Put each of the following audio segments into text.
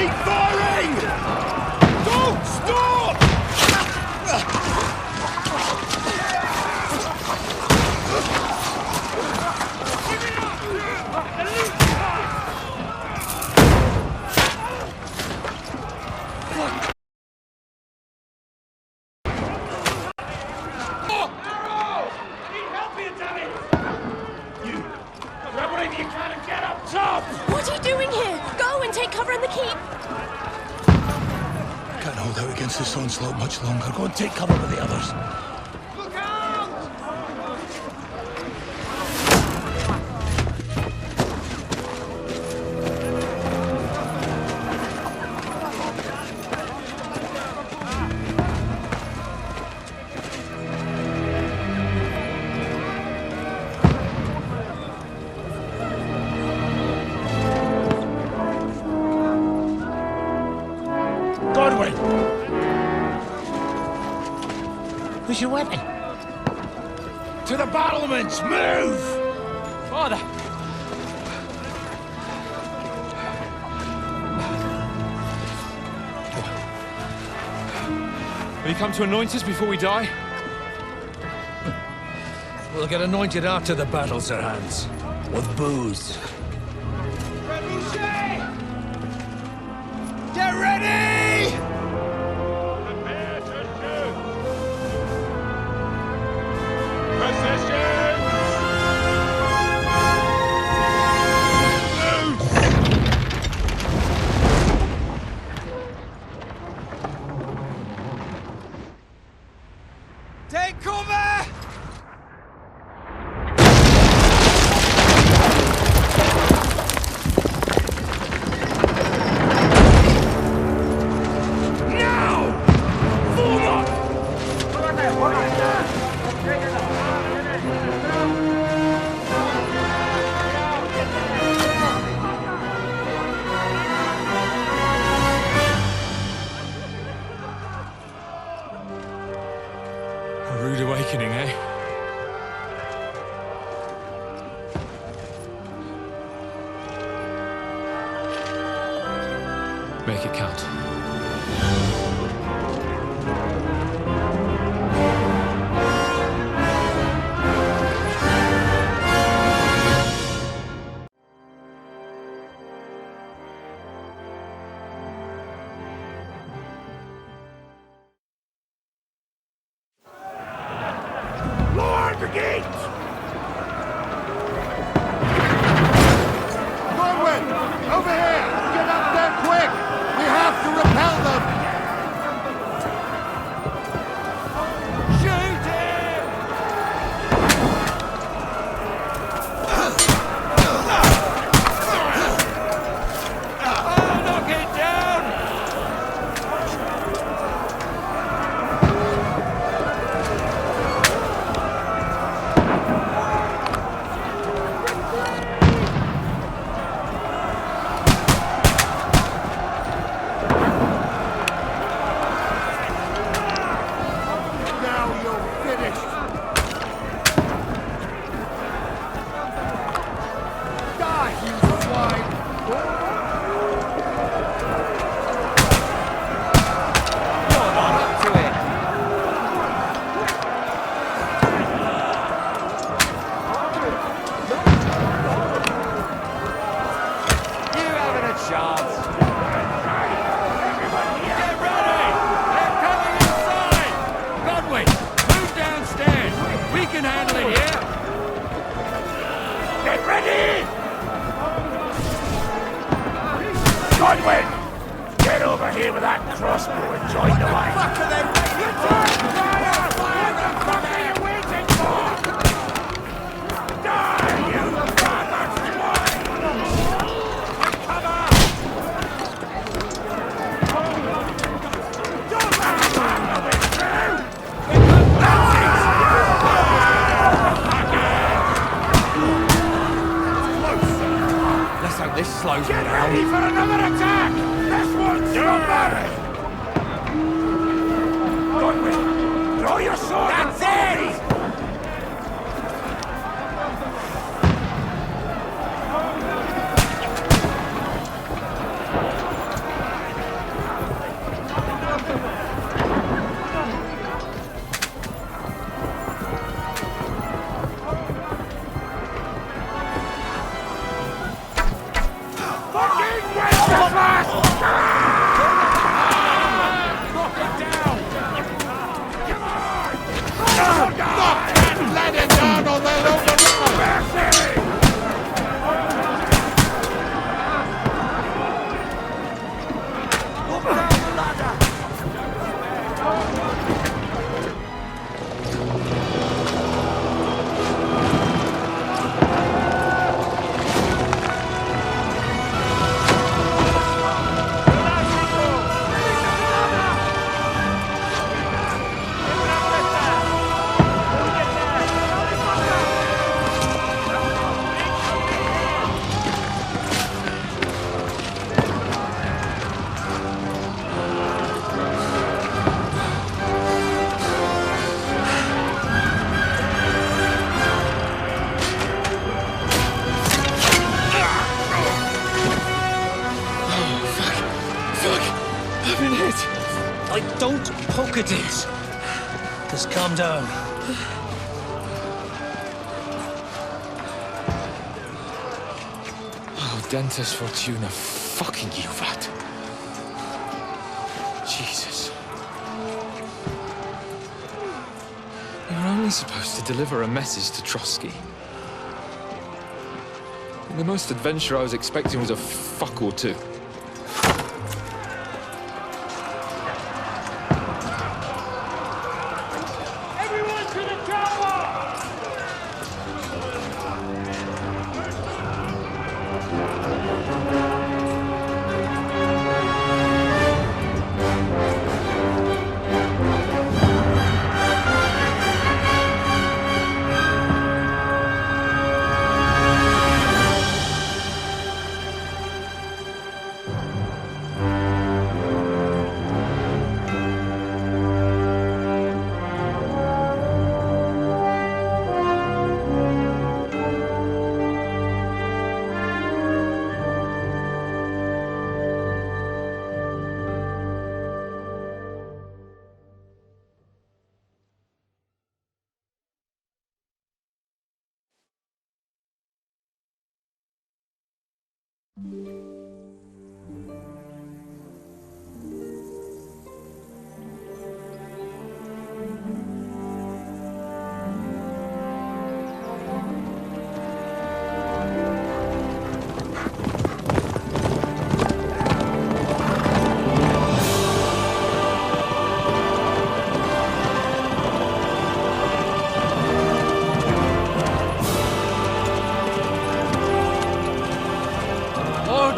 Keep firing! Don't stop! What are you doing here? Go and take cover in the keep. Can't hold out against this onslaught much longer. Go and take cover with the others. Look out! Godwin! Where's your weapon? To the battlements! Move! Father! Will you come to anoint us before we die? We'll get anointed after the battles are hands. With booze. Get ready! Prepare to shoot! Positions! Take cover! A rude awakening, eh? Make it count. Lower the gate! Godwin! Over here! Get up there quick! We have to repel them! Shoot him! Knock it down! Now you're finished! Die, you swine! Come on, up to it! You haven't a chance! Get ready! They're coming inside! Godwin, move downstairs! We can handle it here! Get ready! Godwin! Get over here with that crossbow and join the line! What the fuck are you waiting for? Die, you bastard swine! Cover! Let's hope this slows them Get down. ready for another attack! This one's your marry! Godwin, draw your sword! That's it! Don't poke at it. Just calm down. Oh, Dentes Fortuna, fucking you, Vat. Jesus. You were only supposed to deliver a message to Trotsky. And the most adventure I was expecting was a fuck or two. Everyone to the tower!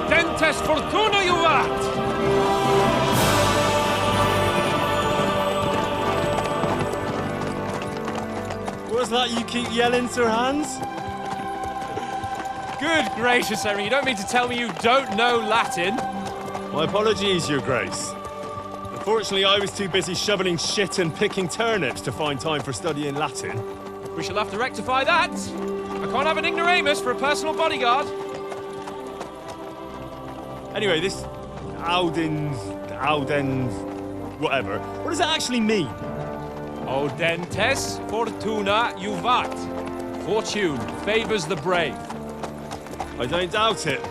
Dentes Fortuna, you vat! What's that you keep yelling, Sir Hans? Good gracious, Henry, you don't mean to tell me you don't know Latin? My apologies, Your Grace. Unfortunately, I was too busy shoveling shit and picking turnips to find time for studying Latin. We shall have to rectify that. I can't have an ignoramus for a personal bodyguard. Anyway, this Audens, whatever. What does it actually mean? O Dentes Fortuna Juvat. Fortune favors the brave. I don't doubt it.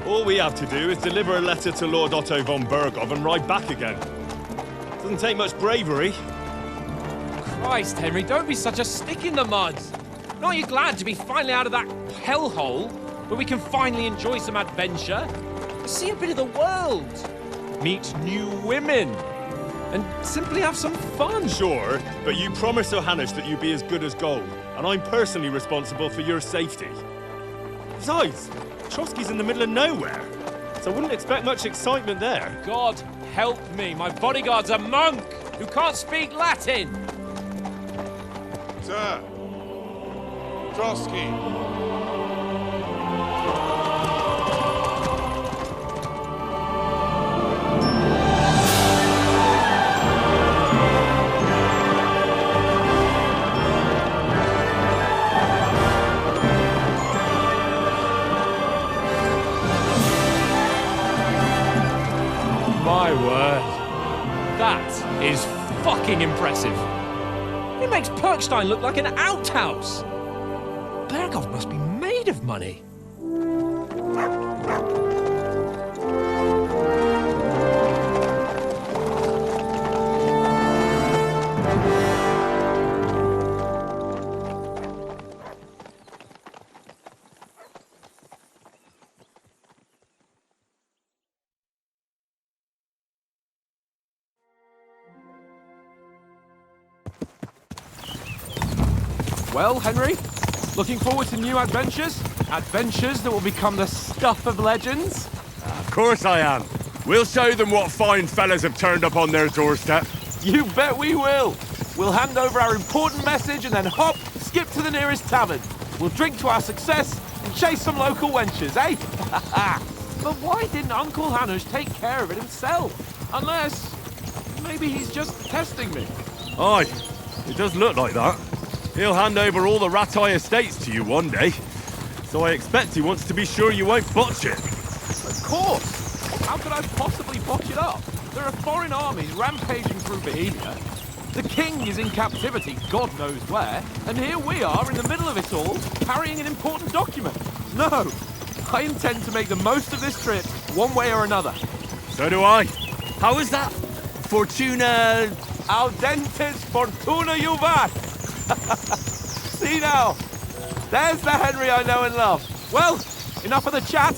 All we have to do is deliver a letter to Lord Otto von Bergov and ride back again. Doesn't take much bravery. Christ, Henry, don't be such a stick in the mud. Aren't you glad to be finally out of that hellhole where we can finally enjoy some adventure? See a bit of the world, meet new women, and simply have some fun. Sure, but you promised Sir Hanush that you'd be as good as gold, and I'm personally responsible for your safety. Besides, Trotsky's in the middle of nowhere, so I wouldn't expect much excitement there. God help me, my bodyguard's a monk who can't speak Latin. Sir! Trotsky! My word. That is fucking impressive. It makes Perkstein look like an outhouse. Bergov must be made of money. Well, Henry, looking forward to new adventures? Adventures that will become the stuff of legends? Of course I am. We'll show them what fine fellas have turned up on their doorstep. You bet we will. We'll hand over our important message and then hop, skip to the nearest tavern. We'll drink to our success and chase some local wenches, eh? But why didn't Uncle Hanush take care of it himself? Unless, maybe he's just testing me. Aye, it does look like that. He'll hand over all the Ratai estates to you one day. So I expect he wants to be sure you won't botch it. Of course. How could I possibly botch it up? There are foreign armies rampaging through Bohemia. The king is in captivity, God knows where, and here we are in the middle of it all, carrying an important document. No, I intend to make the most of this trip, one way or another. So do I. How is that? Fortuna... Audentes fortuna juvat! See now, there's the Henry I know and love. Well, enough of the chat.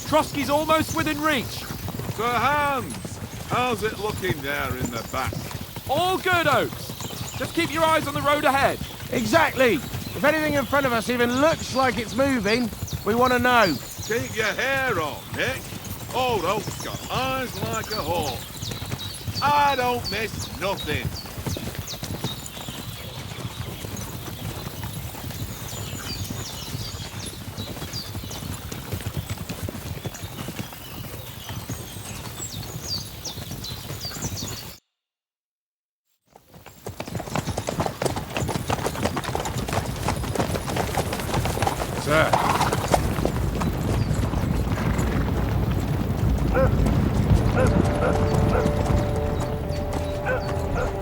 Trotsky's almost within reach. Sir Hans, how's it looking there in the back? All good, Oaks. Just keep your eyes on the road ahead. Exactly. If anything in front of us even looks like it's moving, we want to know. Keep your hair on, Nick. Old Oak's got eyes like a hawk. I don't miss nothing. Sir.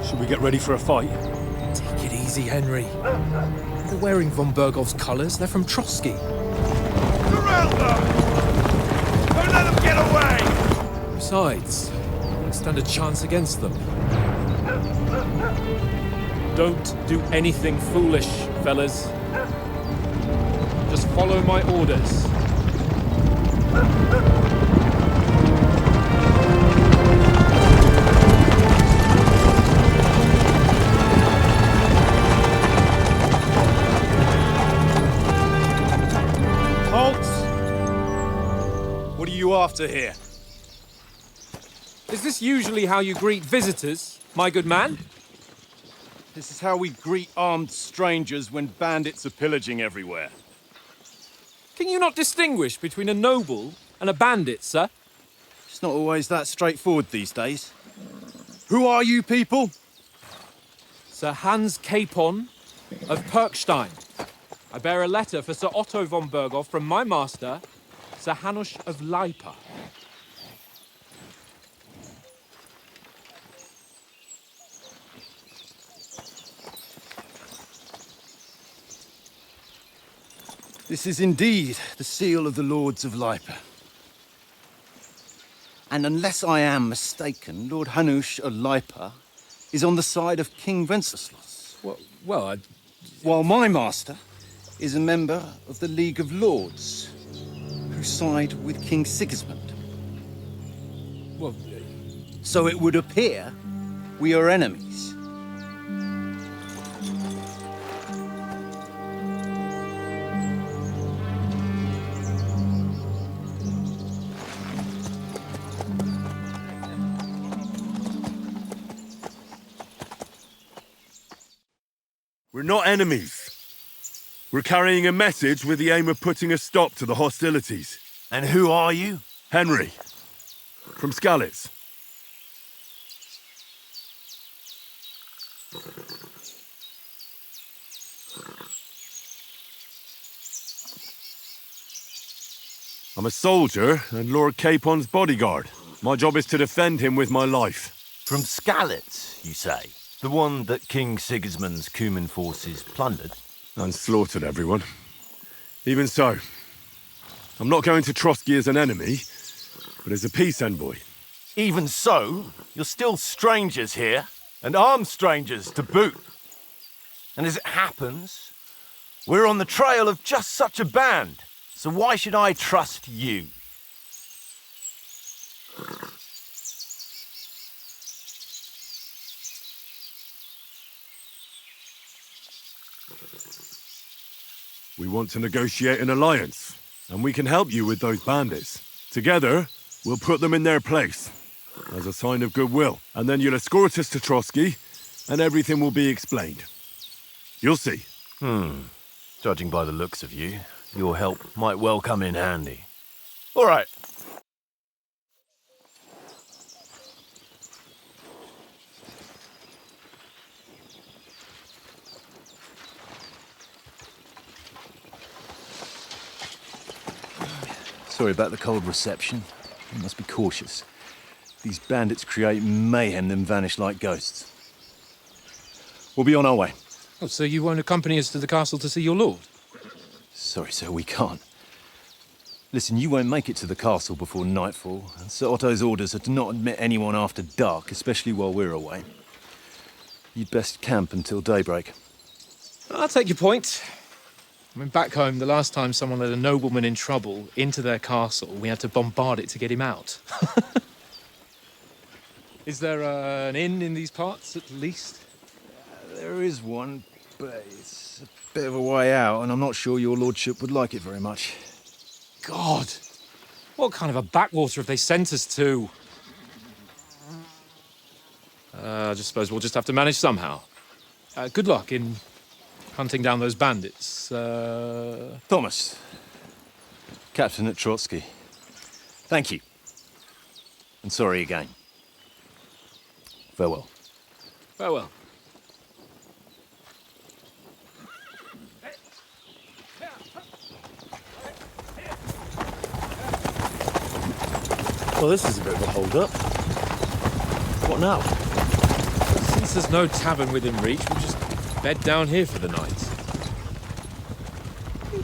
Should we get ready for a fight? Take it easy, Henry. They're wearing von Bergov's colours. They're from Trotsky. Surround them! Don't let them get away! Besides, we don't stand a chance against them. Don't do anything foolish, fellas. Just follow my orders. What are you after here? Is this usually how you greet visitors, my good man? This is how we greet armed strangers when bandits are pillaging everywhere. Can you not distinguish between a noble and a bandit, sir? It's not always that straightforward these days. Who are you people? Sir Hans Capon of Perkstein. I bear a letter for Sir Otto von Berghoff from my master, Sir Hanush of Lipa. This is indeed the seal of the Lords of Lipa. And unless I am mistaken, Lord Hanush of Lipa is on the side of King Wenceslas. Well, While my master is a member of the League of Lords, who side with King Sigismund. well, So it would appear we are enemies. We're not enemies. We're carrying a message with the aim of putting a stop to the hostilities. And who are you? Henry, from Skalitz. I'm a soldier and Lord Capon's bodyguard. My job is to defend him with my life. From Skalitz, you say? The one that King Sigismund's Cuman forces plundered? And slaughtered everyone. Even so, I'm not going to Trotsky as an enemy, but as a peace envoy. Even so, you're still strangers here, and armed strangers to boot. And as it happens, we're on the trail of just such a band, so why should I trust you? We want to negotiate an alliance, and we can help you with those bandits. Together, we'll put them in their place, as a sign of goodwill. And then you'll escort us to Trotsky, and everything will be explained. You'll see. Judging by the looks of you, your help might well come in handy. All right. Sorry about the cold reception. You must be cautious. These bandits create mayhem, then vanish like ghosts. We'll be on our way. Oh, so you won't accompany us to the castle to see your lord? Sorry, sir, we can't. Listen, you won't make it to the castle before nightfall, and Sir Otto's orders are to not admit anyone after dark, especially while we're away. You'd best camp until daybreak. I'll take your point. I mean, back home, the last time someone let a nobleman in trouble into their castle, we had to bombard it to get him out. Is there an inn in these parts, at least? There is one, but it's a bit of a way out, and I'm not sure your lordship would like it very much. God! What kind of a backwater have they sent us to? I just suppose we'll just have to manage somehow. Good luck in hunting down those bandits. Thomas, Captain at Trotsky. Thank you. And sorry again. Farewell. Farewell. Well, this is a bit of a hold-up. What now? Since there's no tavern within reach, we'll just bed down here for the night.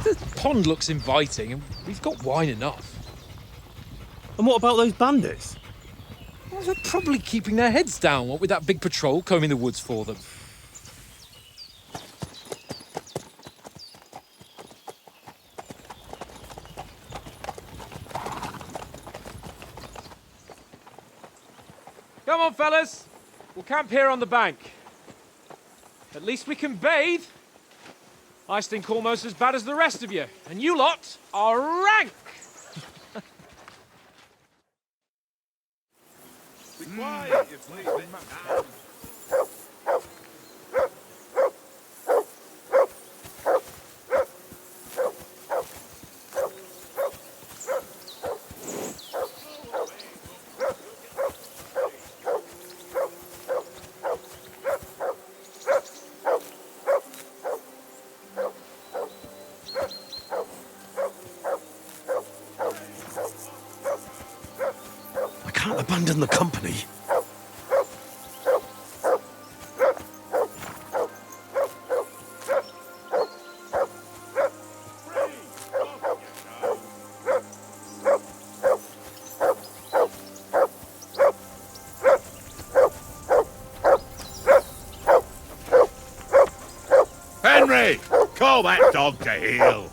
The pond looks inviting, and we've got wine enough. And what about those bandits? Well, they're probably keeping their heads down, what with that big patrol combing the woods for them. Come on, fellas. We'll camp here on the bank. At least we can bathe. I stink almost as bad as the rest of you, and you lot are rank. Be quiet, you please. I can't abandon the company. Henry, call that dog to heel.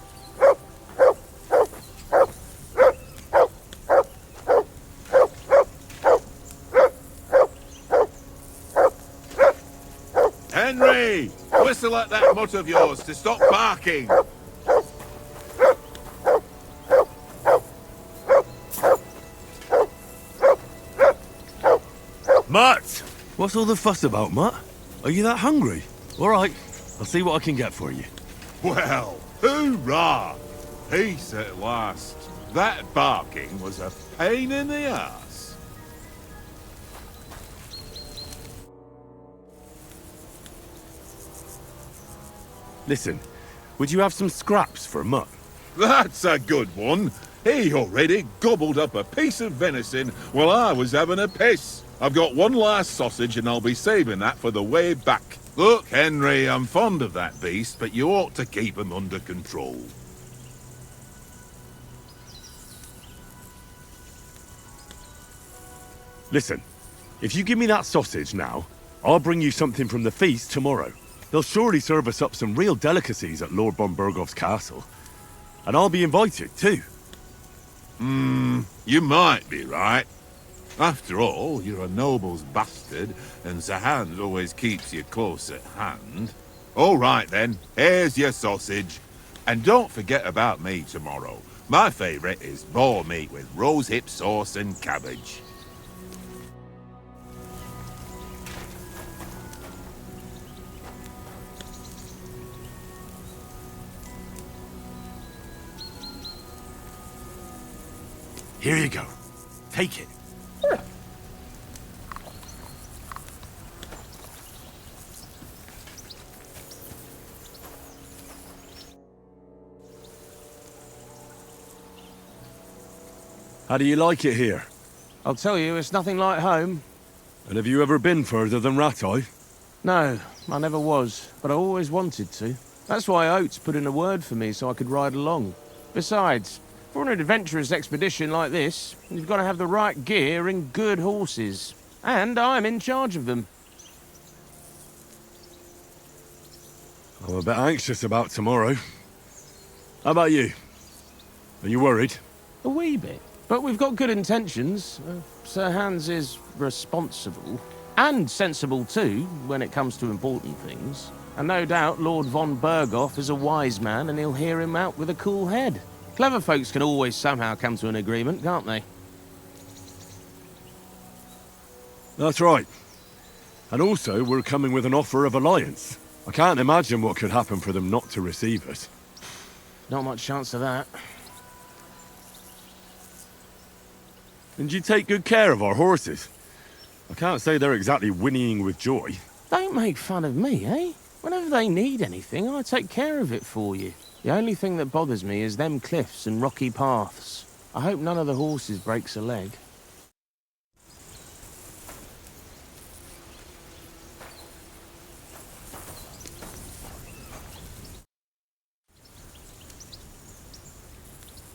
Henry, whistle at that mutt of yours to stop barking. Mutt! What's all the fuss about, Mutt? Are you that hungry? All right, I'll see what I can get for you. Well, hoorah! Peace at last. That barking was a pain in the ass. Listen, would you have some scraps for Mutt? That's a good one. He already gobbled up a piece of venison while I was having a piss. I've got one last sausage and I'll be saving that for the way back. Look, Henry, I'm fond of that beast, but you ought to keep him under control. Listen, if you give me that sausage now, I'll bring you something from the feast tomorrow. They'll surely serve us up some real delicacies at Lord von Burgov's castle. And I'll be invited, too. You might be right. After all, you're a noble's bastard, and Sir Hans always keeps you close at hand. All right, then. Here's your sausage. And don't forget about me tomorrow. My favourite is boar meat with rosehip sauce and cabbage. Here you go. Take it. How do you like it here? I'll tell you, it's nothing like home. And have you ever been further than Rattay? No, I never was, but I always wanted to. That's why Oates put in a word for me so I could ride along. Besides, for an adventurous expedition like this, you've got to have the right gear and good horses. And I'm in charge of them. I'm a bit anxious about tomorrow. How about you? Are you worried? A wee bit. But we've got good intentions. Sir Hans is responsible. And sensible too, when it comes to important things. And no doubt Lord von Berghoff is a wise man and he'll hear him out with a cool head. Clever folks can always somehow come to an agreement, can't they? That's right. And also, we're coming with an offer of alliance. I can't imagine what could happen for them not to receive it. Not much chance of that. And you take good care of our horses. I can't say they're exactly whinnying with joy. Don't make fun of me, eh? Whenever they need anything, I take care of it for you. The only thing that bothers me is them cliffs and rocky paths. I hope none of the horses breaks a leg.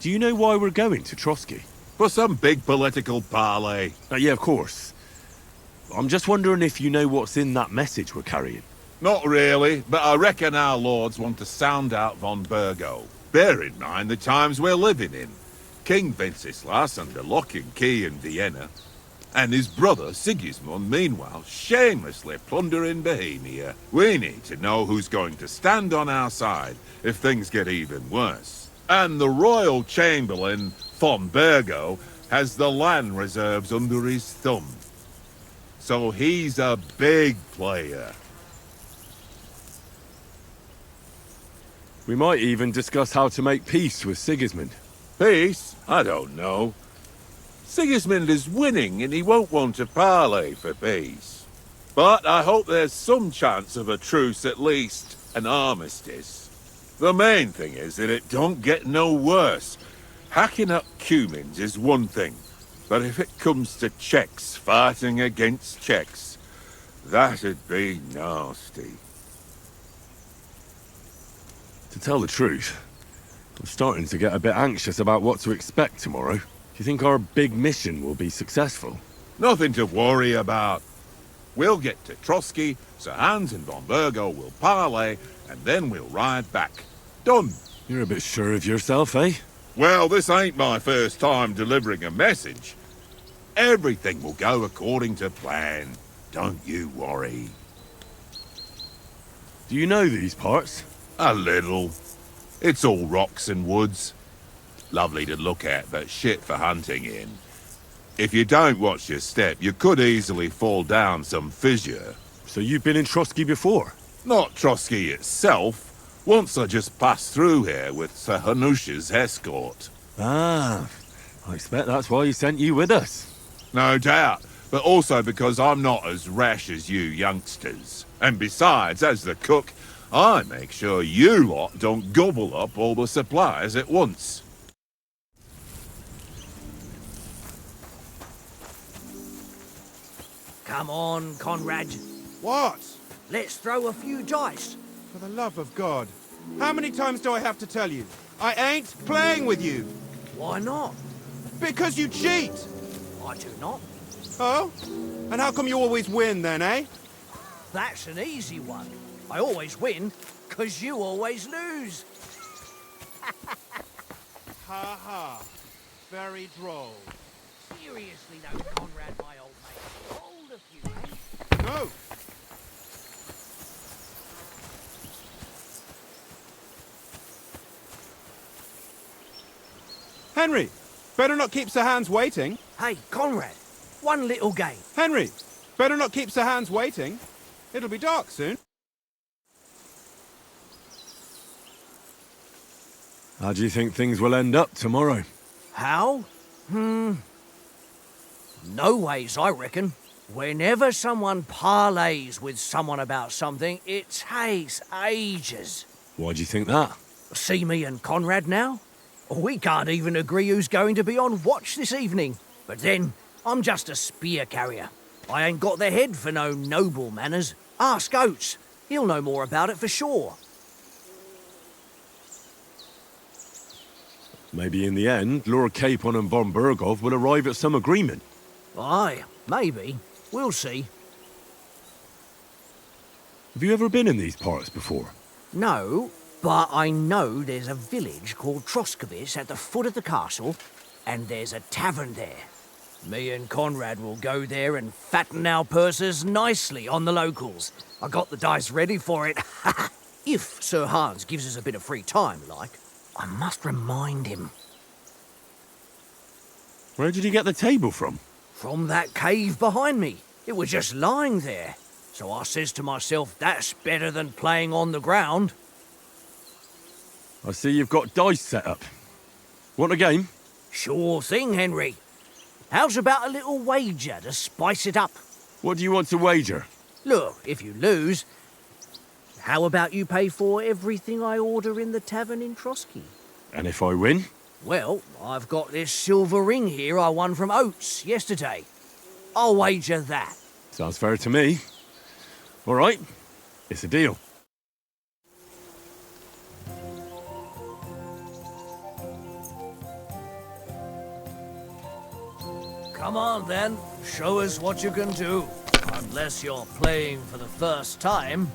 Do you know why we're going to Trotsky? For some big political parley. Yeah, of course. I'm just wondering if you know what's in that message we're carrying. Not really, but I reckon our lords want to sound out von Burgo. Bear in mind the times we're living in. King Wenceslas under lock and key in Vienna, and his brother Sigismund, meanwhile, shamelessly plundering Bohemia. We need to know who's going to stand on our side if things get even worse. And the Royal Chamberlain, von Burgo, has the land reserves under his thumb. So he's a big player. We might even discuss how to make peace with Sigismund. Peace? I don't know. Sigismund is winning and he won't want to parley for peace. But I hope there's some chance of a truce at least, an armistice. The main thing is that it don't get no worse. Hacking up Cumans is one thing, but if it comes to Czechs fighting against Czechs, that'd be nasty. To tell the truth, I'm starting to get a bit anxious about what to expect tomorrow. Do you think our big mission will be successful? Nothing to worry about. We'll get to Trotsky, Sir Hans and von Burgo will parley, and then we'll ride back. Done. You're a bit sure of yourself, eh? Well, this ain't my first time delivering a message. Everything will go according to plan. Don't you worry. Do you know these parts? A little. It's all rocks and woods. Lovely to look at, but shit for hunting in. If you don't watch your step, you could easily fall down some fissure. So you've been in Trotsky before? Not Trotsky itself. Once I just passed through here with Sir Hanush's escort. Ah, I expect that's why he sent you with us. No doubt, but also because I'm not as rash as you youngsters. And besides, as the cook, I make sure you lot don't gobble up all the supplies at once. Come on, Conrad. What? Let's throw a few dice. For the love of God. How many times do I have to tell you? I ain't playing with you. Why not? Because you cheat. I do not. Oh? And how come you always win then, eh? That's an easy one. I always win, 'cause you always lose. Ha ha. Very droll. Seriously though, Conrad, my old mate. Hold a few, eh? No. Henry, better not keep Sir Hans waiting. Hey, Conrad, one little game. Henry, better not keep Sir Hans waiting. It'll be dark soon. How do you think things will end up tomorrow? How? No ways, I reckon. Whenever someone parleys with someone about something, it takes ages. Why do you think that? See me and Conrad now? We can't even agree who's going to be on watch this evening. But then, I'm just a spear carrier. I ain't got the head for no noble manners. Ask Oates. He'll know more about it for sure. Maybe in the end, Lord Capon and von Berghoff will arrive at some agreement. Aye, maybe. We'll see. Have you ever been in these parts before? No, but I know there's a village called Troskowitz at the foot of the castle, and there's a tavern there. Me and Conrad will go there and fatten our purses nicely on the locals. I got the dice ready for it. If Sir Hans gives us a bit of free time, like. I must remind him. Where did you get the table from? From that cave behind me. It was just lying there. So I says to myself, that's better than playing on the ground. I see you've got dice set up. Want a game? Sure thing, Henry. How's about a little wager to spice it up? What do you want to wager? Look, if you lose, how about you pay for everything I order in the tavern in Trotsky? And if I win? Well, I've got this silver ring here I won from Oates yesterday. I'll wager that. Sounds fair to me. All right, it's a deal. Come on, then. Show us what you can do. Unless you're playing for the first time.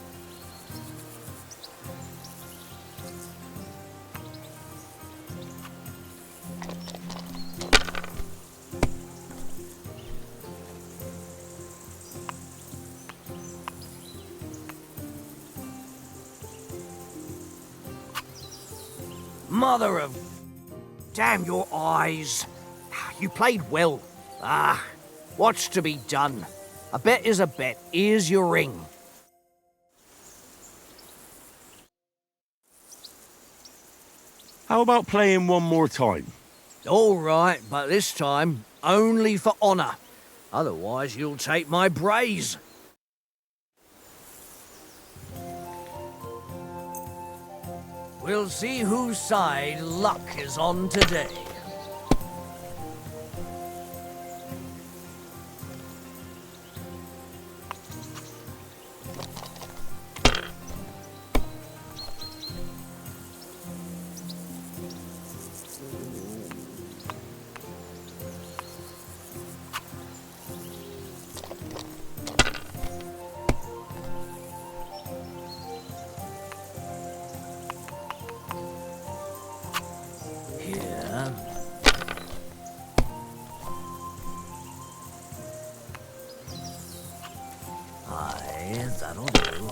Mother of... Damn your eyes. You played well. Ah, what's to be done? A bet is a bet. Here's your ring. How about playing one more time? All right, but this time only for honour. Otherwise, you'll take my braze. We'll see whose side luck is on today. Here. Aye, that'll do.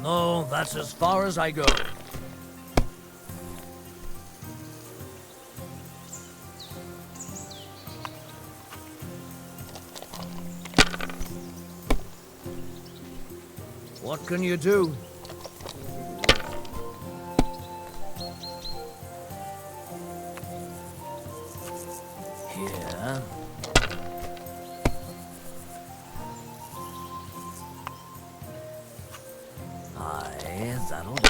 No, that's as far as I go. What can you do? Here. Aye, that'll do.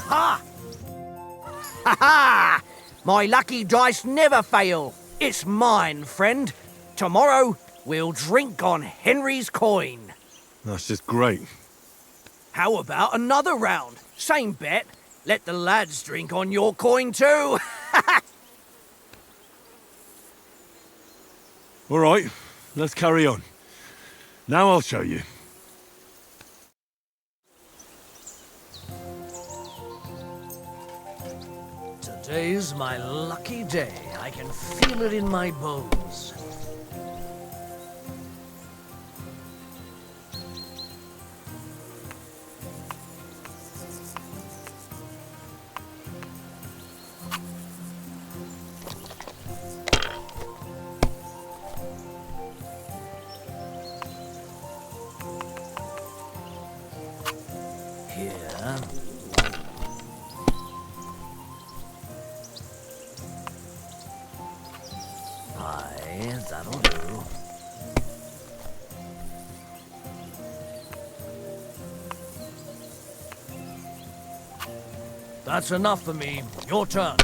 Ha! Ha ha! My lucky dice never fail. It's mine, friend. Tomorrow, we'll drink on Henry's coin. That's just great. How about another round? Same bet. Let the lads drink on your coin too. All right, let's carry on. Now I'll show you. Today's my lucky day. I can feel it in my bones. Here. Aye, that'll do. That's enough for me. Your turn.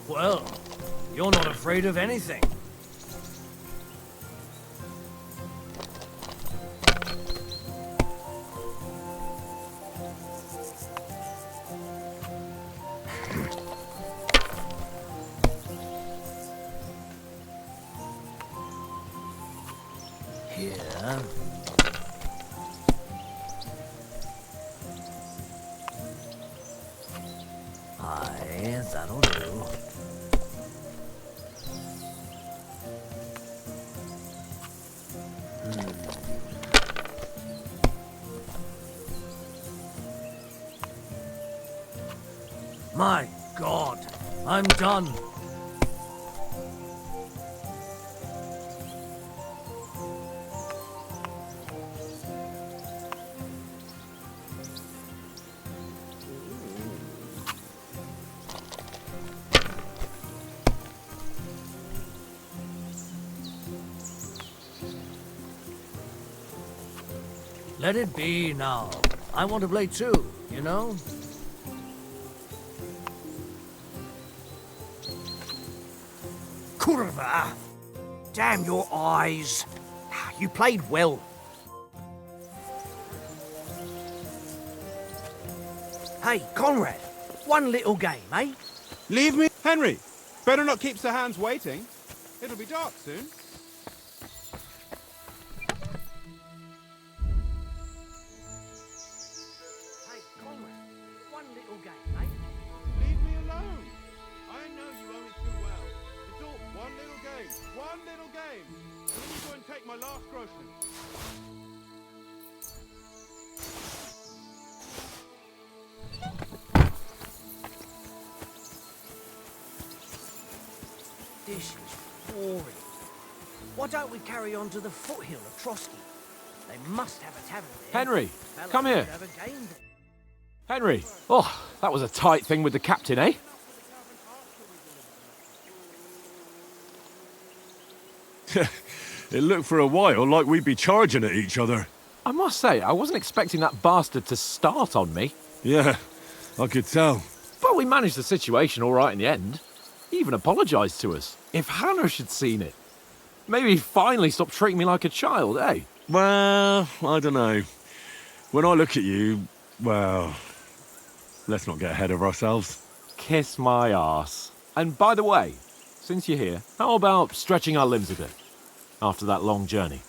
Well, you're not afraid of anything. Here. Aye, that'll do. My God, I'm done. Let it be now. I want to play too, you know? Kurva! Damn your eyes! You played well. Hey, Conrad, one little game, eh? Leave me, Henry. Better not keep Sir Hans waiting. It'll be dark soon. Hey, Conrad, one little game, eh? Leave me alone. I know you owe it too well. It's all one little game. One little game. And then you go and take my last groschen. This is boring. Why don't we carry on to the foothill of Trotsky? They must have a tavern there. Henry, Fellows come here. would have a game there. Henry. Oh, that was a tight thing with the captain, eh? It looked for a while like we'd be charging at each other. I must say, I wasn't expecting that bastard to start on me. Yeah, I could tell. But we managed the situation all right in the end. He even apologised to us. If Hanush had seen it, maybe he'd finally stop treating me like a child, eh? Well, I don't know. When I look at you, well, let's not get ahead of ourselves. Kiss my arse. And by the way, since you're here, how about stretching our limbs a bit after that long journey?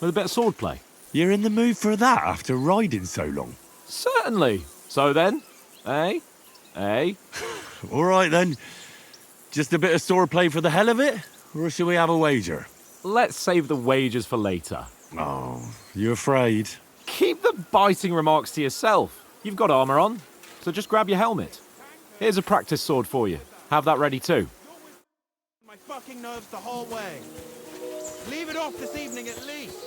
With a bit of swordplay. You're in the mood for that after riding so long? Certainly. So then, eh? Eh? All right then. Just a bit of swordplay for the hell of it? Or shall we have a wager? Let's save the wagers for later. Oh, you afraid? Keep the biting remarks to yourself. You've got armour on, so just grab your helmet. Here's a practice sword for you. Have that ready too. My fucking nerves the whole way. Leave it off this evening at least.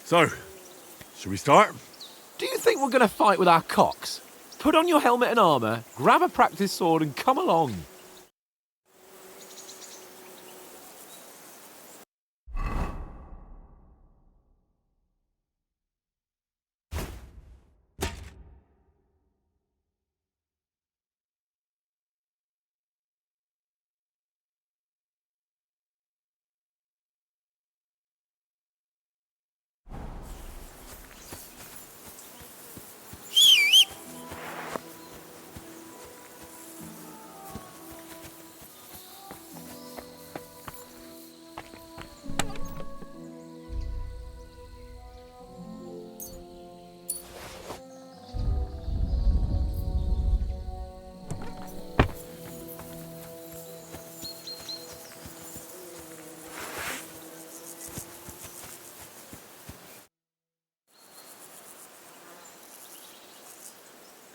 So, shall we start? Do you think we're going to fight with our cocks? Put on your helmet and armour, grab a practice sword and come along.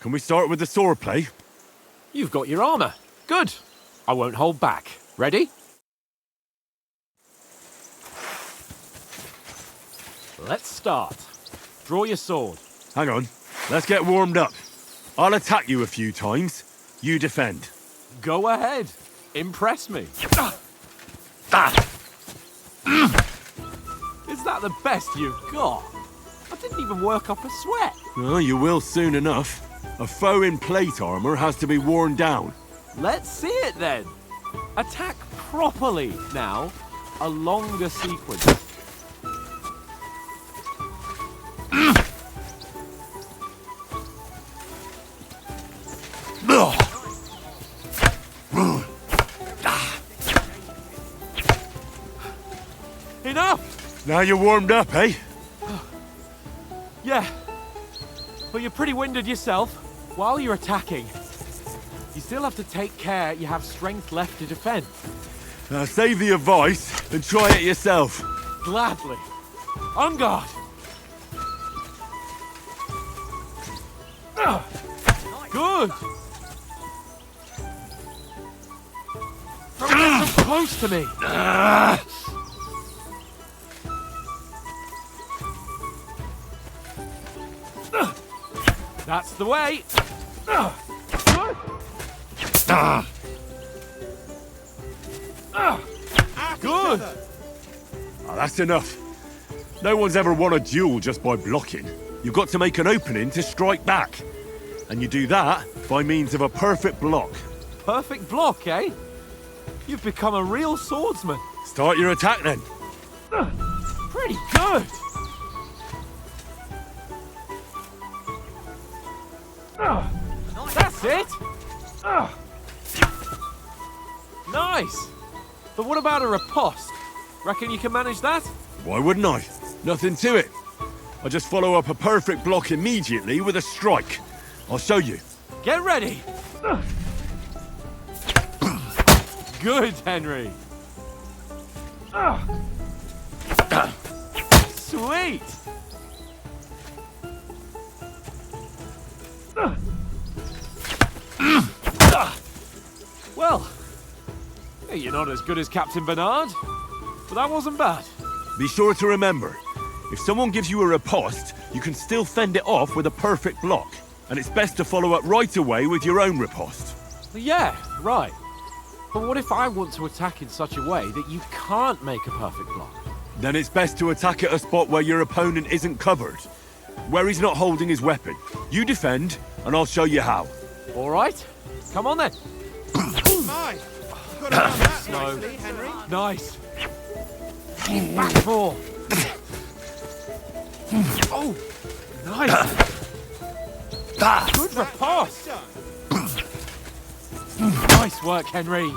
Can we start with the sword play? You've got your armor. Good. I won't hold back. Ready? Let's start. Draw your sword. Hang on. Let's get warmed up. I'll attack you a few times. You defend. Go ahead. Impress me. Is that the best you've got? I didn't even work up a sweat. Oh, you will soon enough. A foe in plate armor has to be worn down. Let's see it then. Attack properly now. A longer sequence. Enough! Now you're warmed up, eh? Yeah. But you're pretty winded yourself. While you're attacking, you still have to take care you have strength left to defend. Save the advice and try it yourself. Gladly. On guard! Good! Don't get so close to me! That's the way! Good! Oh, that's enough. No one's ever won a duel just by blocking. You've got to make an opening to strike back. And you do that by means of a perfect block. Perfect block, eh? You've become a real swordsman. Start your attack then. Pretty good! That's it! Nice! But what about a riposte? Reckon you can manage that? Why wouldn't I? Nothing to it. I just follow up a perfect block immediately with a strike. I'll show you. Get ready! Good, Henry! Sweet! Well, you're not as good as Captain Bernard, but that wasn't bad. Be sure to remember, if someone gives you a riposte, you can still fend it off with a perfect block. And it's best to follow up right away with your own riposte. Yeah, right. But what if I want to attack in such a way that you can't make a perfect block? Then it's best to attack at a spot where your opponent isn't covered. Where he's not holding his weapon. You defend, and I'll show you how. All right. Come on then. My! You got around that No. nicely, Henry. Nice. Back four. Oh, nice. Good riposte. Nice work, Henry.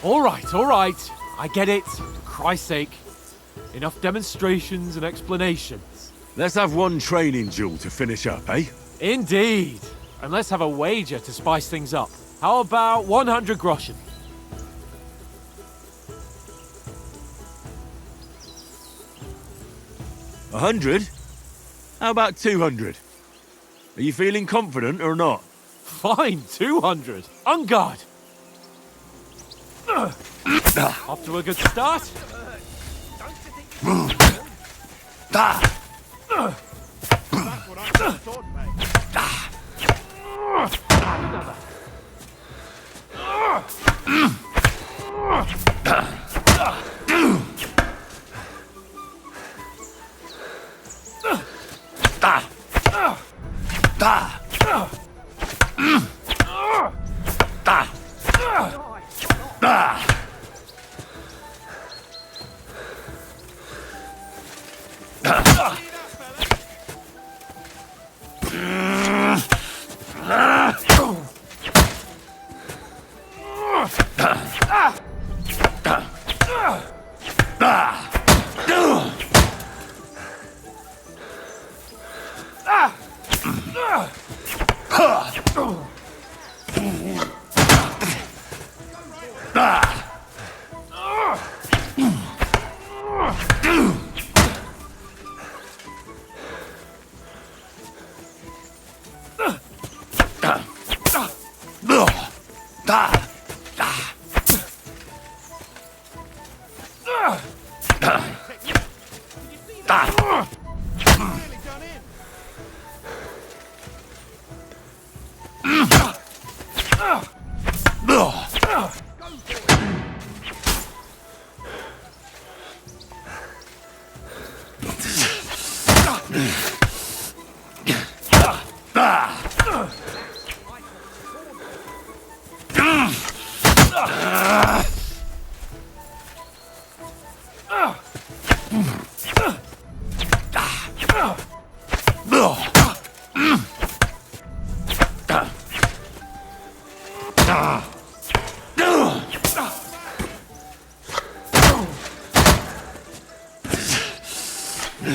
All right. I get it. For Christ's sake. Enough demonstrations and explanations. Let's have one training duel to finish up, eh? Indeed. And let's have a wager to spice things up. How about 100 groschen? $100? How about 200? Are you feeling confident or not? Fine, 200. On guard. Off to a good start. That's what I thought, mate. I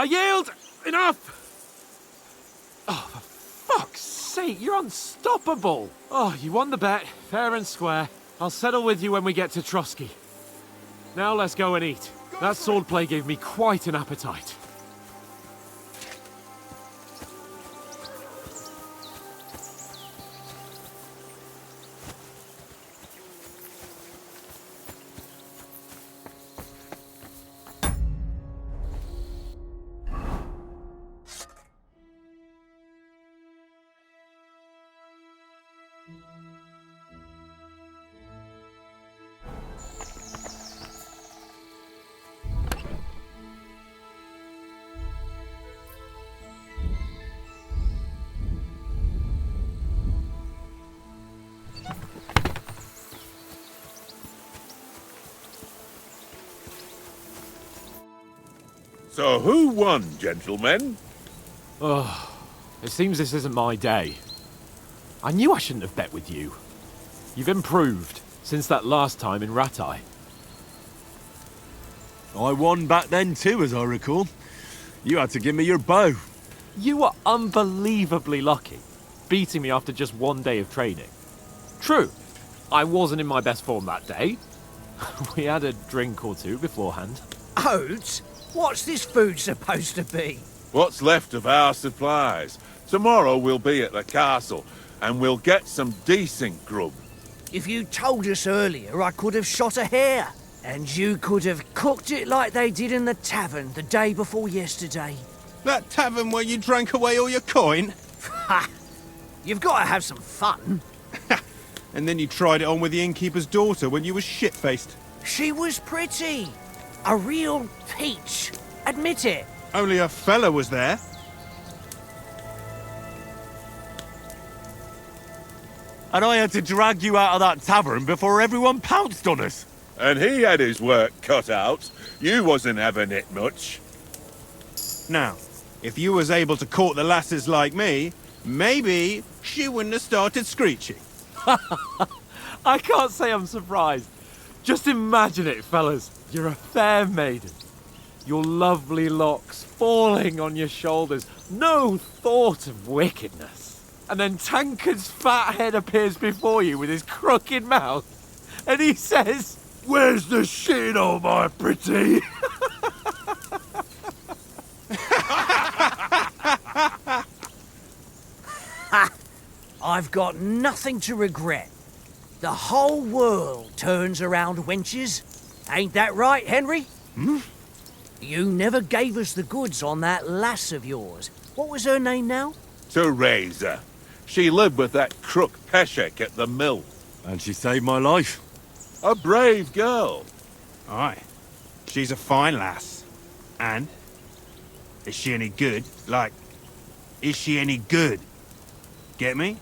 yield! Enough! Oh, for fuck's sake, you're unstoppable! Oh, you won the bet, fair and square. I'll settle with you when we get to Trotsky. Now let's go and eat. That swordplay gave me quite an appetite. So who won, gentlemen? Oh, it seems this isn't my day. I knew I shouldn't have bet with you. You've improved since that last time in Ratai. I won back then too, as I recall. You had to give me your bow. You were unbelievably lucky, beating me after just one day of training. True, I wasn't in my best form that day. We had a drink or two beforehand. Oats? What's this food supposed to be? What's left of our supplies. Tomorrow we'll be at the castle, and we'll get some decent grub. If you told us earlier, I could have shot a hare. And you could have cooked it like they did in the tavern the day before yesterday. That tavern where you drank away all your coin? Ha! You've got to have some fun. And then you tried it on with the innkeeper's daughter when you were shit-faced. She was pretty. A real peach. Admit it. Only a fella was there. And I had to drag you out of that tavern before everyone pounced on us. And he had his work cut out. You wasn't having it much. Now, if you was able to court the lasses like me, maybe she wouldn't have started screeching. I can't say I'm surprised. Just imagine it, fellas. You're a fair maiden. Your lovely locks falling on your shoulders. No thought of wickedness. And then Tankard's fat head appears before you with his crooked mouth. And he says, "Where's the shit, oh my pretty?" I've got nothing to regret. The whole world turns around wenches. Ain't that right, Henry? Hmm? You never gave us the goods on that lass of yours. What was her name now? Teresa. She lived with that crook Peshek at the mill. And she saved my life. A brave girl. Aye. She's a fine lass. And? Is she any good? Like, is she any good? Get me?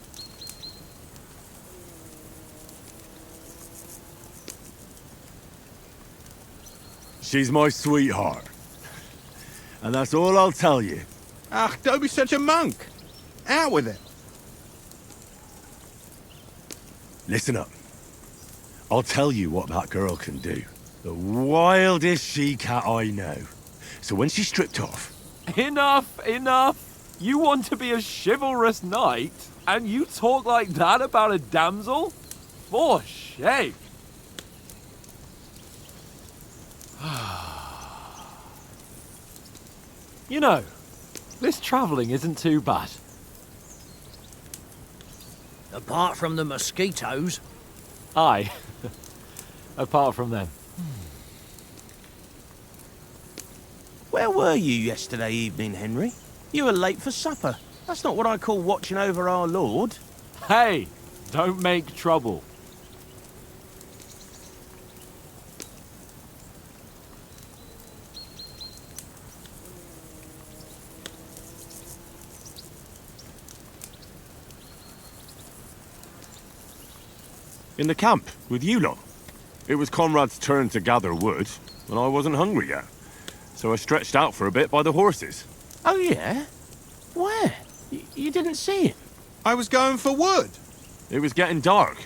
She's my sweetheart. And that's all I'll tell you. Ah, don't be such a monk. Out with it. Listen up. I'll tell you what that girl can do. The wildest she-cat I know. So when she's stripped off... Enough, enough. You want to be a chivalrous knight, and you talk like that about a damsel? For shame. You know, this travelling isn't too bad. Apart from the mosquitoes. Aye. Apart from them. Where were you yesterday evening, Henry? You were late for supper. That's not what I call watching over our lord. Hey, don't make trouble. In the camp, with you lot. It was Conrad's turn to gather wood, and I wasn't hungry yet. So I stretched out for a bit by the horses. Oh, yeah? Where? You didn't see him? I was going for wood. It was getting dark.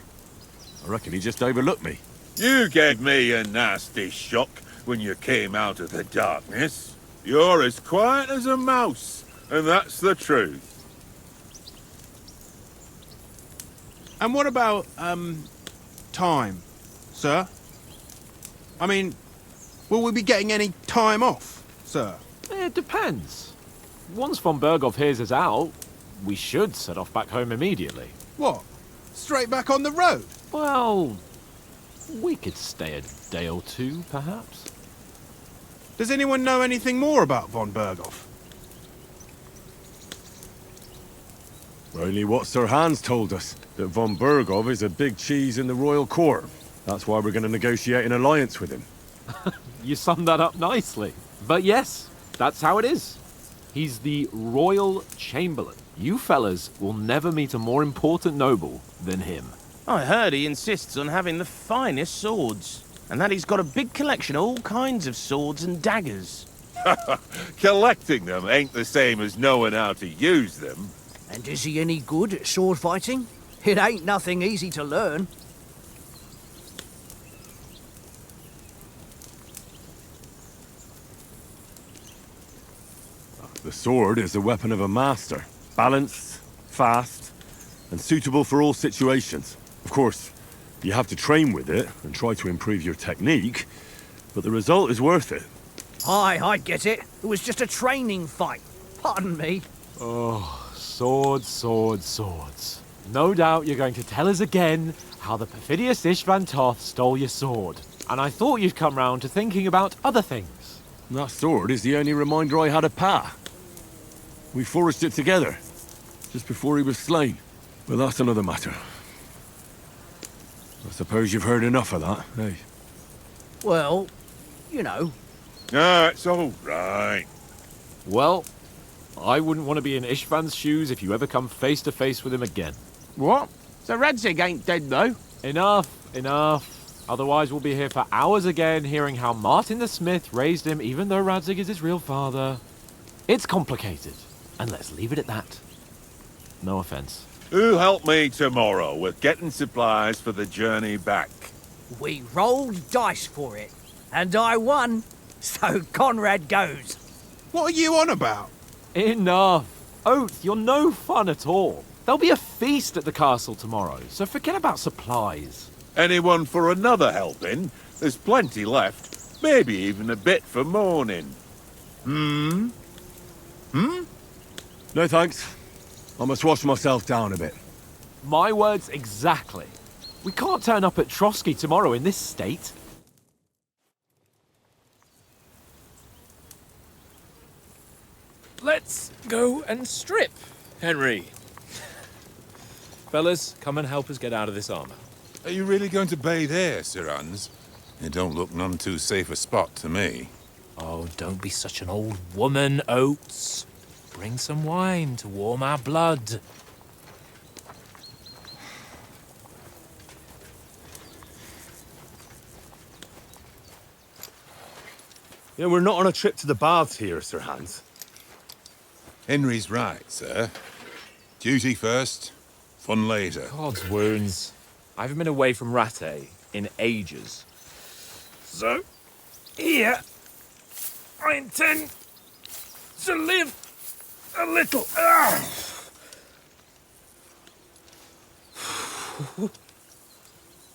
I reckon he just overlooked me. You gave me a nasty shock when you came out of the darkness. You're as quiet as a mouse, and that's the truth. And what about, time, sir? I mean, will we be getting any time off, sir? It depends. Once von Berghoff hears us out, we should set off back home immediately. What? Straight back on the road? Well, we could stay a day or two, perhaps. Does anyone know anything more about von Berghoff? Only what Sir Hans told us, that von Berghoff is a big cheese in the royal court. That's why we're going to negotiate an alliance with him. You summed that up nicely. But yes, that's how it is. He's the royal chamberlain. You fellas will never meet a more important noble than him. I heard he insists on having the finest swords, and that he's got a big collection of all kinds of swords and daggers. Collecting them ain't the same as knowing how to use them. And is he any good at sword fighting? It ain't nothing easy to learn. The sword is the weapon of a master. Balanced, fast, and suitable for all situations. Of course, you have to train with it and try to improve your technique, but the result is worth it. Aye, I get it. It was just a training fight. Pardon me. Oh, swords, swords, swords. No doubt you're going to tell us again how the perfidious Istvan Toth stole your sword. And I thought you'd come round to thinking about other things. That sword is the only reminder I had of Pa. We forged it together, just before he was slain. But that's another matter. I suppose you've heard enough of that, eh? Well, you know. It's all right. Well, I wouldn't want to be in Istvan's shoes if you ever come face to face with him again. What? So Radzig ain't dead, though? Enough, enough. Otherwise we'll be here for hours again hearing how Martin the Smith raised him even though Radzig is his real father. It's complicated, and let's leave it at that. No offense. Who'll help me tomorrow with getting supplies for the journey back? We rolled dice for it, and I won. So Conrad goes. What are you on about? Enough. Oath, you're no fun at all. There'll be a feast at the castle tomorrow, so forget about supplies. Anyone for another helping? There's plenty left. Maybe even a bit for morning. No thanks. I must wash myself down a bit. My words exactly. We can't turn up at Trotsky tomorrow in this state. Let's go and strip, Henry. Fellas, come and help us get out of this armor. Are you really going to bathe here, Sir Hans? It don't look none too safe a spot to me. Oh, don't be such an old woman, Oates. Bring some wine to warm our blood. Yeah, we're not on a trip to the baths here, Sir Hans. Henry's right, sir. Duty first, fun later. God's wounds. I haven't been away from Rattay in ages. So, here, I intend to live a little.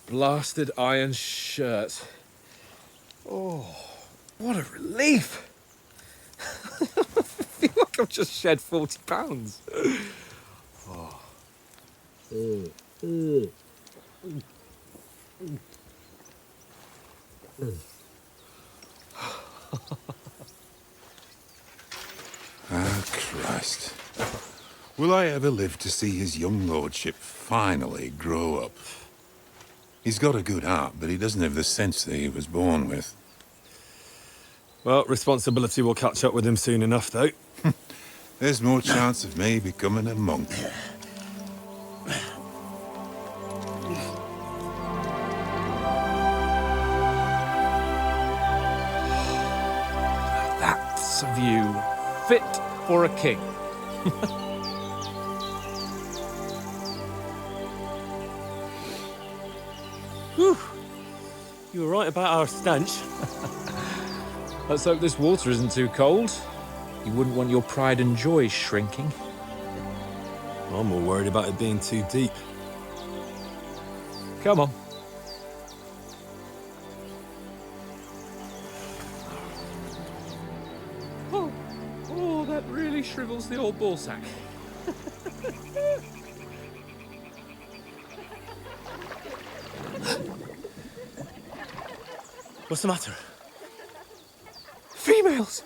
Blasted iron shirt. Oh, what a relief. I feel like I've just shed 40 pounds. Oh. Ah, Christ. Will I ever live to see his young lordship finally grow up? He's got a good heart, but he doesn't have the sense that he was born with. Well, responsibility will catch up with him soon enough, though. There's more chance of me becoming a monk. That's a view fit for a king. You were right about our stench. Let's hope this water isn't too cold. You wouldn't want your pride and joy shrinking. I'm more worried about it being too deep. Come on. Oh, that really shrivels the old ball sack. What's the matter? Females!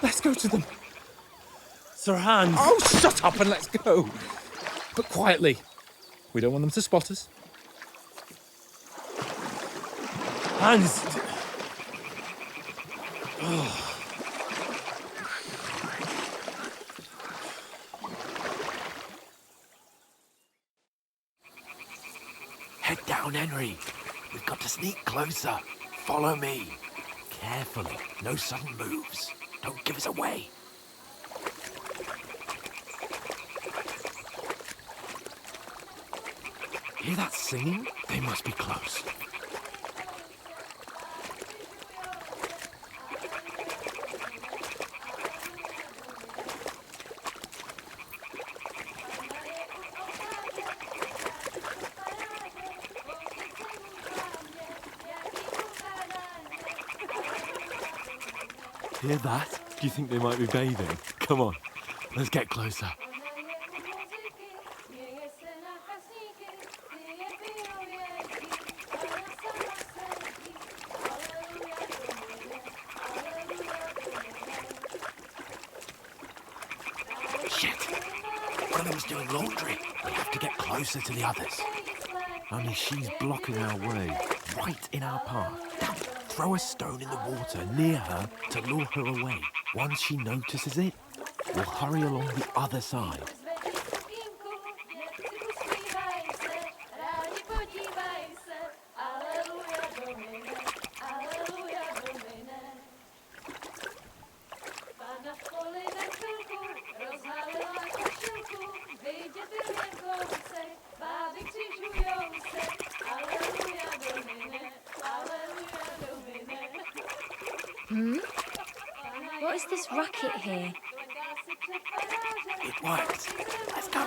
Let's go to them. Sir Hans! Oh, shut up and let's go. But quietly. We don't want them to spot us. Hans! Head down, Henry. We've got to sneak closer. Follow me. Carefully. No sudden moves. Don't give us away. Hear that singing? They must be close. Hear that? Do you think they might be bathing? Come on, let's get closer. Shit! One of them's doing laundry. We have to get closer to the others. Only she's blocking our way, right in our path. Damn, throw a stone in the water near her to lure her away. Once she notices it, we'll hurry along the other side. What is this racket here? It worked. Let's go.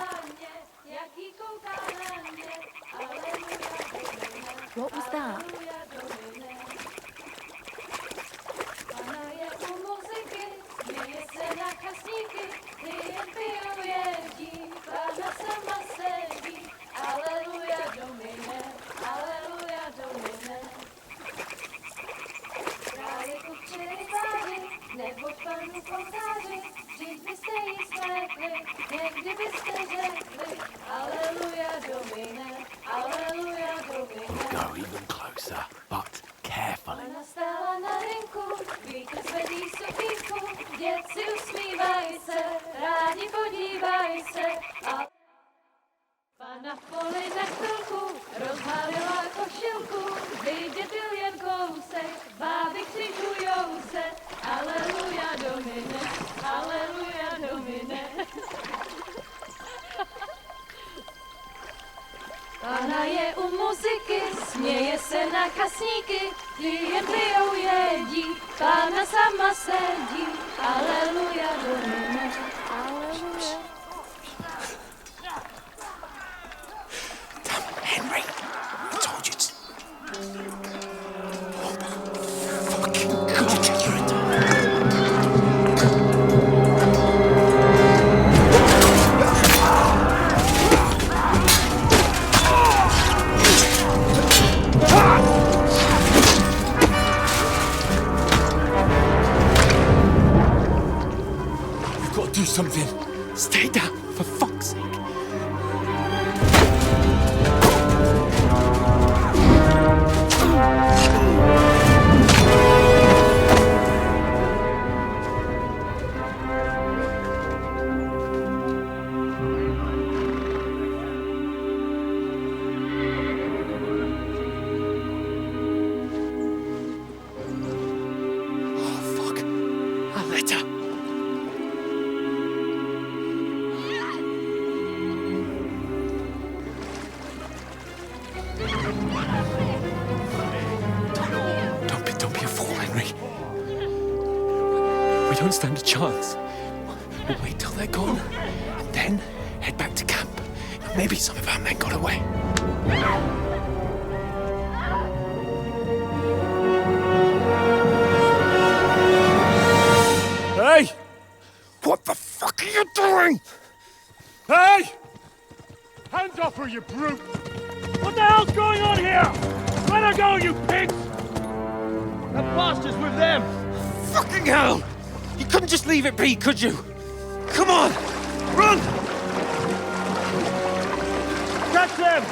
What was that? We'll go even closer, but carefully. Pana v poli na chvilku rozhalila košilku, vidět byl jen kousek, báby křižujou se, aleluja Domine, aleluja Domine. Pana je u muziky, směje se na kasníky, klienty jen jedí, Pána sama sedí, aleluja Domine, aleluja. Henry, I told you to... Oh, fucking God, you're a dog. You've got to do something. Stay down, for fuck's sake. don't stand a chance. We'll wait till they're gone, and then head back to camp. Maybe some of our men got away. Hey! What the fuck are you doing? Hey! Hands off her, you brute! What the hell's going on here? Let her go, you pigs! That bastard's with them! Fucking hell! You couldn't just leave it be, could you? Come on! Run! Catch them!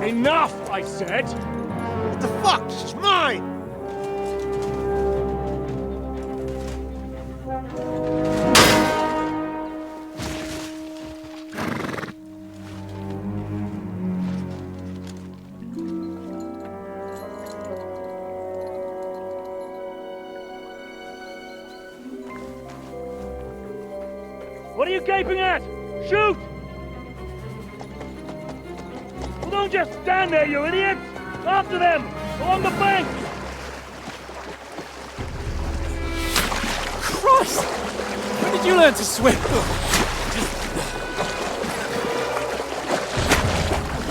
Enough, I said! What the fuck? She's mine! What are you gaping at? Shoot! Well, don't just stand there, you idiots! After them! Along the bank! Christ! When did you learn to swim?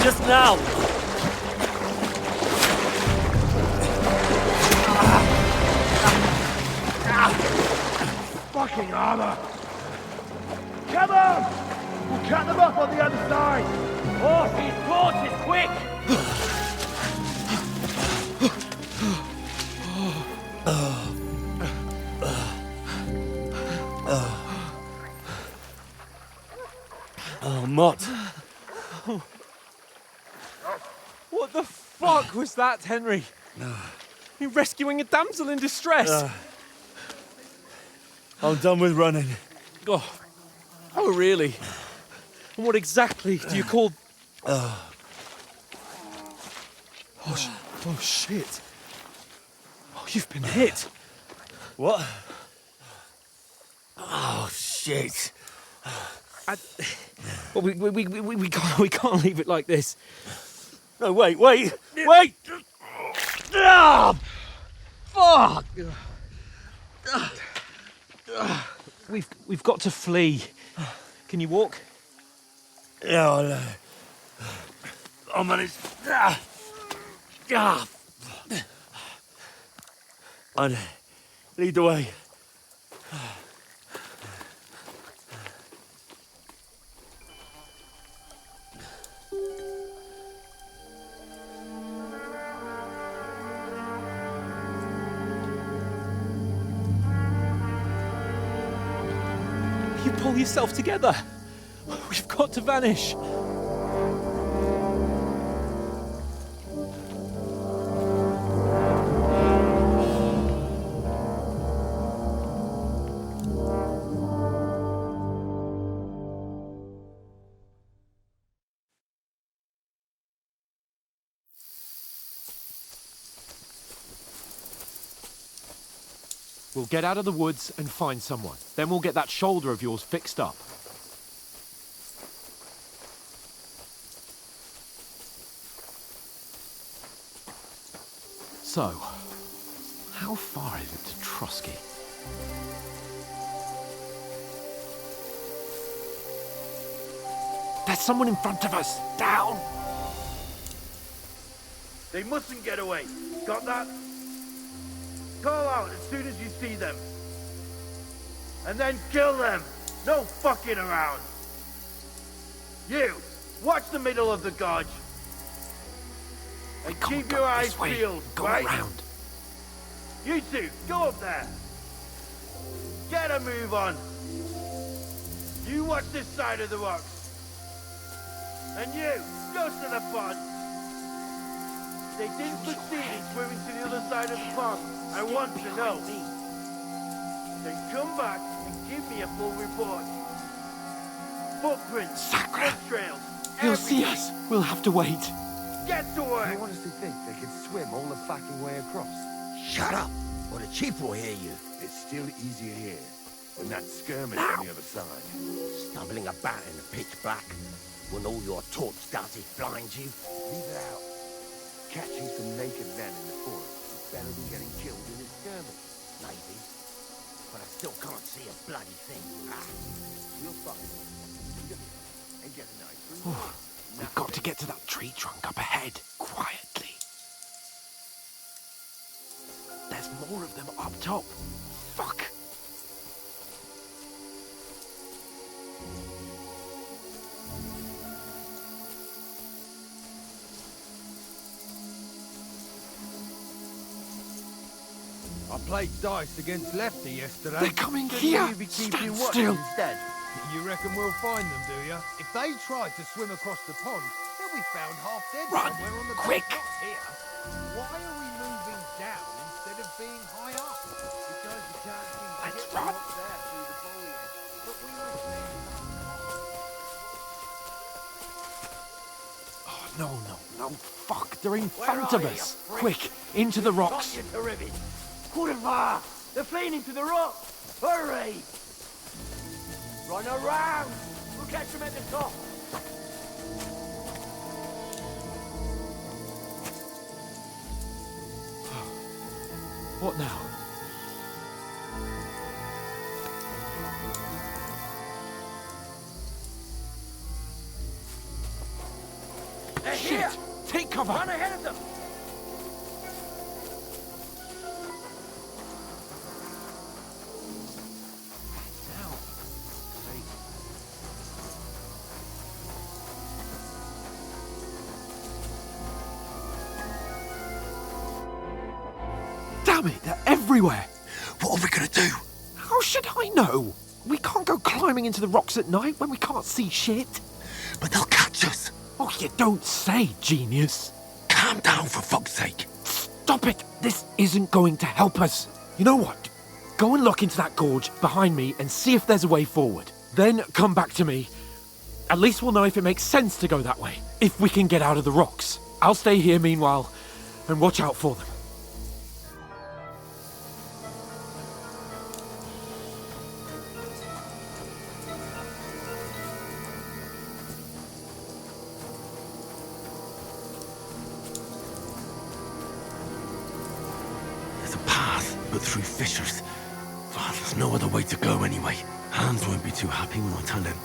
Just now! Fucking armor! Come on! We'll cut them off on the other side! Oh, these torches, quick! Oh, Mott. What the fuck was that, Henry? You rescuing a damsel in distress? I'm done with running. Oh, really? And what exactly do you call... Oh, shit. Oh, you've been hit. What? Oh, shit. Well, we can't leave it like this. No, wait! Ah! Fuck! We've got to flee. Can you walk? Yeah, I'll manage. I'd lead the way. You pull yourself together. We've got to vanish. We'll get out of the woods and find someone. Then we'll get that shoulder of yours fixed up. So, how far is it to Trotsky? There's someone in front of us! Down! They mustn't get away. Got that? Call out as soon as you see them. And then kill them. No fucking around. You, watch the middle of the gorge. And keep your eyes peeled, right? Around. You two, go up there. Get a move on. You watch this side of the rocks. And you, go to the pond. They didn't succeed in swimming to the other side of the pond. I want to know. Then come back and give me a full report. Footprints, Sacre! foot trails, He'll see us. We'll have to wait. Get to work! You honestly think they could swim all the fucking way across? Shut up, or the chief will hear you. It's still easier here than that skirmish on the other side. Stumbling about in the pitch black, when all your torch does is blind you. Leave it out. Catching some naked men in the forest is better than getting killed in a skirmish. Still can't see a bloody thing. We'll find it. And get a nice We've got to get to that tree trunk up ahead, quietly. There's more of them up top. Fuck! I played dice against Lefty yesterday. They're coming Shouldn't here. you be keeping Stand watch still. instead? You reckon we'll find them, do you? If they try to swim across the pond, they'll be found half dead Run, somewhere on the quick. beach, not here. Why are we moving down instead of being high up? Because you can't seem to Let's get them run. up there through the foliage. But we were saying... Oh, no. Fuck, they're in front of us. Quick, into the rocks. Got you to ribbon. Kurva! They're fleeing into the rocks! Hurry! Run around! We'll catch them at the top! What now? They're Shit! here! Take cover! Run ahead of them! Damn it, they're everywhere! What are we gonna do? How should I know? We can't go climbing into the rocks at night when we can't see shit. But they'll catch us. Oh, you don't say, genius. Calm down, for fuck's sake. Stop it! This isn't going to help us. You know what? Go and look into that gorge behind me and see if there's a way forward. Then come back to me. At least we'll know if it makes sense to go that way. If we can get out of the rocks. I'll stay here meanwhile and watch out for them. There's a path, but through fissures. Oh, there's no other way to go anyway. Hans won't be too happy when I tell him.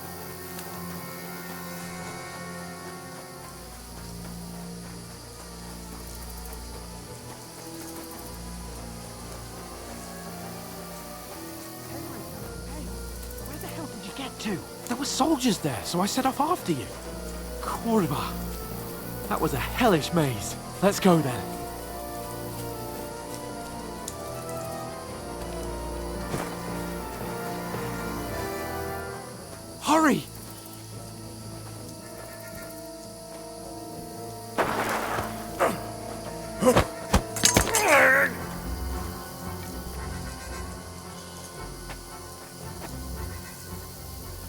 Where the hell did you get to? There were soldiers there, so I set off after you. Kurva. That was a hellish maze. Let's go then. Hurry!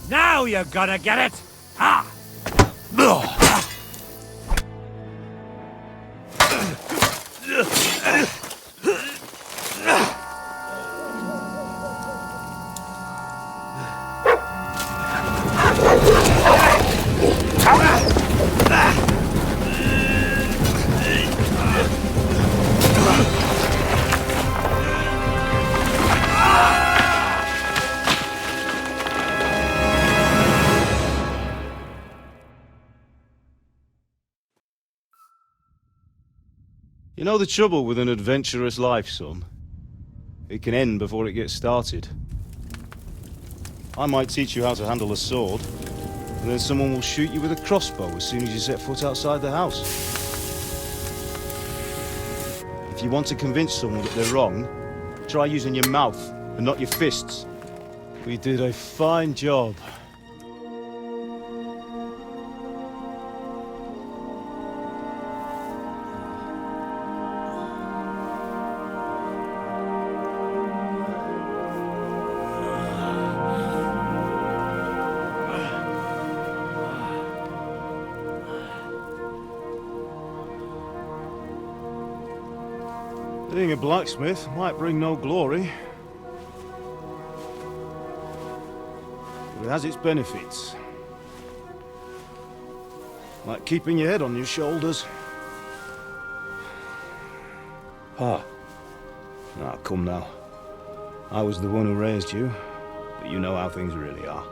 Now you're gonna get it! Ah! You know the trouble with an adventurous life, son? It can end before it gets started. I might teach you how to handle a sword, and then someone will shoot you with a crossbow as soon as you set foot outside the house. If you want to convince someone that they're wrong, try using your mouth and not your fists. We did a fine job. Being a blacksmith might bring no glory, but it has its benefits. Like keeping your head on your shoulders. Ah, come now. I was the one who raised you, but you know how things really are.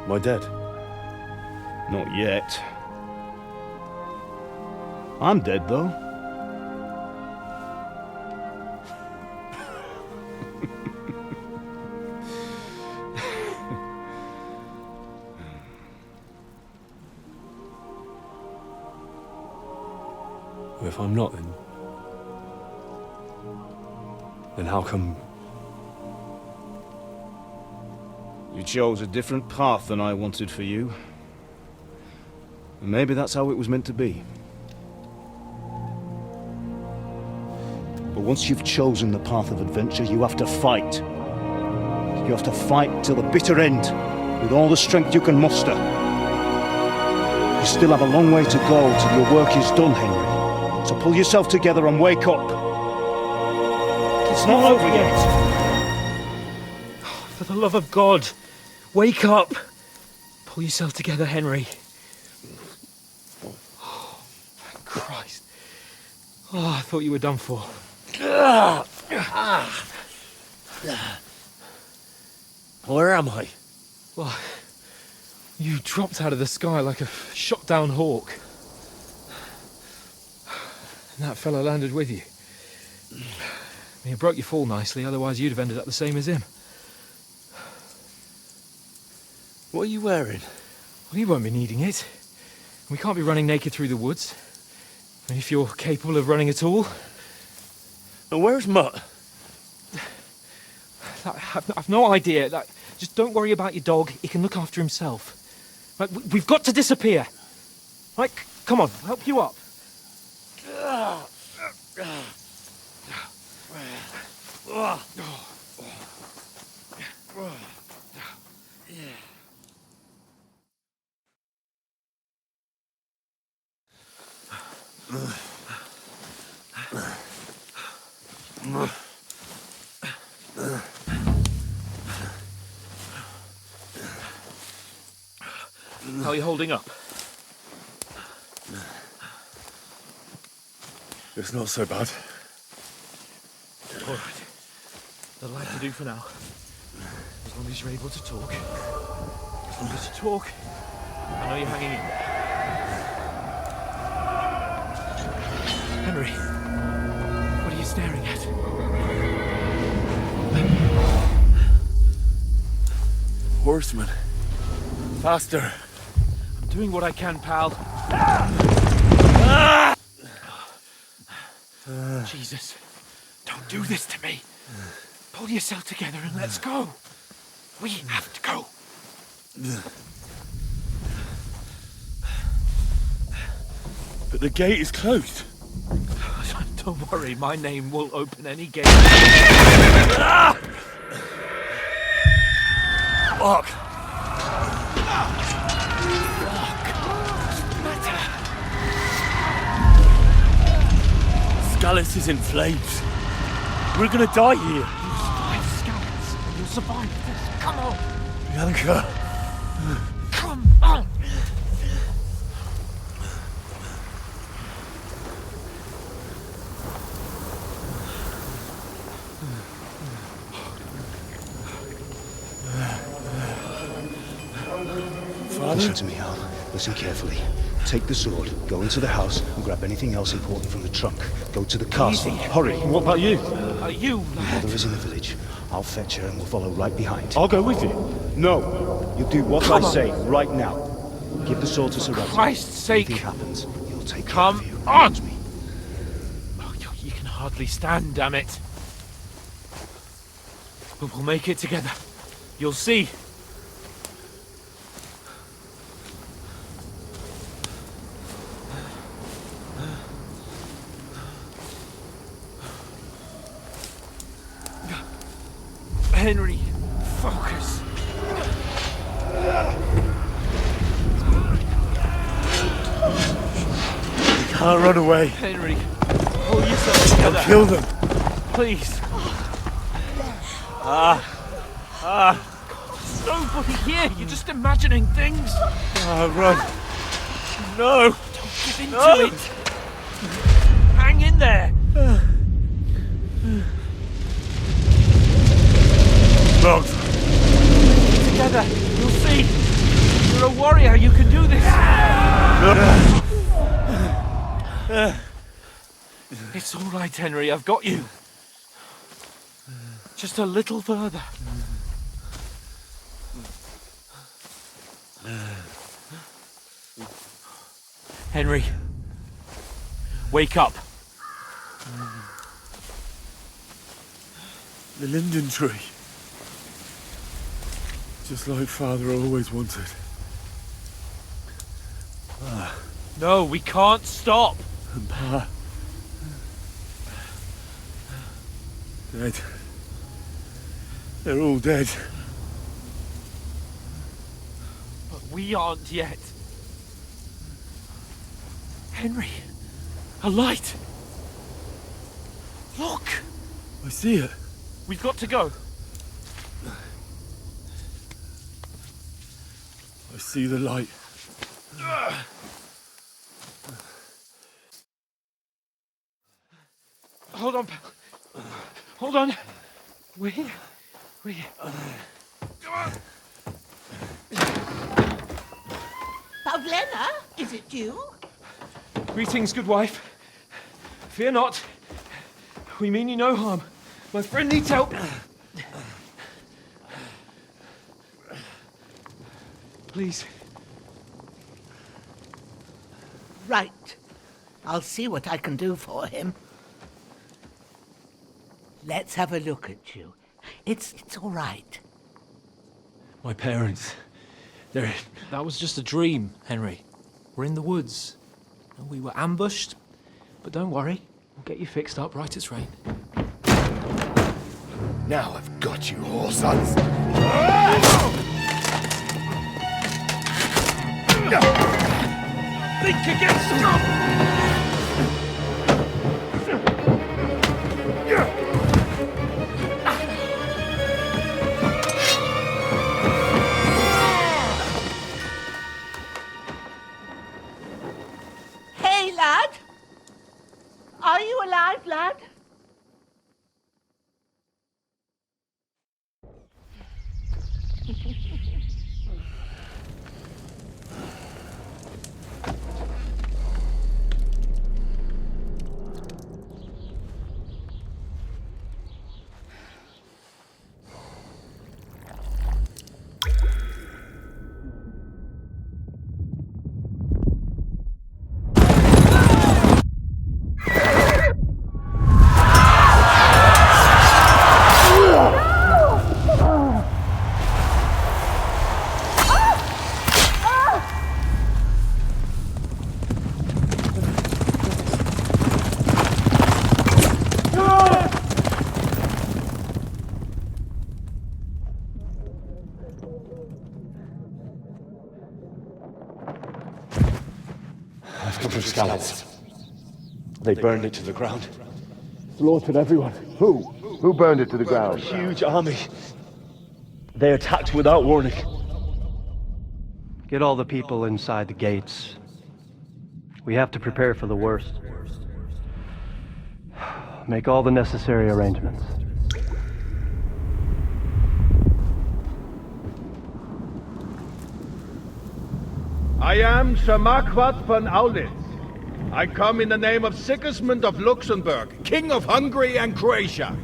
Am I dead? Not yet. I'm dead, though. If I'm not, then how come? You chose a different path than I wanted for you. And maybe that's how it was meant to be. But once you've chosen the path of adventure, you have to fight. You have to fight till the bitter end, with all the strength you can muster. You still have a long way to go till your work is done, Henry. So pull yourself together and wake up. It's not over yet. For the love of God, wake up! Pull yourself together, Henry. Oh, Christ. Oh, I thought you were done for. Where am I? Well, you dropped out of the sky like a shot-down hawk. And that fella landed with you. He broke your fall nicely, otherwise you'd have ended up the same as him. What are you wearing? Well, you won't be needing it. We can't be running naked through the woods. I mean, if you're capable of running at all. And where's Mutt? I've no idea. Just don't worry about your dog. He can look after himself. Right, we've got to disappear. Right, come on, I'll help you up. How are you holding up? It's not so bad. All right. That'll have to do for now. As long as you're able to talk. As long as you talk, I know you're hanging in there. Henry, what are you staring at? Horseman. Faster. I'm doing what I can, pal. Jesus, don't do this to me. Pull yourself together and let's go. We have to go. But the gate is closed. Don't worry, my name will open any gate. Fuck. Scallis is in flames. We're gonna die here. You'll survive, Scallis. You'll survive this. Come on. Bianca. Come on. Listen to me, Al. Listen carefully. Take the sword, go into the house, and grab anything else important from the trunk. Go to the castle. Easy. Hurry. What about you? You, Your mother is in the village. I'll fetch her and we'll follow right behind. I'll go with you. No. You do what I say right now. Give the sword to Sir Ralph. Christ's sake. If anything happens, you'll take Come care of you. on. Me. Oh, you can hardly stand, damn it. But we'll make it together. You'll see. Henry, focus. We can't run away. Henry, pull yourself together. I'll kill them. Please. There's nobody here. You're just imagining things. Run. No. Don't give in to it. Hang in there. Logs. Together, you'll see. You're a warrior. You can do this. It's all right, Henry. I've got you. Just a little further. Henry, wake up. The linden tree. Just like Father always wanted. No, we can't stop. And Pa. Dead. They're all dead. But we aren't yet. Henry, a light. Look. I see it. We've got to go. I see the light. Hold on. Hold on. We're here. We're here. Come on. Pavlena, is it you? Greetings, good wife. Fear not. We mean you no harm. My friend needs help. Please. Right. I'll see what I can do for him. Let's have a look at you. It's all right. My parents. They're... That was just a dream, Henry. We're in the woods. We were ambushed, but don't worry. We'll get you fixed up right as rain. Now I've got you, whore sons. Think against them! Hey, lad! Are you alive, lad? I've come from Scallops. They burned it to the ground. Slaughtered everyone. Who? Who burned it to the A ground? huge army. They attacked without warning. Get all the people inside the gates. We have to prepare for the worst. Make all the necessary arrangements. I am Sir Marquardt von Aulitz. I come in the name of Sigismund of Luxembourg, King of Hungary and Croatia.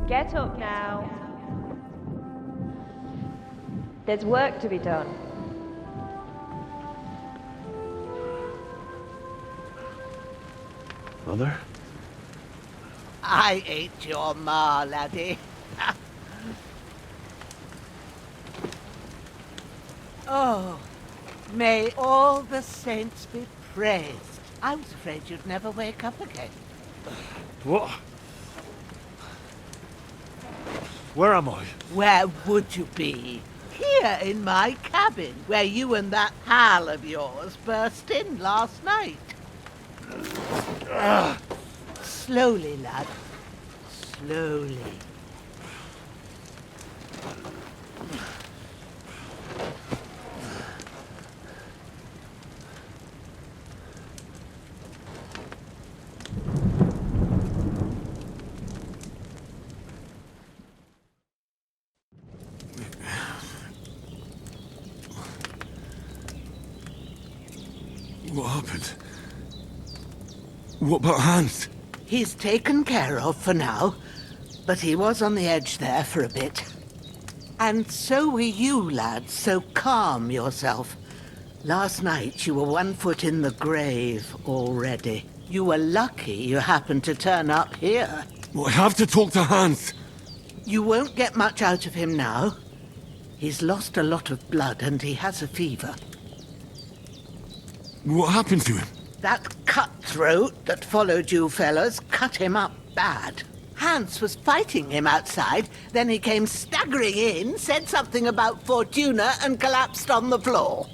Get up now. There's work to be done. Mother? I ain't your ma, laddie. Oh, may all the saints be praised. I was afraid you'd never wake up again. What? Where am I? Where would you be? Here in my cabin, where you and that pal of yours burst in last night. Slowly, lad. Slowly. What happened? What about Hans? He's taken care of for now, but he was on the edge there for a bit. And so were you, lad, so calm yourself. Last night you were 1 foot in the grave already. You were lucky you happened to turn up here. Well, I have to talk to Hans. You won't get much out of him now. He's lost a lot of blood and he has a fever. What happened to him? That cutthroat that followed you fellas cut him up bad. Hans was fighting him outside, then he came staggering in, said something about Fortuna and collapsed on the floor.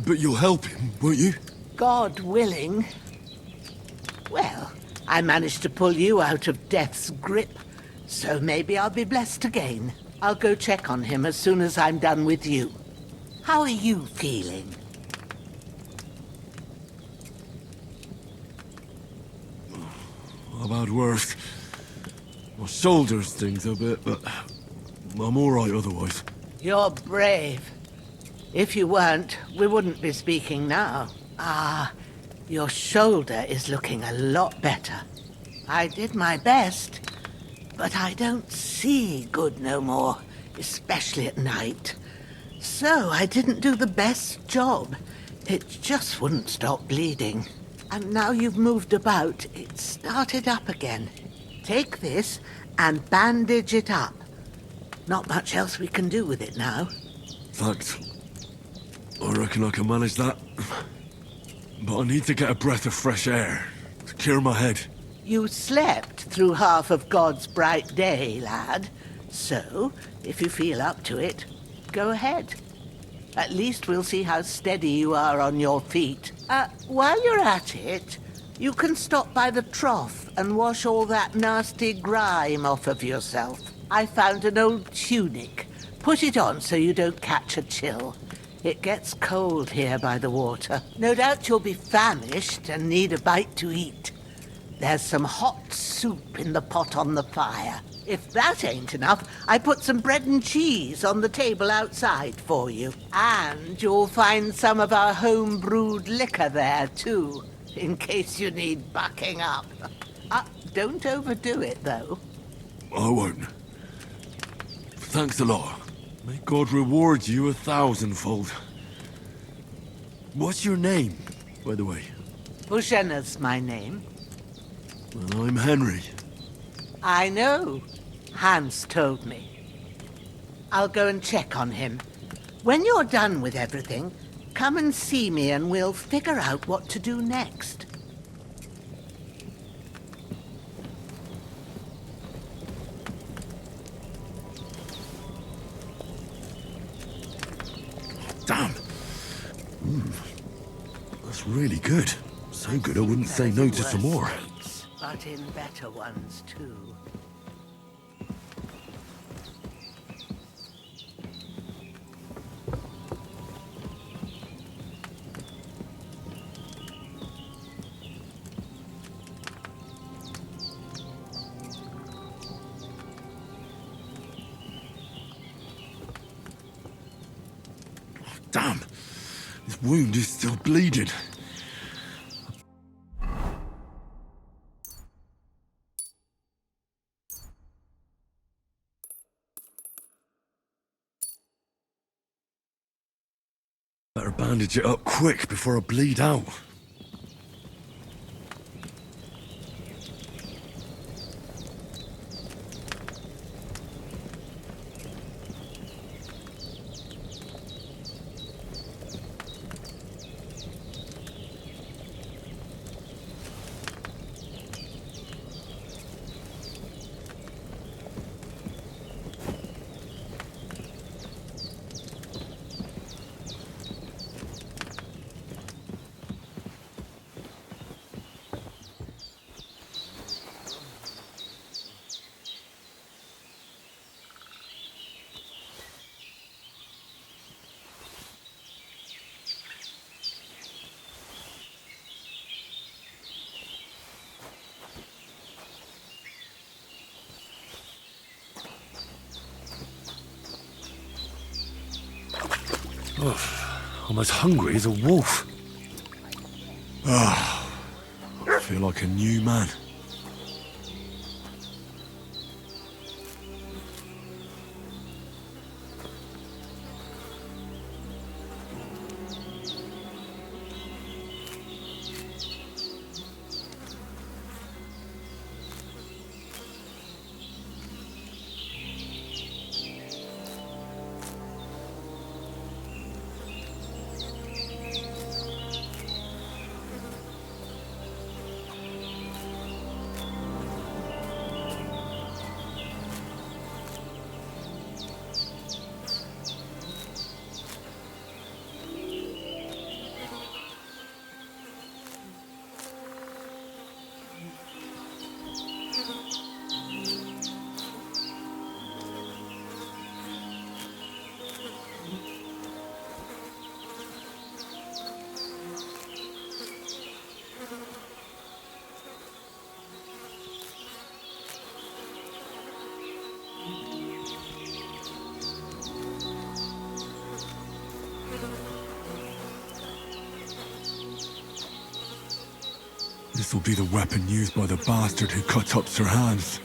But you'll help him, won't you? God willing. Well, I managed to pull you out of death's grip, so maybe I'll be blessed again. I'll go check on him as soon as I'm done with you. How are you feeling? I've had worse. My shoulder stings a bit, but I'm all right otherwise. You're brave. If you weren't, we wouldn't be speaking now. Ah, your shoulder is looking a lot better. I did my best, but I don't see good no more, especially at night. So I didn't do the best job. It just wouldn't stop bleeding. And now you've moved about, it started up again. Take this and bandage it up. Not much else we can do with it now. Thanks. I reckon I can manage that. But I need to get a breath of fresh air to clear my head. You slept through half of God's bright day, lad. So, if you feel up to it, go ahead. At least we'll see how steady you are on your feet. While you're at it, you can stop by the trough and wash all that nasty grime off of yourself. I found an old tunic. Put it on so you don't catch a chill. It gets cold here by the water. No doubt you'll be famished and need a bite to eat. There's some hot soup in the pot on the fire. If that ain't enough, I put some bread and cheese on the table outside for you. And you'll find some of our home-brewed liquor there, too, in case you need bucking up. Don't overdo it, though. I won't. Thanks a lot. May God reward you 1,000-fold. What's your name, by the way? Bushenna's my name. Well, I'm Henry. I know. Hans told me. I'll go and check on him. When you're done with everything, come and see me and we'll figure out what to do next. Damn. That's really good. So good I wouldn't say no to some more. But in better ones, too. Damn. This wound is still bleeding. Better bandage it up quick before I bleed out. I'm as hungry as a wolf. Ah, I feel like a new man. This will be the weapon used by the bastard who cut up Sir Hans.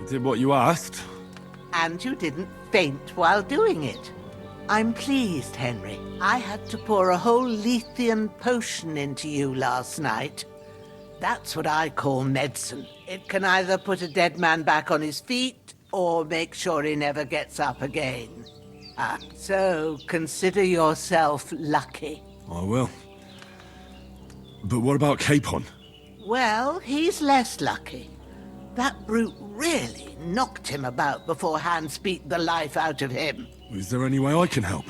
I did what you asked. And you didn't faint while doing it. I'm pleased, Henry. I had to pour a whole Lethean potion into you last night. That's what I call medicine. It can either put a dead man back on his feet, or make sure he never gets up again. So consider yourself lucky. I will. But what about Capon? Well, he's less lucky. That brute really knocked him about before Hans beat the life out of him. Is there any way I can help?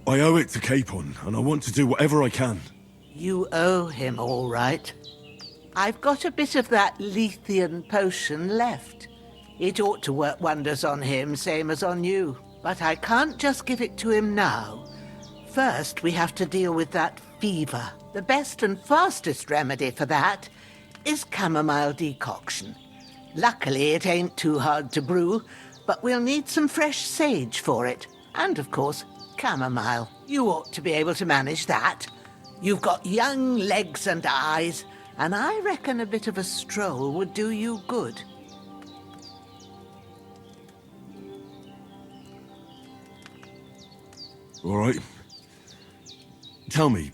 I owe it to Capon, and I want to do whatever I can. You owe him, all right. I've got a bit of that Lethean potion left. It ought to work wonders on him, same as on you. But I can't just give it to him now. First, we have to deal with that fever. The best and fastest remedy for that is chamomile decoction. Luckily, it ain't too hard to brew, but we'll need some fresh sage for it. And, of course, chamomile. You ought to be able to manage that. You've got young legs and eyes, and I reckon a bit of a stroll would do you good. All right. Tell me,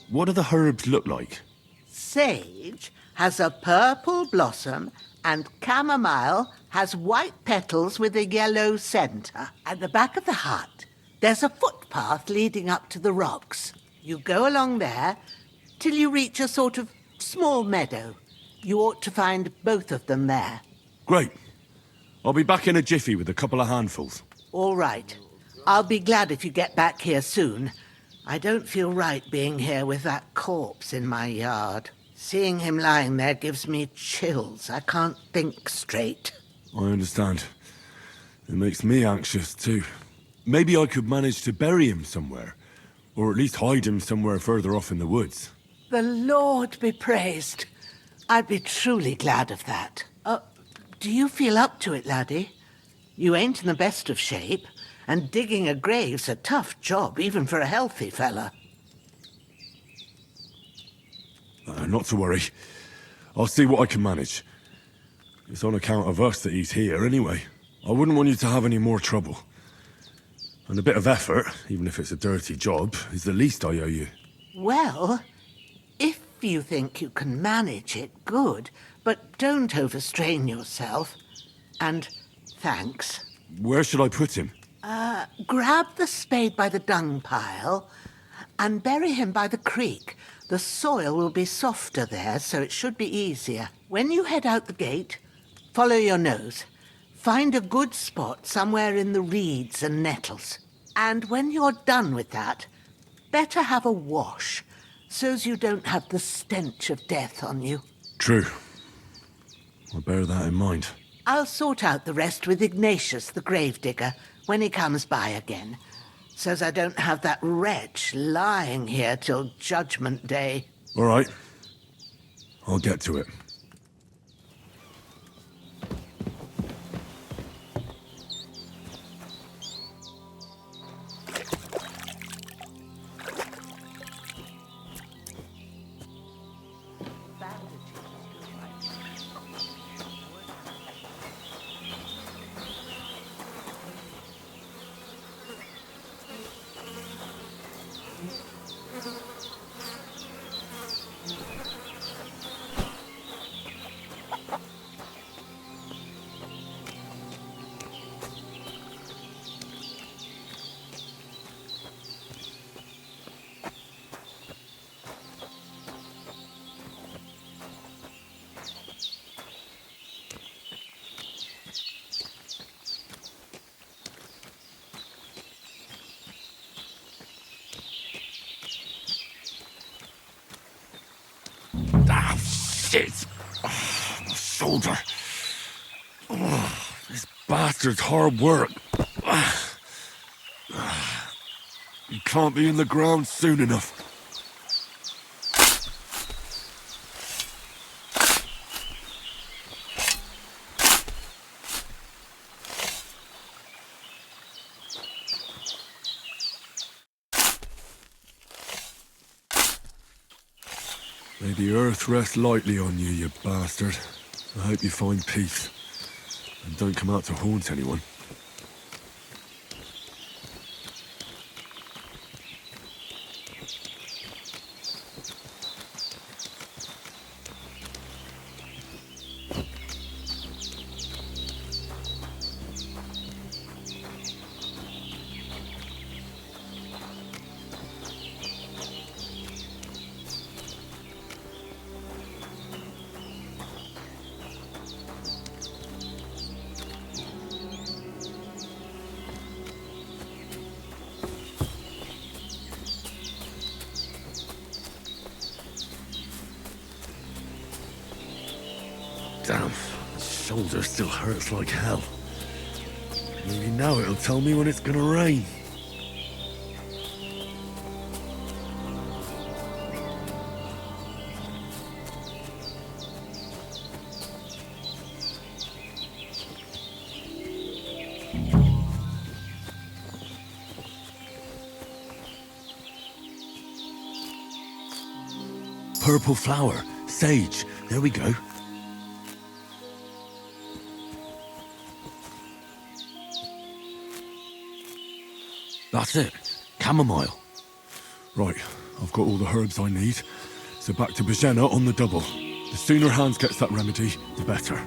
what do the herbs look like? Sage has a purple blossom, and chamomile has white petals with a yellow centre. At the back of the hut, there's a footpath leading up to the rocks. You go along there till you reach a sort of small meadow. You ought to find both of them there. Great. I'll be back in a jiffy with a couple of handfuls. All right. I'll be glad if you get back here soon. I don't feel right being here with that corpse in my yard. Seeing him lying there gives me chills. I can't think straight. I understand. It makes me anxious, too. Maybe I could manage to bury him somewhere. Or at least hide him somewhere further off in the woods. The Lord be praised. I'd be truly glad of that. Do you feel up to it, laddie? You ain't in the best of shape, and digging a grave's a tough job, even for a healthy fella. Not to worry. I'll see what I can manage. It's on account of us that he's here, anyway. I wouldn't want you to have any more trouble. And a bit of effort, even if it's a dirty job, is the least I owe you. Well, if you think you can manage it, good. But don't overstrain yourself. And thanks. Where should I put him? Grab the spade by the dung pile and bury him by the creek. The soil will be softer there, so it should be easier. When you head out the gate, follow your nose. Find a good spot somewhere in the reeds and nettles. And when you're done with that, better have a wash, so's you don't have the stench of death on you. True. I'll bear that in mind. I'll sort out the rest with Ignatius, the gravedigger, when he comes by again, so's I don't have that wretch lying here till Judgment Day. All right. I'll get to it. Shit! Oh, my shoulder. Oh, this bastard's hard work. You can't be in the ground soon enough. May the earth rest lightly on you, you bastard. I hope you find peace. And don't come out to haunt anyone. Damn, my shoulder still hurts like hell. Maybe now it'll tell me when it's gonna rain. Purple flower, sage, there we go. That's it. Chamomile. Right, I've got all the herbs I need. So back to Bajena on the double. The sooner Hans gets that remedy, the better.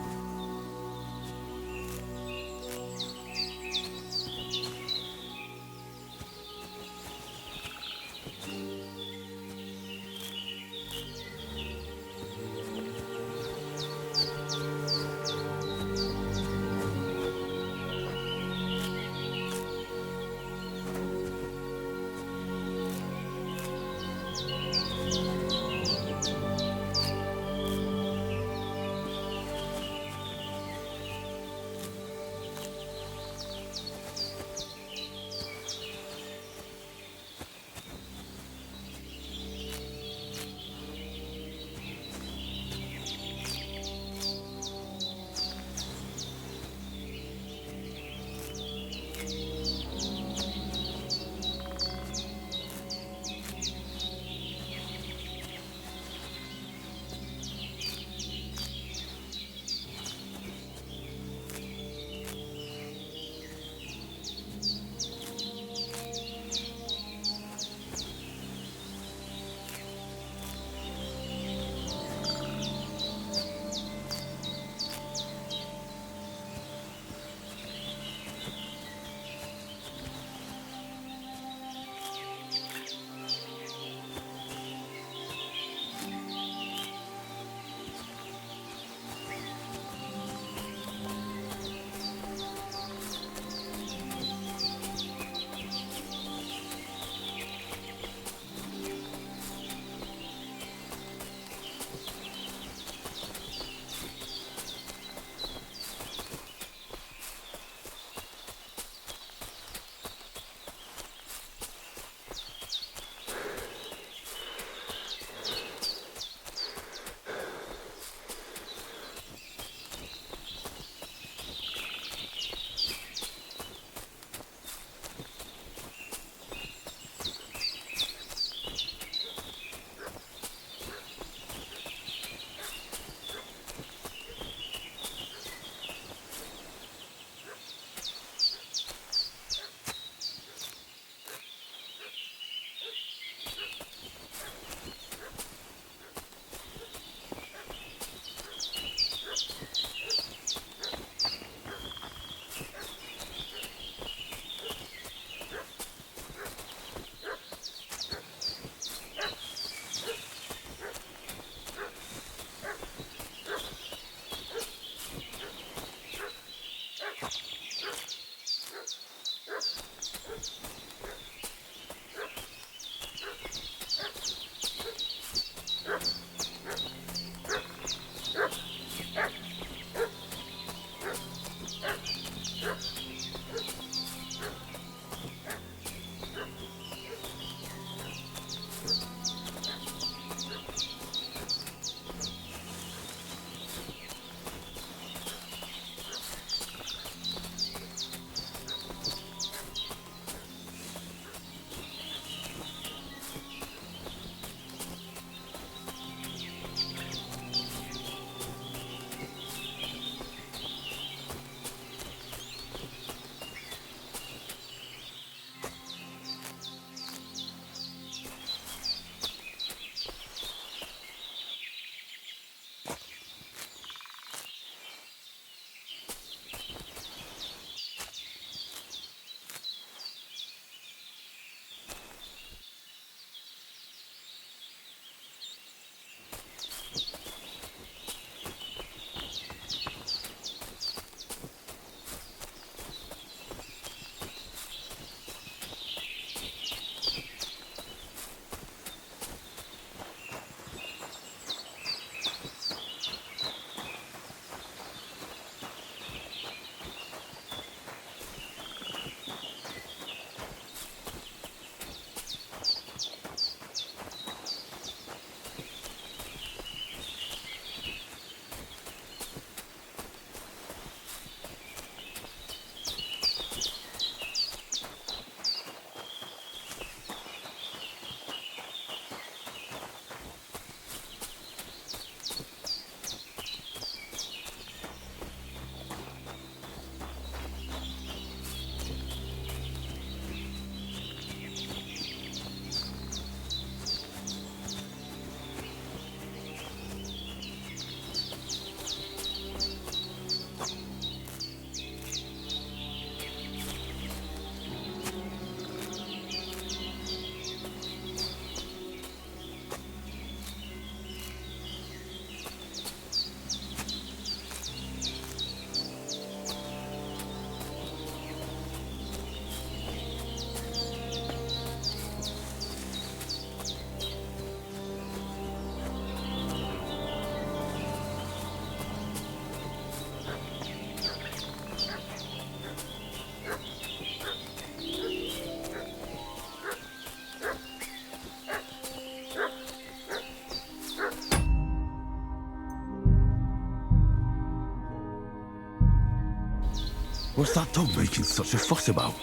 What's that dog making such a fuss about?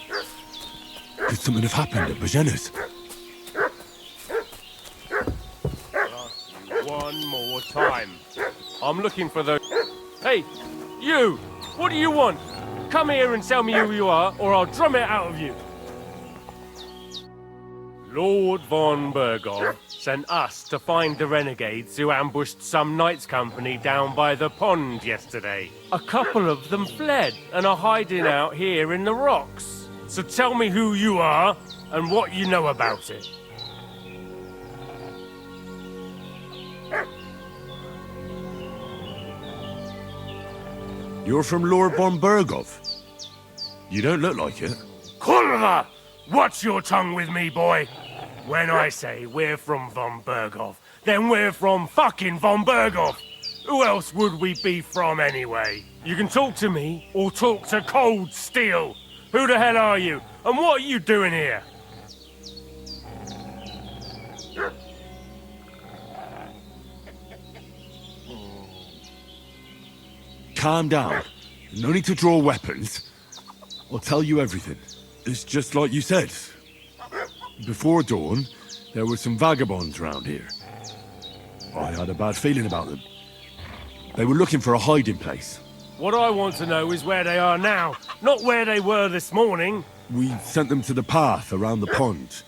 Could something have happened at Bajena's? One more time. I'm looking for those... Hey, you! What do you want? Come here and tell me who you are, or I'll drum it out of you. Lord von Bergov sent us to find the renegades who ambushed some knights' company down by the pond yesterday. A couple of them fled and are hiding out here in the rocks. So tell me who you are and what you know about it. You're from Lord von Bergov? You don't look like it. Kurva! Watch your tongue with me, boy. When I say we're from von Bergov, then we're from fucking von Bergov. Who else would we be from anyway? You can talk to me or talk to cold steel. Who the hell are you? And what are you doing here? Calm down. No need to draw weapons. I'll tell you everything. It's just like you said. Before dawn, there were some vagabonds round here. I had a bad feeling about them. They were looking for a hiding place. What I want to know is where they are now, not where they were this morning. We sent them to the path around the pond.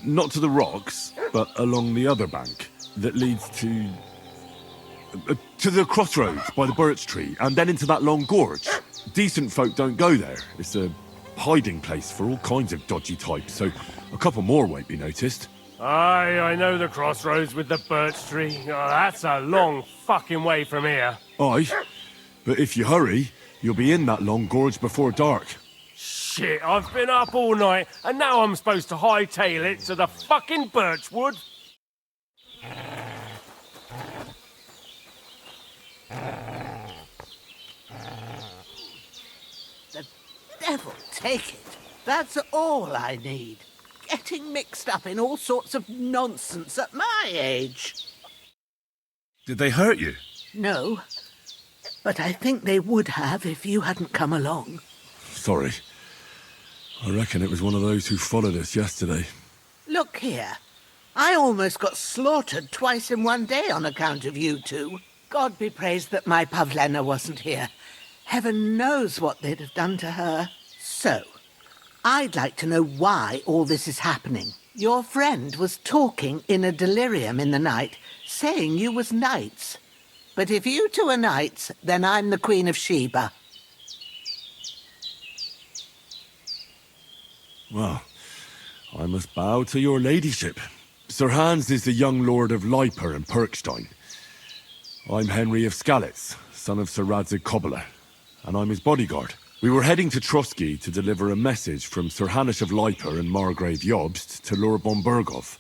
Not to the rocks, but along the other bank that leads to the crossroads by the birch tree, and then into that long gorge. Decent folk don't go there. It's a hiding place for all kinds of dodgy types, so a couple more won't be noticed. Aye, I know the crossroads with the birch tree. Oh, that's a long fucking way from here. Aye, but if you hurry, you'll be in that long gorge before dark. Shit, I've been up all night, and now I'm supposed to hightail it to the fucking birchwood? The devil take it. That's all I need. Getting mixed up in all sorts of nonsense at my age. Did they hurt you? No, but I think they would have if you hadn't come along. Sorry. I reckon it was one of those who followed us yesterday. Look here. I almost got slaughtered twice in one day on account of you two. God be praised that my Pavlena wasn't here. Heaven knows what they'd have done to her. So, I'd like to know why all this is happening. Your friend was talking in a delirium in the night, saying you was knights. But if you two are knights, then I'm the Queen of Sheba. Well, I must bow to your ladyship. Sir Hans is the young lord of Leiper and Perkstein. I'm Henry of Skalitz, son of Sir Radzig Kobyla, and I'm his bodyguard. We were heading to Trotsky to deliver a message from Sir Hanush of Leiper and Margrave Jobst to Lord von Bergov.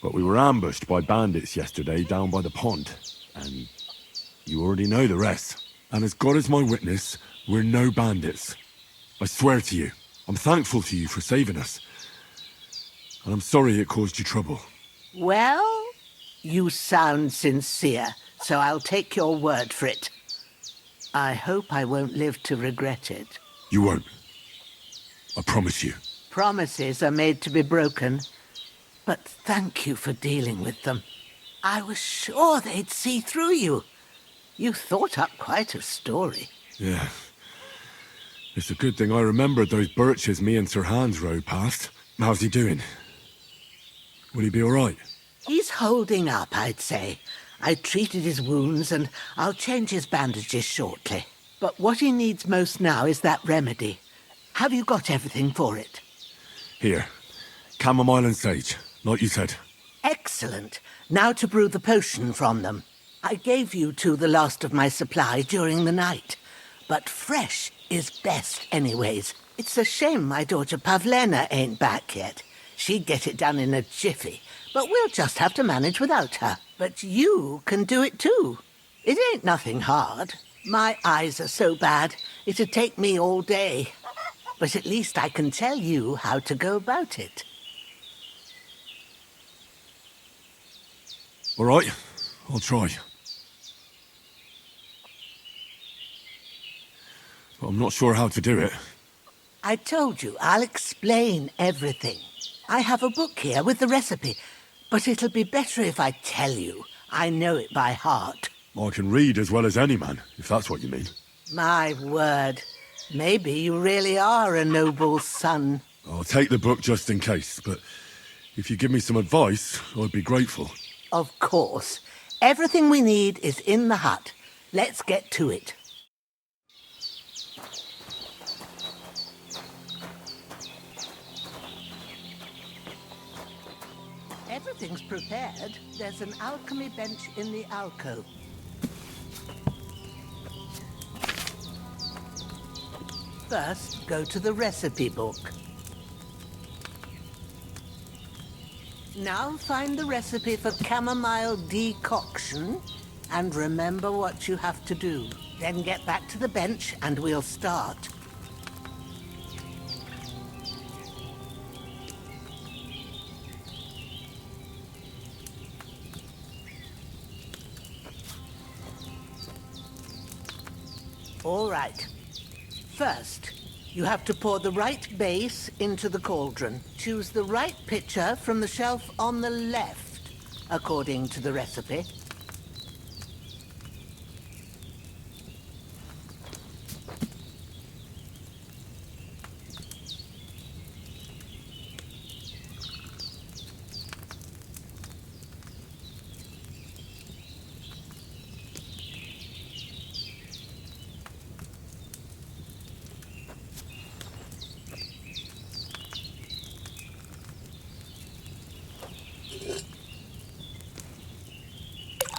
But we were ambushed by bandits yesterday down by the pond, and you already know the rest. And as God is my witness, we're no bandits. I swear to you, I'm thankful to you for saving us. And I'm sorry it caused you trouble. Well, you sound sincere, so I'll take your word for it. I hope I won't live to regret it. You won't. I promise you. Promises are made to be broken, but thank you for dealing with them. I was sure they'd see through you. You thought up quite a story. Yeah. It's a good thing I remembered those birches me and Sir Hans rode past. How's he doing? Will he be all right? He's holding up, I'd say. I treated his wounds and I'll change his bandages shortly. But what he needs most now is that remedy. Have you got everything for it? Here. Chamomile and sage, like you said. Excellent. Now to brew the potion from them. I gave you two the last of my supply during the night. But fresh is best anyways. It's a shame my daughter Pavlena ain't back yet. She'd get it done in a jiffy, but we'll just have to manage without her. But you can do it too. It ain't nothing hard. My eyes are so bad, it'd take me all day. But at least I can tell you how to go about it. All right, I'll try. I'm not sure how to do it. I told you, I'll explain everything. I have a book here with the recipe, but it'll be better if I tell you. I know it by heart. I can read as well as any man, if that's what you mean. My word. Maybe you really are a noble's son. I'll take the book just in case, but if you give me some advice, I'd be grateful. Of course. Everything we need is in the hut. Let's get to it. Everything's prepared. There's an alchemy bench in the alcove. First, go to the recipe book. Now find the recipe for chamomile decoction and remember what you have to do. Then get back to the bench and we'll start. All right. First, you have to pour the right base into the cauldron. Choose the right pitcher from the shelf on the left, according to the recipe.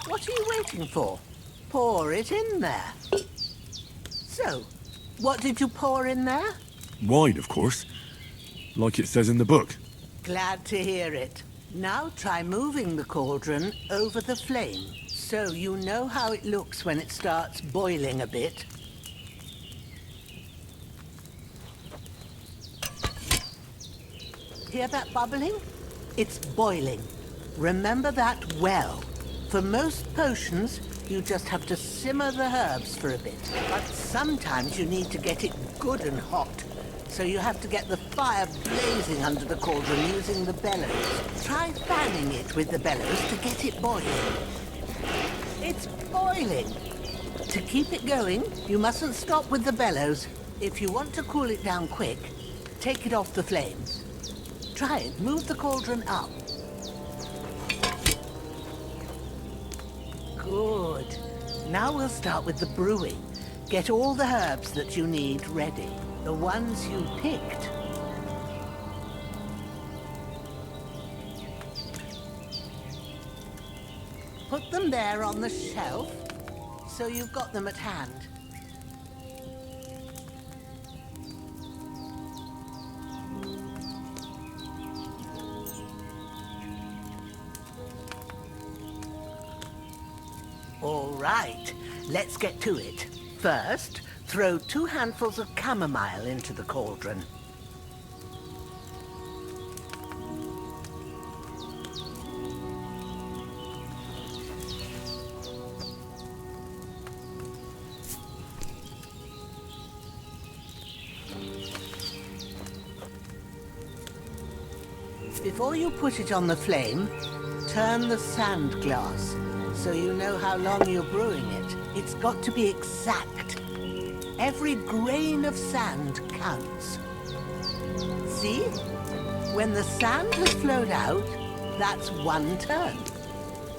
What are you waiting for? Pour it in there. So, what did you pour in there? Wine, of course. Like it says in the book. Glad to hear it. Now try moving the cauldron over the flame, so you know how it looks when it starts boiling a bit. Hear that bubbling? It's boiling. Remember that well. For most potions, you just have to simmer the herbs for a bit. But sometimes you need to get it good and hot. So you have to get the fire blazing under the cauldron using the bellows. Try fanning it with the bellows to get it boiling. It's boiling. To keep it going, you mustn't stop with the bellows. If you want to cool it down quick, take it off the flames. Try it. Move the cauldron up. Good. Now we'll start with the brewing. Get all the herbs that you need ready. The ones you picked. Put them there on the shelf, so you've got them at hand. All right, let's get to it. First, throw 2 handfuls of chamomile into the cauldron. Before you put it on the flame, turn the sand glass, so you know how long you're brewing it. It's got to be exact. Every grain of sand counts. See? When the sand has flowed out, that's 1 turn.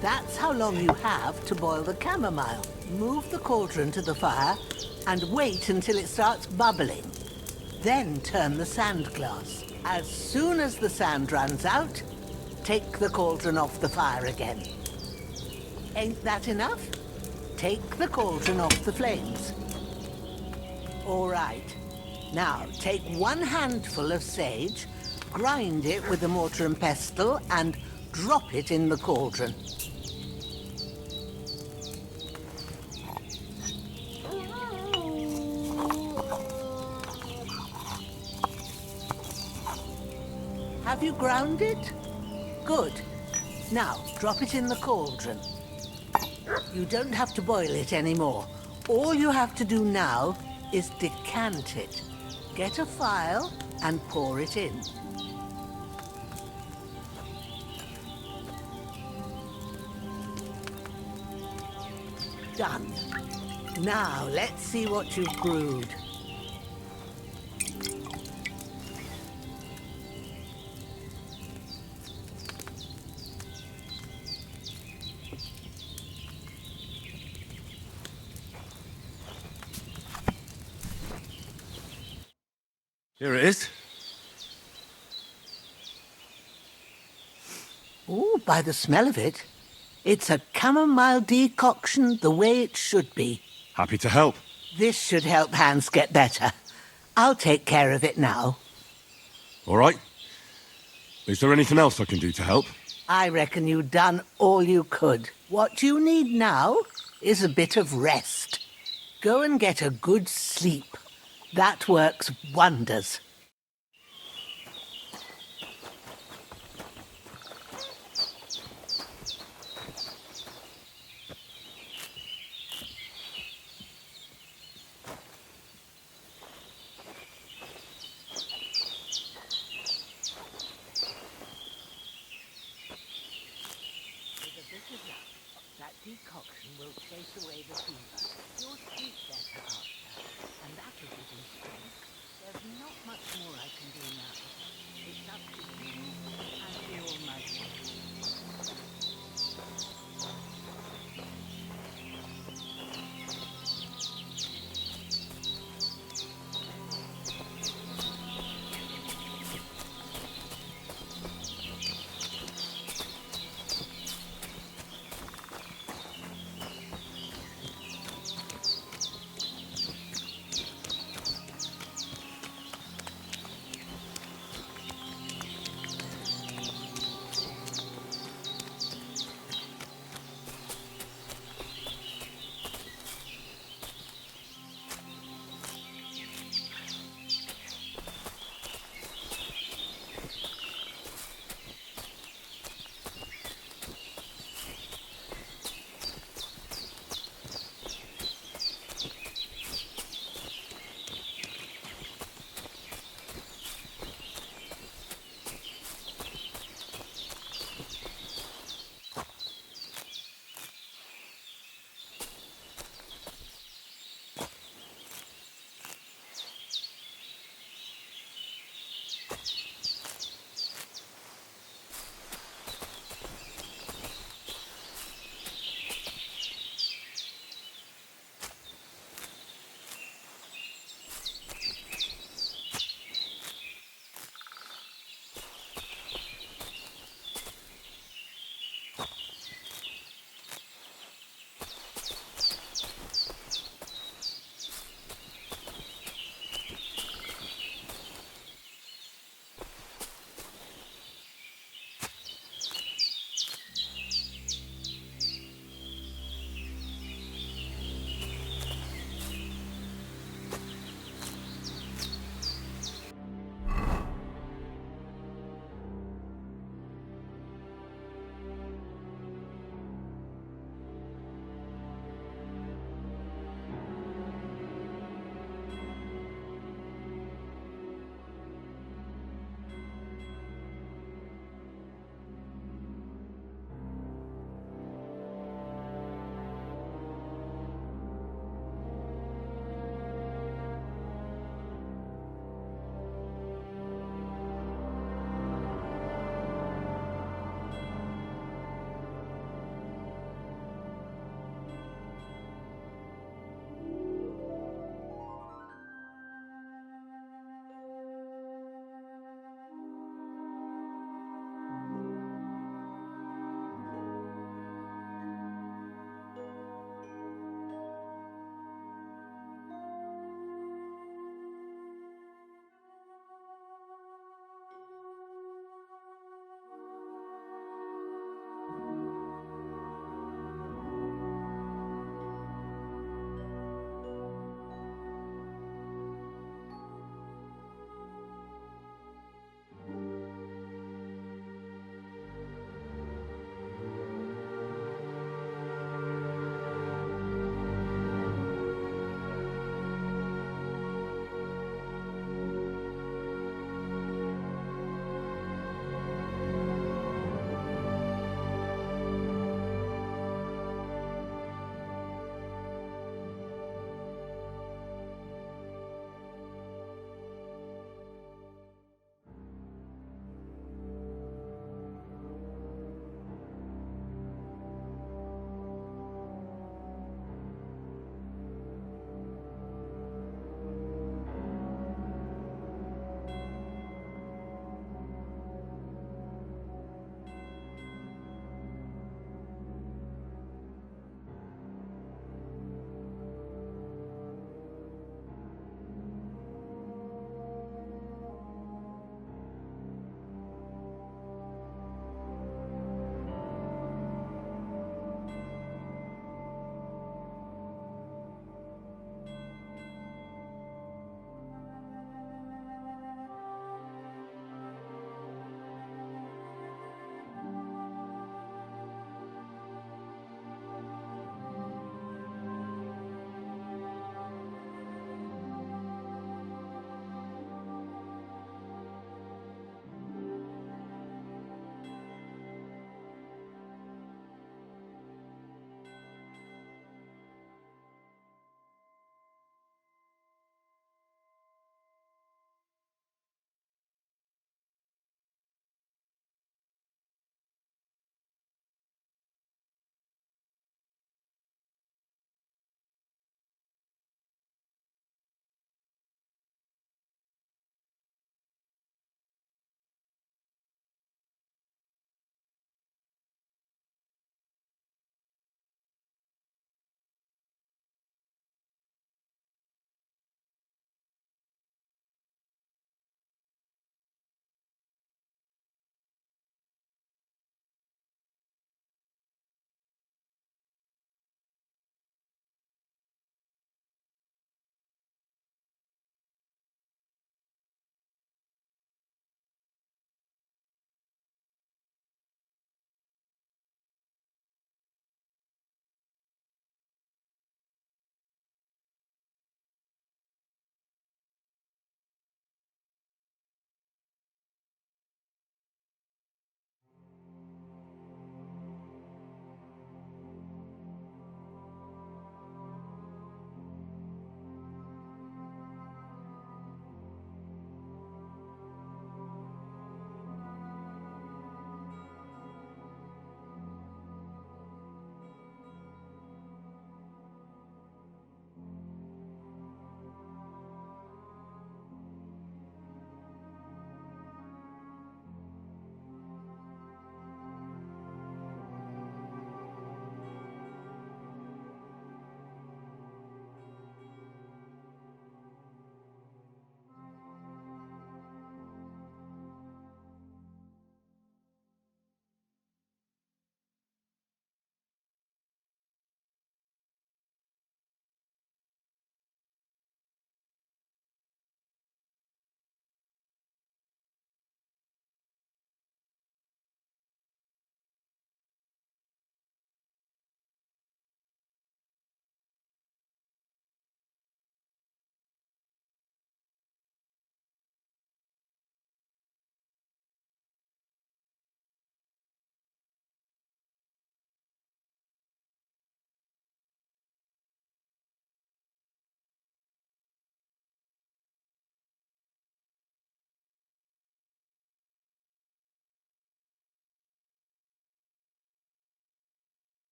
That's how long you have to boil the chamomile. Move the cauldron to the fire and wait until it starts bubbling. Then turn the sand glass. As soon as the sand runs out, take the cauldron off the fire again. Ain't that enough? Take the cauldron off the flames. All right. Now, take 1 handful of sage, grind it with a mortar and pestle, and drop it in the cauldron. Have you ground it? Good. Now, drop it in the cauldron. You don't have to boil it anymore. All you have to do now is decant it. Get a phial and pour it in. Done. Now let's see what you've brewed. Here it is. Ooh, by the smell of it, it's a chamomile decoction the way it should be. Happy to help. This should help Hans get better. I'll take care of it now. All right. Is there anything else I can do to help? I reckon you've done all you could. What you need now is a bit of rest. Go and get a good sleep. That works wonders. That decoction will chase away the fever. You'll sleep better after. And that'll give you strength. There's not much more I can do now. It's up to you and the Almighty.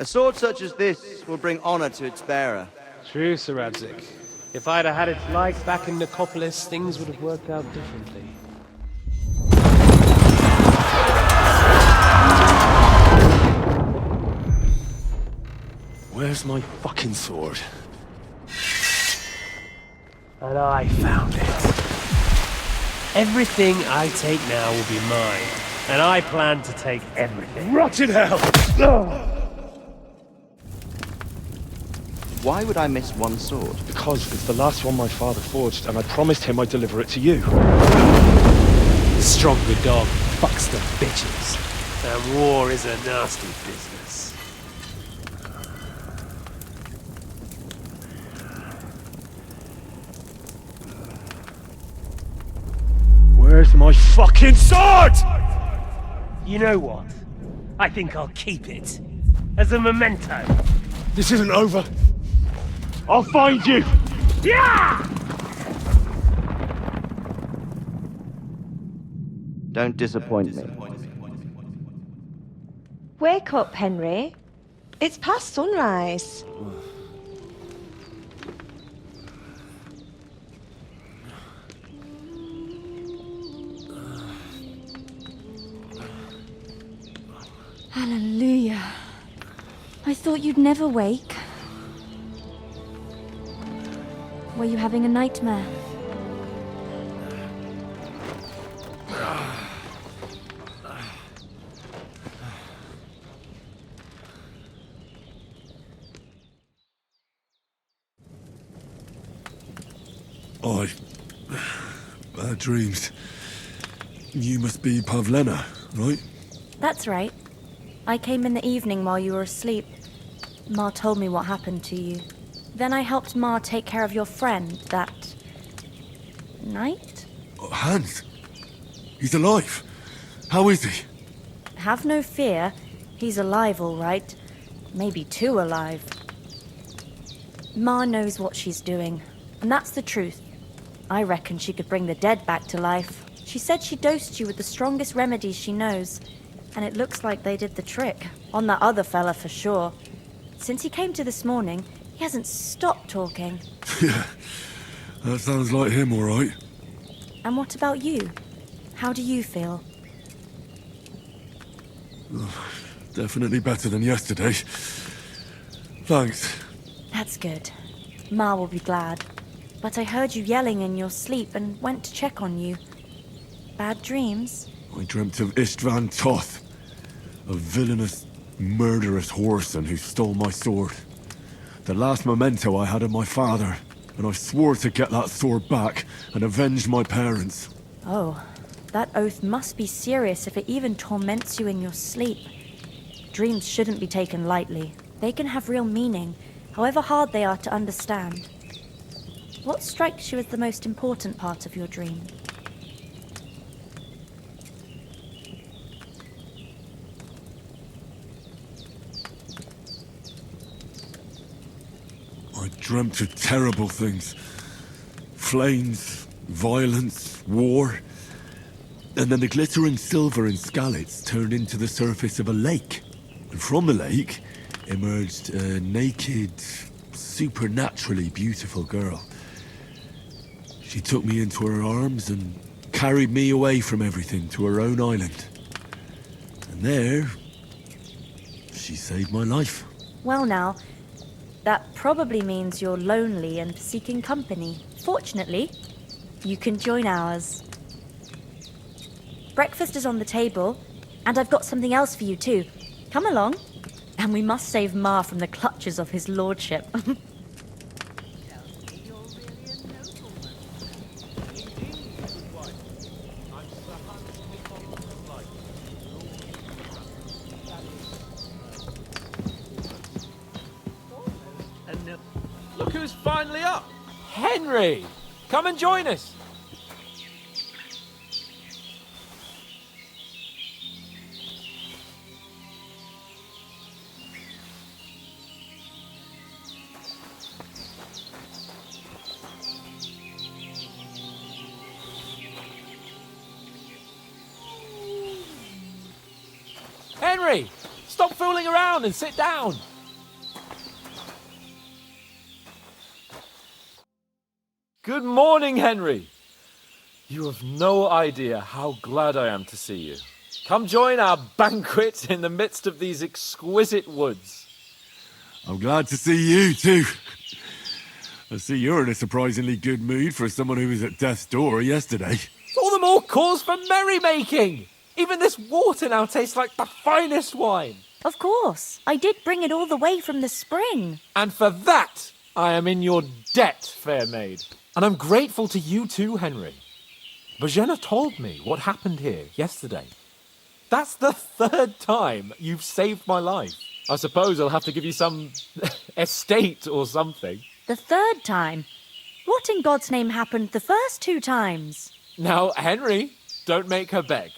A sword such as this will bring honor to its bearer. True, Sir Radzik. If I'd have had its like back in Nicopolis, things would have worked out differently. Where's my fucking sword? And I found it. Everything I take now will be mine, and I plan to take everything. Rot in hell! Why would I miss one sword? Because it's the last one my father forged, and I promised him I'd deliver it to you. The stronger dog fucks the bitches, and war is a nasty business. Where's my fucking sword? You know what? I think I'll keep it. As a memento. This isn't over. I'll find you! Yeah! Don't disappoint me. Wake up, Henry. It's past sunrise. Hallelujah. I thought you'd never wake. Were you having a nightmare? Bad dreams. You must be Pavlena, right? That's right. I came in the evening while you were asleep. Ma told me what happened to you. Then I helped Ma take care of your friend that night? Hans? He's alive. How is he? Have no fear. He's alive, all right. Maybe too alive. Ma knows what she's doing, and that's the truth. I reckon she could bring the dead back to life. She said she dosed you with the strongest remedies she knows, and it looks like they did the trick. On that other fella for sure. Since he came to this morning, he hasn't stopped talking. Yeah, that sounds like him, all right. And what about you? How do you feel? Definitely better than yesterday. Thanks. That's good. Ma will be glad. But I heard you yelling in your sleep and went to check on you. Bad dreams? I dreamt of Istvan Toth, a villainous, murderous whoreson who stole my sword. The last memento I had of my father, and I swore to get that sword back and avenge my parents. Oh, that oath must be serious if it even torments you in your sleep. Dreams shouldn't be taken lightly. They can have real meaning, however hard they are to understand. What strikes you as the most important part of your dream? I dreamt of terrible things. Flames, violence, war. And then the glittering silver and scallops turned into the surface of a lake. And from the lake emerged a naked, supernaturally beautiful girl. She took me into her arms and carried me away from everything to her own island. And there, she saved my life. Well now, that probably means you're lonely and seeking company. Fortunately, you can join ours. Breakfast is on the table, and I've got something else for you too. Come along, and we must save Ma from the clutches of his lordship. Look who's finally up! Henry! Come and join us! Henry! Stop fooling around and sit down. Good morning, Henry. You have no idea how glad I am to see you. Come join our banquet in the midst of these exquisite woods. I'm glad to see you too. I see you're in a surprisingly good mood for someone who was at death's door yesterday. All the more cause for merrymaking. Even this water now tastes like the finest wine. Of course. I did bring it all the way from the spring. And for that, I am in your debt, fair maid. And I'm grateful to you too, Henry. Bajena told me what happened here yesterday. That's the 3rd time you've saved my life. I suppose I'll have to give you some estate or something. The 3rd time? What in God's name happened the first 2 times? Now, Henry, don't make her beg.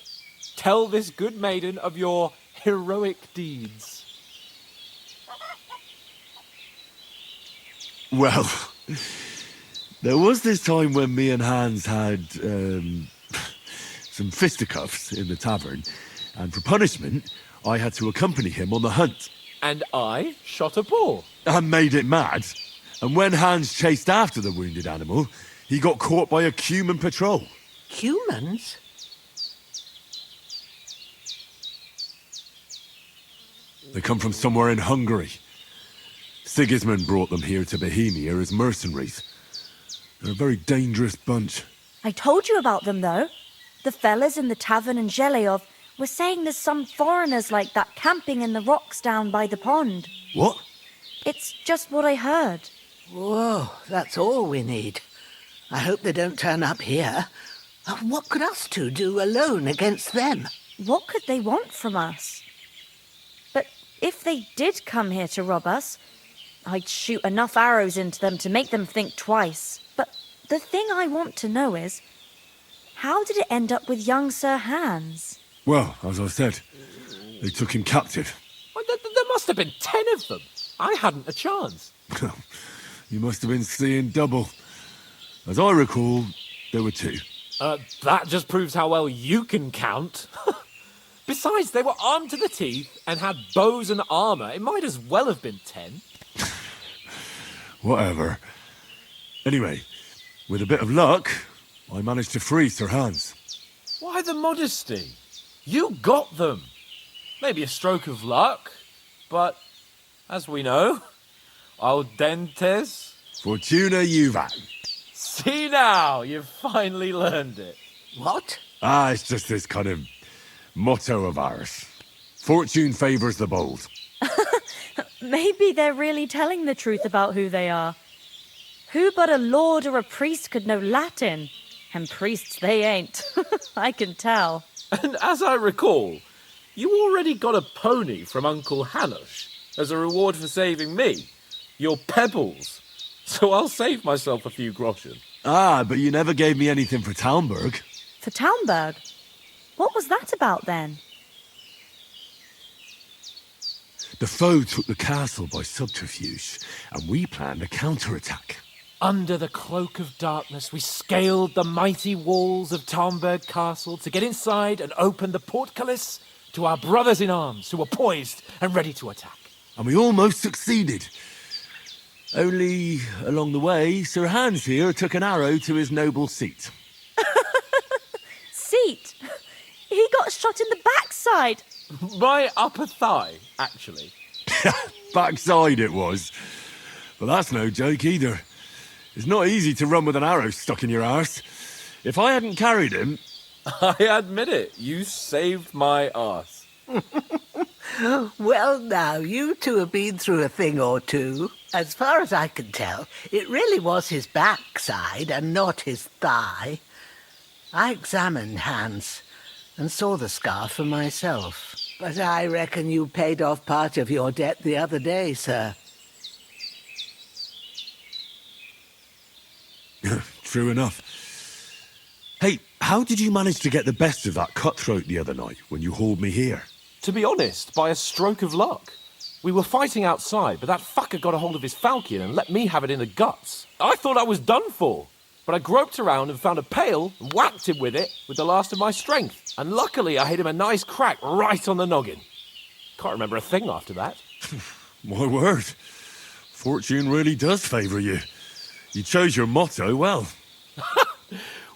Tell this good maiden of your heroic deeds. Well, there was this time when me and Hans had some fisticuffs in the tavern, and for punishment, I had to accompany him on the hunt. And I shot a boar. And made it mad. And when Hans chased after the wounded animal, he got caught by a human patrol. Humans? They come from somewhere in Hungary. Sigismund brought them here to Bohemia as mercenaries. They're a very dangerous bunch. I told you about them, though. The fellas in the tavern in Zheleov were saying there's some foreigners like that camping in the rocks down by the pond. What? It's just what I heard. Whoa, that's all we need. I hope they don't turn up here. What could us two do alone against them? What could they want from us? But if they did come here to rob us, I'd shoot enough arrows into them to make them think twice. But the thing I want to know is, how did it end up with young Sir Hans? Well, as I said, they took him captive. Well, there must have been 10 of them. I hadn't a chance. You must have been seeing double. As I recall, there were 2. That just proves how well you can count. Besides, they were armed to the teeth and had bows and armour. It might as well have been 10. Whatever. Anyway, with a bit of luck, I managed to free Sir Hans. Why the modesty? You got them. Maybe a stroke of luck, but as we know, audentes. Fortuna juvat. See now, you've finally learned it. What? It's just this kind of motto of ours. Fortune favours the bold. Maybe they're really telling the truth about who they are. Who but a lord or a priest could know Latin? And priests they ain't. I can tell. And as I recall, you already got a pony from Uncle Hanush as a reward for saving me. Your pebbles. So I'll save myself a few groschen. But you never gave me anything for Talmberg. For Talmberg? What was that about then? The foe took the castle by subterfuge, and we planned a counterattack. Under the cloak of darkness, we scaled the mighty walls of Talmberg Castle to get inside and open the portcullis to our brothers in arms who were poised and ready to attack. And we almost succeeded. Only, along the way, Sir Hans here took an arrow to his noble seat. Seat? He got shot in the backside. My upper thigh, actually. Backside it was. But that's no joke either. It's not easy to run with an arrow stuck in your arse. If I hadn't carried him... I admit it, you saved my arse. Well, now, you two have been through a thing or two. As far as I can tell, it really was his backside and not his thigh. I examined Hans and saw the scar for myself. But I reckon you paid off part of your debt the other day, sir. True enough. Hey, how did you manage to get the best of that cutthroat the other night when you hauled me here? To be honest, by a stroke of luck. We were fighting outside, but that fucker got a hold of his falchion and let me have it in the guts. I thought I was done for, but I groped around and found a pail and whacked him with it with the last of my strength. And luckily I hit him a nice crack right on the noggin. Can't remember a thing after that. My word. Fortune really does favour you. You chose your motto well.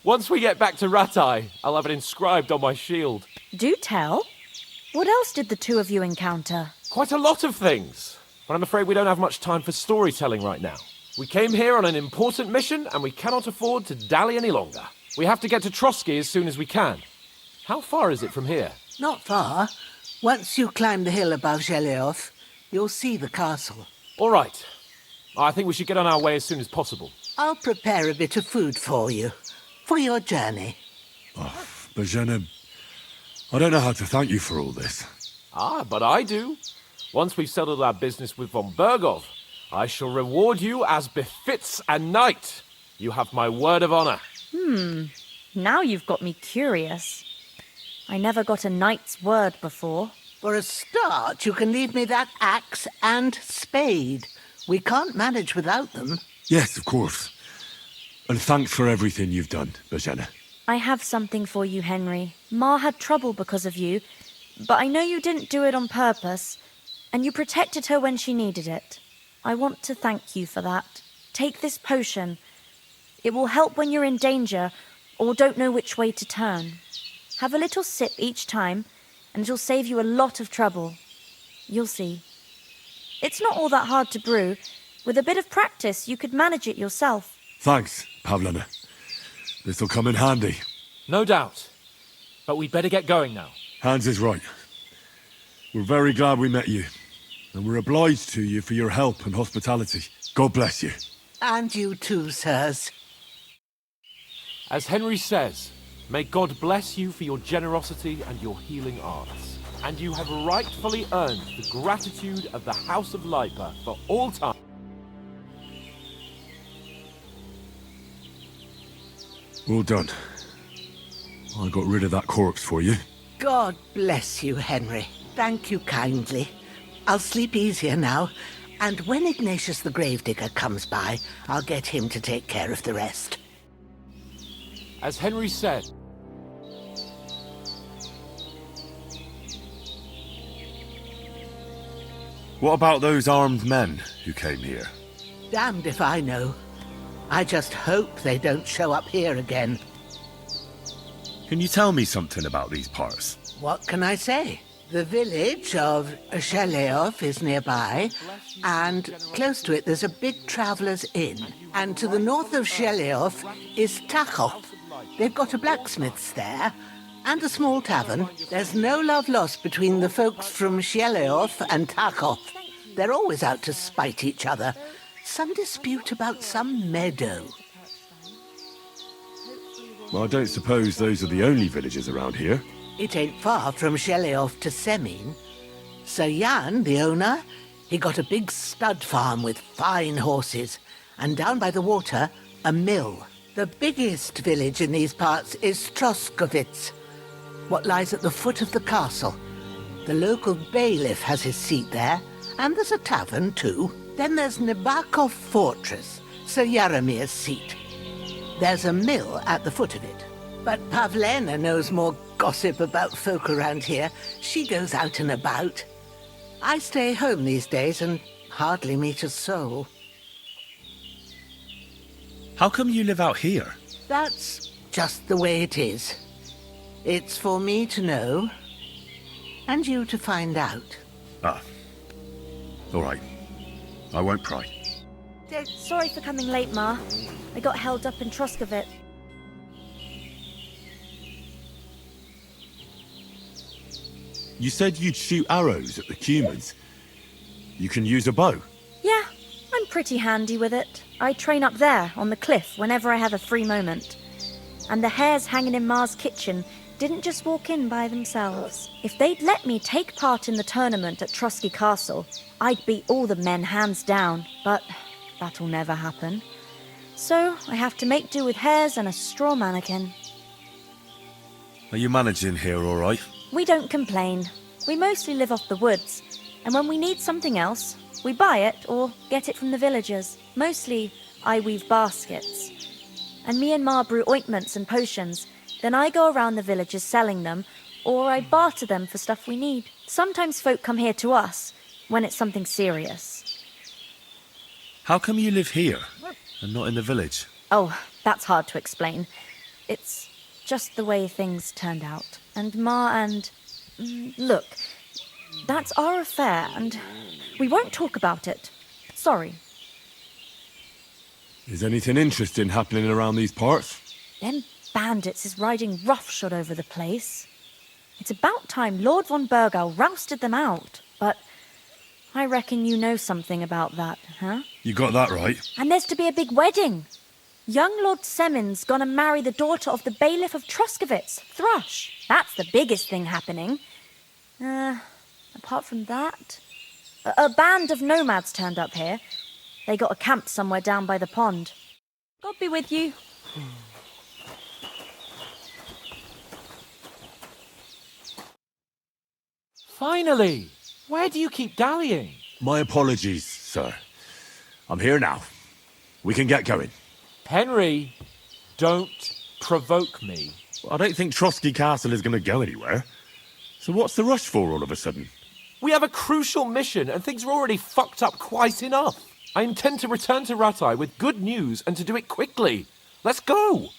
Once we get back to Rattay, I'll have it inscribed on my shield. Do tell. What else did the two of you encounter? Quite a lot of things. But I'm afraid we don't have much time for storytelling right now. We came here on an important mission, and we cannot afford to dally any longer. We have to get to Trotsky as soon as we can. How far is it from here? Not far. Once you climb the hill above Zheleoth, you'll see the castle. All right. I think we should get on our way as soon as possible. I'll prepare a bit of food for you, for your journey. Oh, Bozhena, I don't know how to thank you for all this. Ah, but I do. Once we've settled our business with von Bergov, I shall reward you as befits a knight. You have my word of honor. Now you've got me curious. I never got a knight's word before. For a start, you can leave me that axe and spade. We can't manage without them. Yes, of course. And thanks for everything you've done, Bozhena. I have something for you, Henry. Ma had trouble because of you, but I know you didn't do it on purpose, and you protected her when she needed it. I want to thank you for that. Take this potion. It will help when you're in danger or don't know which way to turn. Have a little sip each time, and it'll save you a lot of trouble. You'll see. It's not all that hard to brew. With a bit of practice, you could manage it yourself. Thanks, Pavlena. This'll come in handy. No doubt. But we'd better get going now. Hans is right. We're very glad we met you. And we're obliged to you for your help and hospitality. God bless you. And you too, sirs. As Henry says, may God bless you for your generosity and your healing arts. And you have rightfully earned the gratitude of the House of Lipa for all time. Well done. I got rid of that corpse for you. God bless you, Henry. Thank you kindly. I'll sleep easier now, and when Ignatius the Gravedigger comes by, I'll get him to take care of the rest. As Henry said, What about those armed men who came here? Damned if I know. I just hope they don't show up here again. Can you tell me something about these parts? What can I say? The village of Zheleoth is nearby, and close to it there's a big traveller's inn. And to the north of Zheleoth is Tachov. They've got a blacksmith's there, and a small tavern. There's no love lost between the folks from Zheleoth and Tachov. They're always out to spite each other. Some dispute about some meadow. Well, I don't suppose those are the only villages around here. It ain't far from Zheleoth to Semin. Sir Jan, the owner, he got a big stud farm with fine horses, and down by the water, a mill. The biggest village in these parts is Troskovitz, what lies at the foot of the castle. The local bailiff has his seat there, and there's a tavern too. Then there's Nebakov Fortress, Sir Yaramir's seat. There's a mill at the foot of it. But Pavlena knows more gossip about folk around here. She goes out and about. I stay home these days and hardly meet a soul. How come you live out here? That's just the way it is. It's for me to know, and you to find out. Ah. All right. I won't pry. Sorry for coming late, Ma. I got held up in Troskovit. You said you'd shoot arrows at the Cumans. You can use a bow. Yeah, I'm pretty handy with it. I train up there, on the cliff, whenever I have a free moment. And the hares hanging in Ma's kitchen didn't just walk in by themselves. If they'd let me take part in the tournament at Trotsky Castle, I'd beat all the men hands down, but that'll never happen. So I have to make do with hares and a straw mannequin. Are you managing here all right? We don't complain. We mostly live off the woods, and when we need something else, we buy it or get it from the villagers. Mostly, I weave baskets. And me and Ma brew ointments and potions. Then I go around the villages selling them, or I barter them for stuff we need. Sometimes folk come here to us when it's something serious. How come you live here and not in the village? Oh, that's hard to explain. It's just the way things turned out. And Ma and... Look, that's our affair, and we won't talk about it. Sorry. Is anything interesting happening around these parts? Them bandits is riding roughshod over the place. It's about time Lord von Burgau rousted them out, but I reckon you know something about that, huh? You got that right. And there's to be a big wedding. Young Lord Semon's gonna marry the daughter of the bailiff of Troskowitz, Thrush. That's the biggest thing happening. Apart from that... A band of nomads turned up here. They got a camp somewhere down by the pond. God be with you. Finally! Where do you keep dallying? My apologies, sir. I'm here now. We can get going. Henry, don't provoke me. I don't think Trotsky Castle is going to go anywhere. So what's the rush for all of a sudden? We have a crucial mission and things are already fucked up quite enough. I intend to return to Rattay with good news and to do it quickly. Let's go!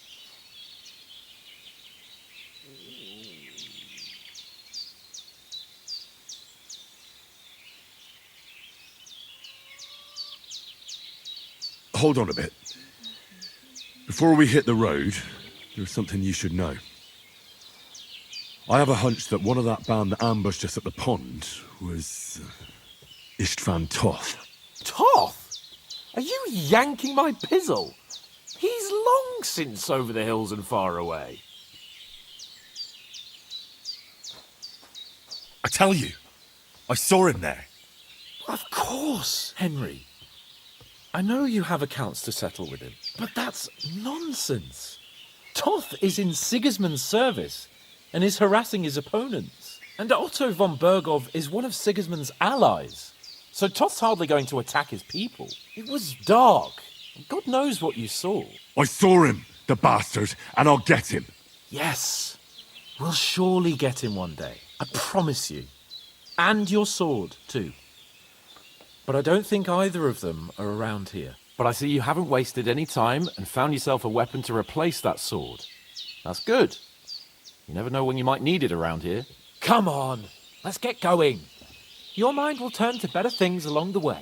Hold on a bit. Before we hit the road, there's something you should know. I have a hunch that one of that band that ambushed us at the pond was... Istvan Toth. Toth? Are you yanking my pizzle? He's long since over the hills and far away. I tell you, I saw him there. Of course, Henry. I know you have accounts to settle with him, but that's nonsense. Toth is in Sigismund's service and is harassing his opponents. And Otto von Bergov is one of Sigismund's allies. So Toth's hardly going to attack his people. It was dark. God knows what you saw. I saw him, the bastard, and I'll get him. Yes. We'll surely get him one day. I promise you. And your sword, too. But I don't think either of them are around here. But I see you haven't wasted any time and found yourself a weapon to replace that sword. That's good. You never know when you might need it around here. Come on, let's get going. Your mind will turn to better things along the way.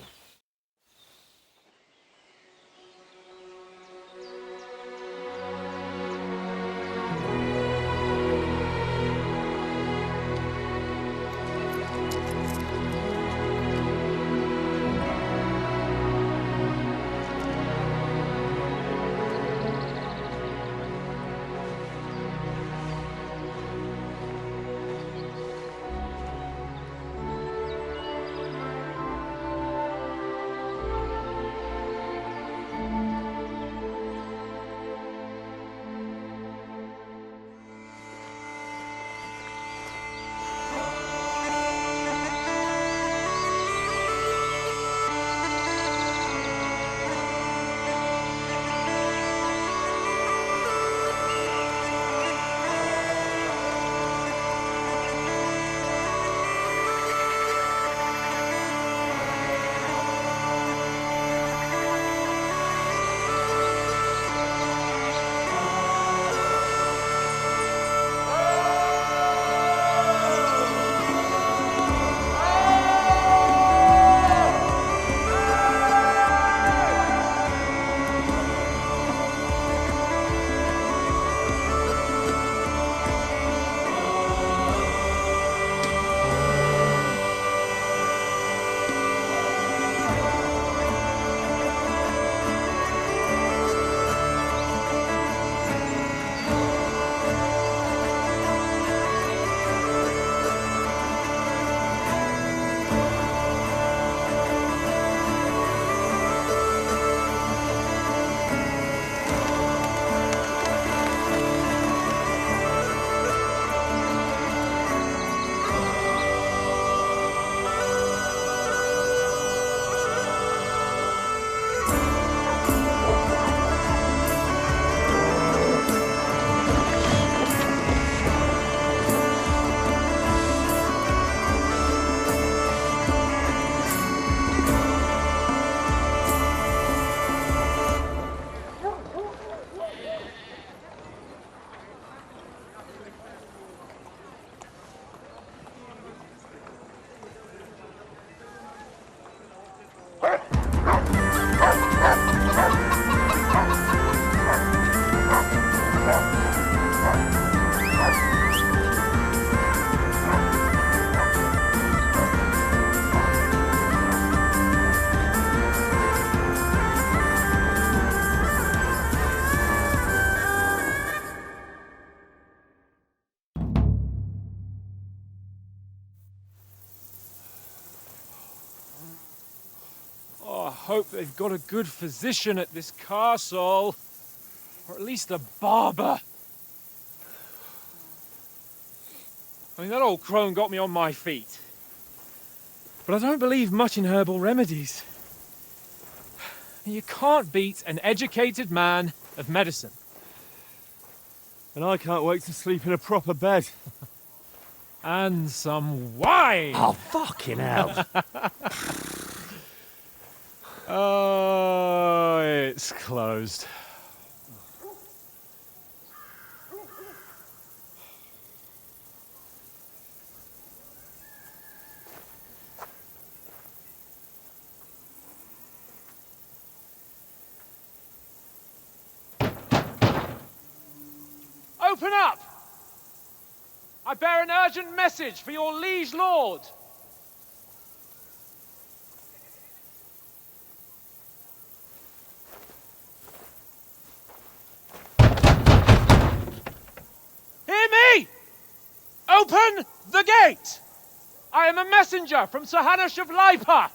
hope they've got a good physician at this castle. Or at least a barber. I mean, that old crone got me on my feet. But I don't believe much in herbal remedies. You can't beat an educated man of medicine. And I can't wait to sleep in a proper bed. And some wine! Oh, fucking hell. Oh, it's closed. Open up! I bear an urgent message for your liege lord. Hear me! Open the gate! I am a messenger from Sir Hanush of Lipa.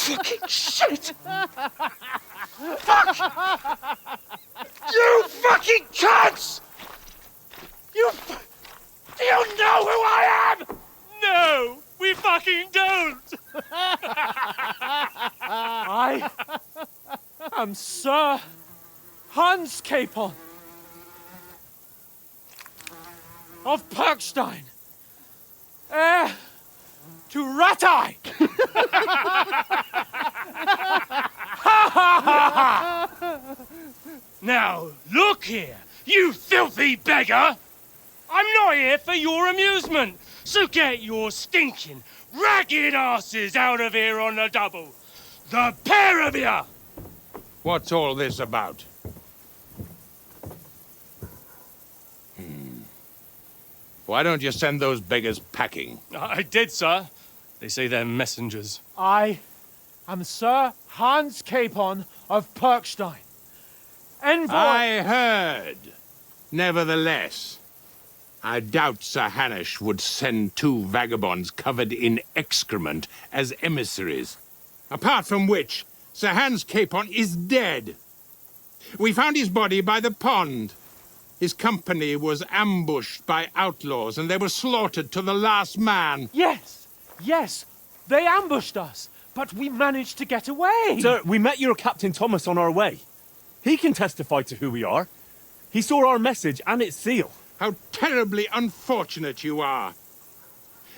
Fucking shit! Fuck! You fucking cunts! Do you know who I am? No, we fucking don't! I am Sir Hans Capon of Perkstein, heir to Ratai! Now, look here, you filthy beggar! I'm not here for your amusement, so get your stinking, ragged asses out of here on the double. The pair of you! What's all this about? Why don't you send those beggars packing? I did, sir. They say they're messengers. I am Sir Hans Capon of Perkstein. Envoy... I heard. Nevertheless, I doubt Sir Hanush would send two vagabonds covered in excrement as emissaries. Apart from which, Sir Hans Capon is dead. We found his body by the pond. His company was ambushed by outlaws, and they were slaughtered to the last man. Yes, yes, they ambushed us, but we managed to get away. Sir, we met your Captain Thomas on our way. He can testify to who we are. He saw our message and its seal. How terribly unfortunate you are.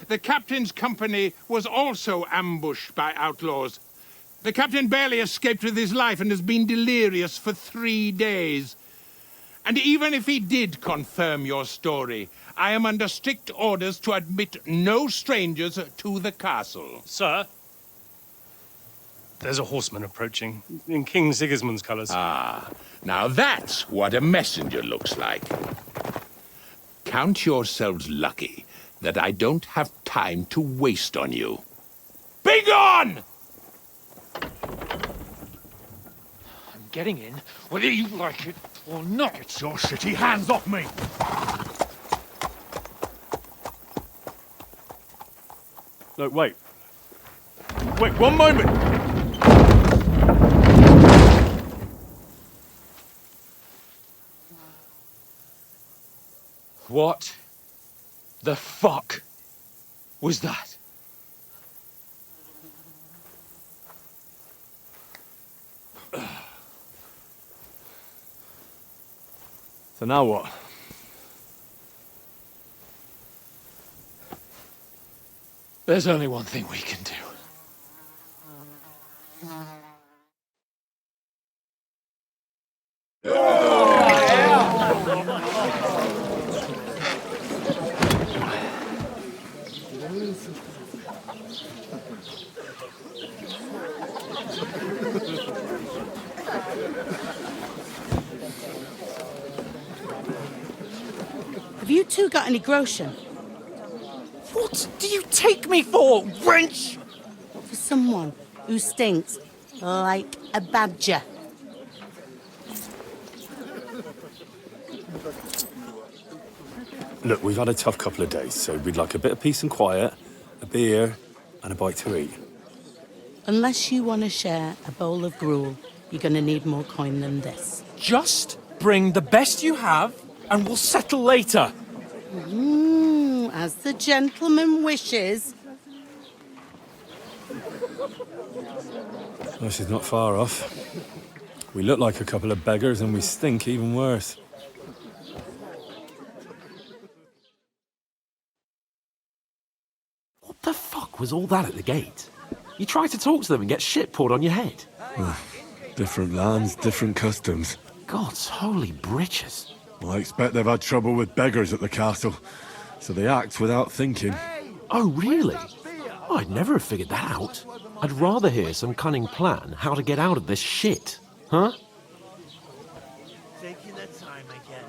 The captain's company was also ambushed by outlaws. The captain barely escaped with his life and has been delirious for 3 days. And even if he did confirm your story, I am under strict orders to admit no strangers to the castle. Sir, there's a horseman approaching in King Sigismund's colours. Ah, now that's what a messenger looks like. Count yourselves lucky that I don't have time to waste on you. Be gone! I'm getting in, whether you like it or not. Get your shitty hands off me! Look, wait. Wait, one moment! What the fuck was that? So now what? There's only one thing we can do. Have you two got any groschen? What do you take me for, wench? For someone who stinks like a badger. Look, we've had a tough couple of days, so we'd like a bit of peace and quiet, a beer, and a bite to eat. Unless you want to share a bowl of gruel, you're going to need more coin than this. Just bring the best you have, and we'll settle later. As the gentleman wishes. Well, she's not far off. We look like a couple of beggars, and we stink even worse. What the fuck was all that at the gate? You try to talk to them and get shit poured on your head. Different lands, different customs. God's holy britches. Well, I expect they've had trouble with beggars at the castle, so they act without thinking. Oh, really? Oh, I'd never have figured that out. I'd rather hear some cunning plan how to get out of this shit. Huh? Taking their time again.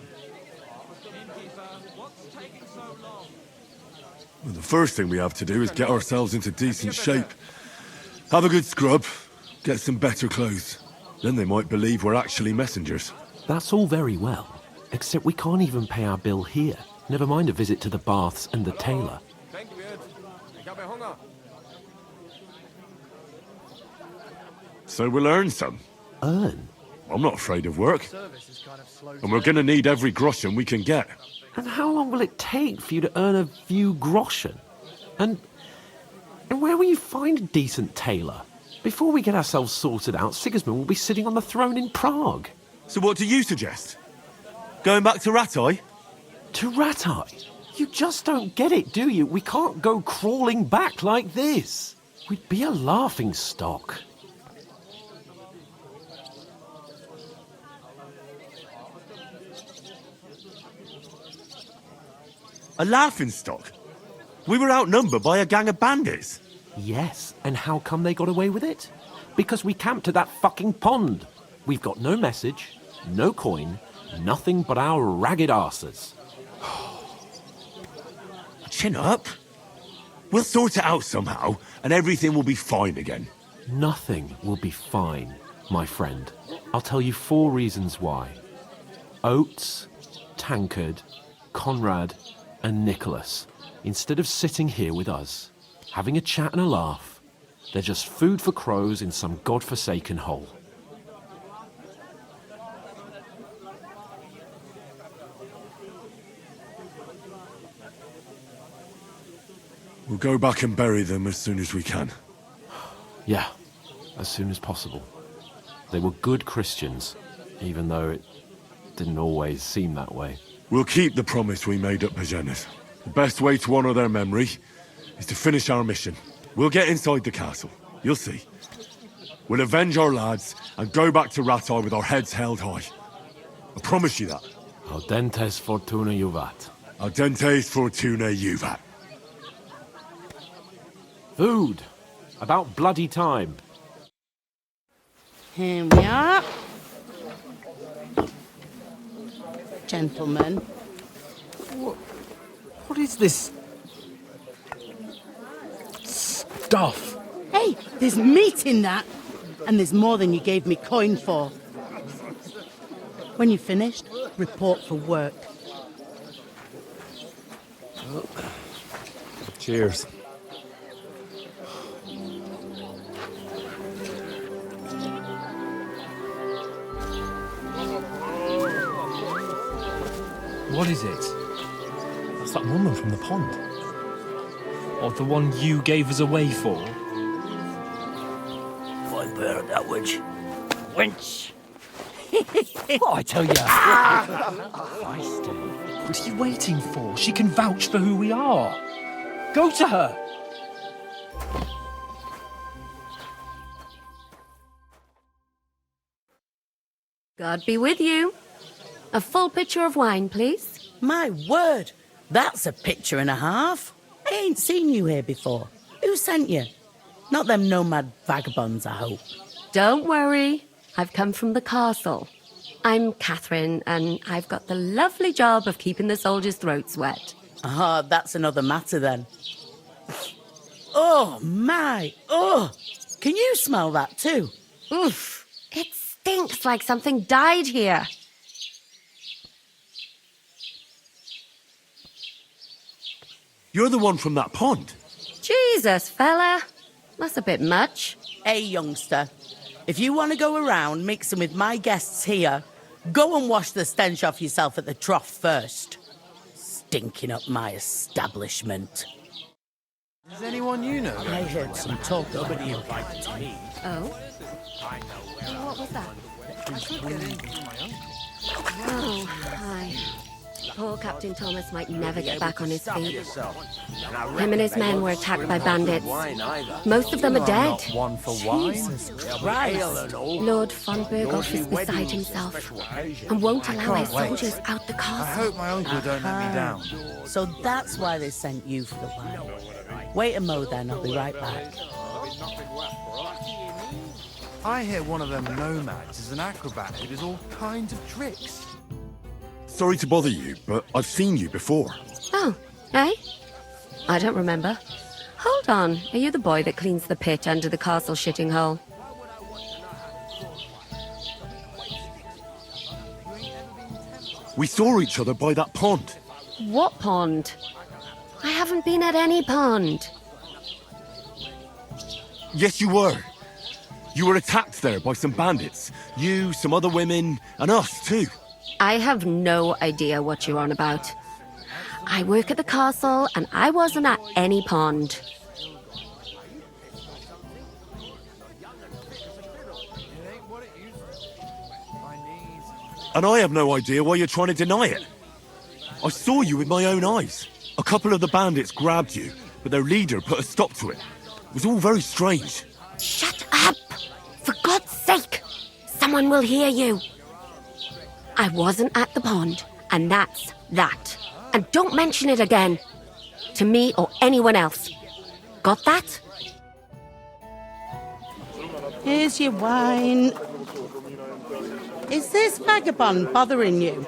Well, the first thing we have to do is get ourselves into decent shape. Have a good scrub, get some better clothes. Then they might believe we're actually messengers. That's all very well, except we can't even pay our bill here. Never mind a visit to the baths and the tailor. So we'll earn some. Earn? I'm not afraid of work. And we're going to need every groschen we can get. And how long will it take for you to earn a few groschen? And where will you find a decent tailor? Before we get ourselves sorted out, Sigismund will be sitting on the throne in Prague. So what do you suggest? Going back to Ratai? To Ratai? You just don't get it, do you? We can't go crawling back like this. We'd be a laughing stock. A laughingstock? We were outnumbered by a gang of bandits. Yes, and how come they got away with it? Because we camped at that fucking pond. We've got no message, no coin, nothing but our ragged arses. Chin up. We'll sort it out somehow, and everything will be fine again. Nothing will be fine, my friend. I'll tell you 4 reasons why. Oates, Tankard, Conrad, and Nicholas, instead of sitting here with us, having a chat and a laugh, they're just food for crows in some godforsaken hole. We'll go back and bury them as soon as we can. Yeah, as soon as possible. They were good Christians, even though it didn't always seem that way. We'll keep the promise we made at Pagenis. The best way to honor their memory is to finish our mission. We'll get inside the castle. You'll see. We'll avenge our lads and go back to Ratai with our heads held high. I promise you that. Audentes fortuna juvat. Audentes fortuna juvat. Food. About bloody time. Here we are. Gentlemen. What is this stuff? Hey, there's meat in that. And there's more than you gave me coin for. When you're finished, report for work. Cheers. What is it? That's that woman from the pond. Or the one you gave us away for? Fine pair of that wench. Wench! What I tell you? What are you waiting for? She can vouch for who we are. Go to her. God be with you. A full pitcher of wine, please. My word, that's a picture and a half. I ain't seen you here before. Who sent you? Not them nomad vagabonds, I hope. Don't worry. I've come from the castle. I'm Catherine, and I've got the lovely job of keeping the soldiers' throats wet. Ah, that's another matter then. Oh, my! Oh! Can you smell that too? Oof! It stinks like something died here. You're the one from that pond. Jesus, fella. That's a bit much. Hey, youngster. If you want to go around mixing with my guests here, go and wash the stench off yourself at the trough first. Stinking up my establishment. Does anyone you know? I heard some talk. Nobody invited me. Oh? What was that? Oh, hi. Poor Captain Thomas might never get back on his feet. Him and his men were attacked by bandits. Most of them are dead. One for wine? Jesus Christ. Lord von Berghoff is beside himself and won't allow his soldiers out the I castle. hope my uncle don't let me down. So that's why they sent you for the wine. Wait a mo then, I'll be right back. I hear one of them nomads is an acrobat who does all kinds of tricks. Sorry to bother you, but I've seen you before. Oh, eh? I don't remember. Hold on, are you the boy that cleans the pit under the castle shitting hole? We saw each other by that pond. What pond? I haven't been at any pond. Yes, you were. You were attacked there by some bandits. You, some other women, and us too. I have no idea what you're on about. I work at the castle, and I wasn't at any pond. And I have no idea why you're trying to deny it. I saw you with my own eyes. A couple of the bandits grabbed you, but their leader put a stop to it. It was all very strange. Shut up! For God's sake! Someone will hear you. I wasn't at the pond, and that's that. And don't mention it again. To me or anyone else. Got that? Here's your wine. Is this vagabond bothering you?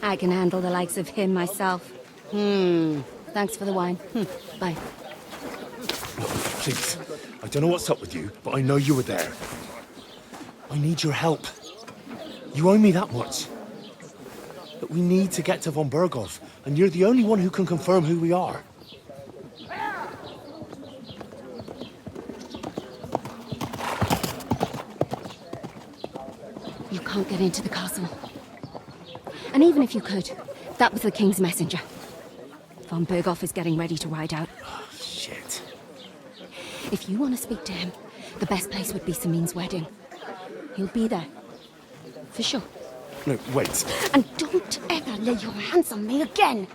I can handle the likes of him myself. Thanks for the wine. Bye. Look, please. I don't know what's up with you, but I know you were there. I need your help. You owe me that much. But we need to get to von Berghoff, and you're the only one who can confirm who we are. You can't get into the castle. And even if you could, that was the king's messenger. Von Berghoff is getting ready to ride out. Oh, shit. If you want to speak to him, the best place would be Samin's wedding. He'll be there. For sure. No, wait. And don't ever lay your hands on me again!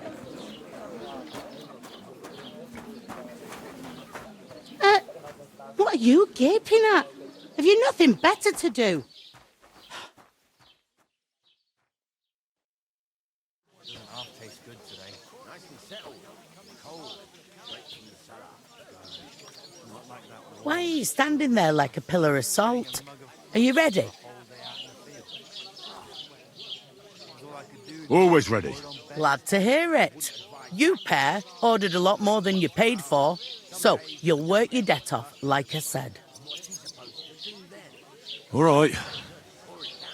What are you gaping at? Have you nothing better to do? Why are you standing there like a pillar of salt? Are you ready? Always ready. Glad to hear it. You pair ordered a lot more than you paid for, so you'll work your debt off, like I said. All right.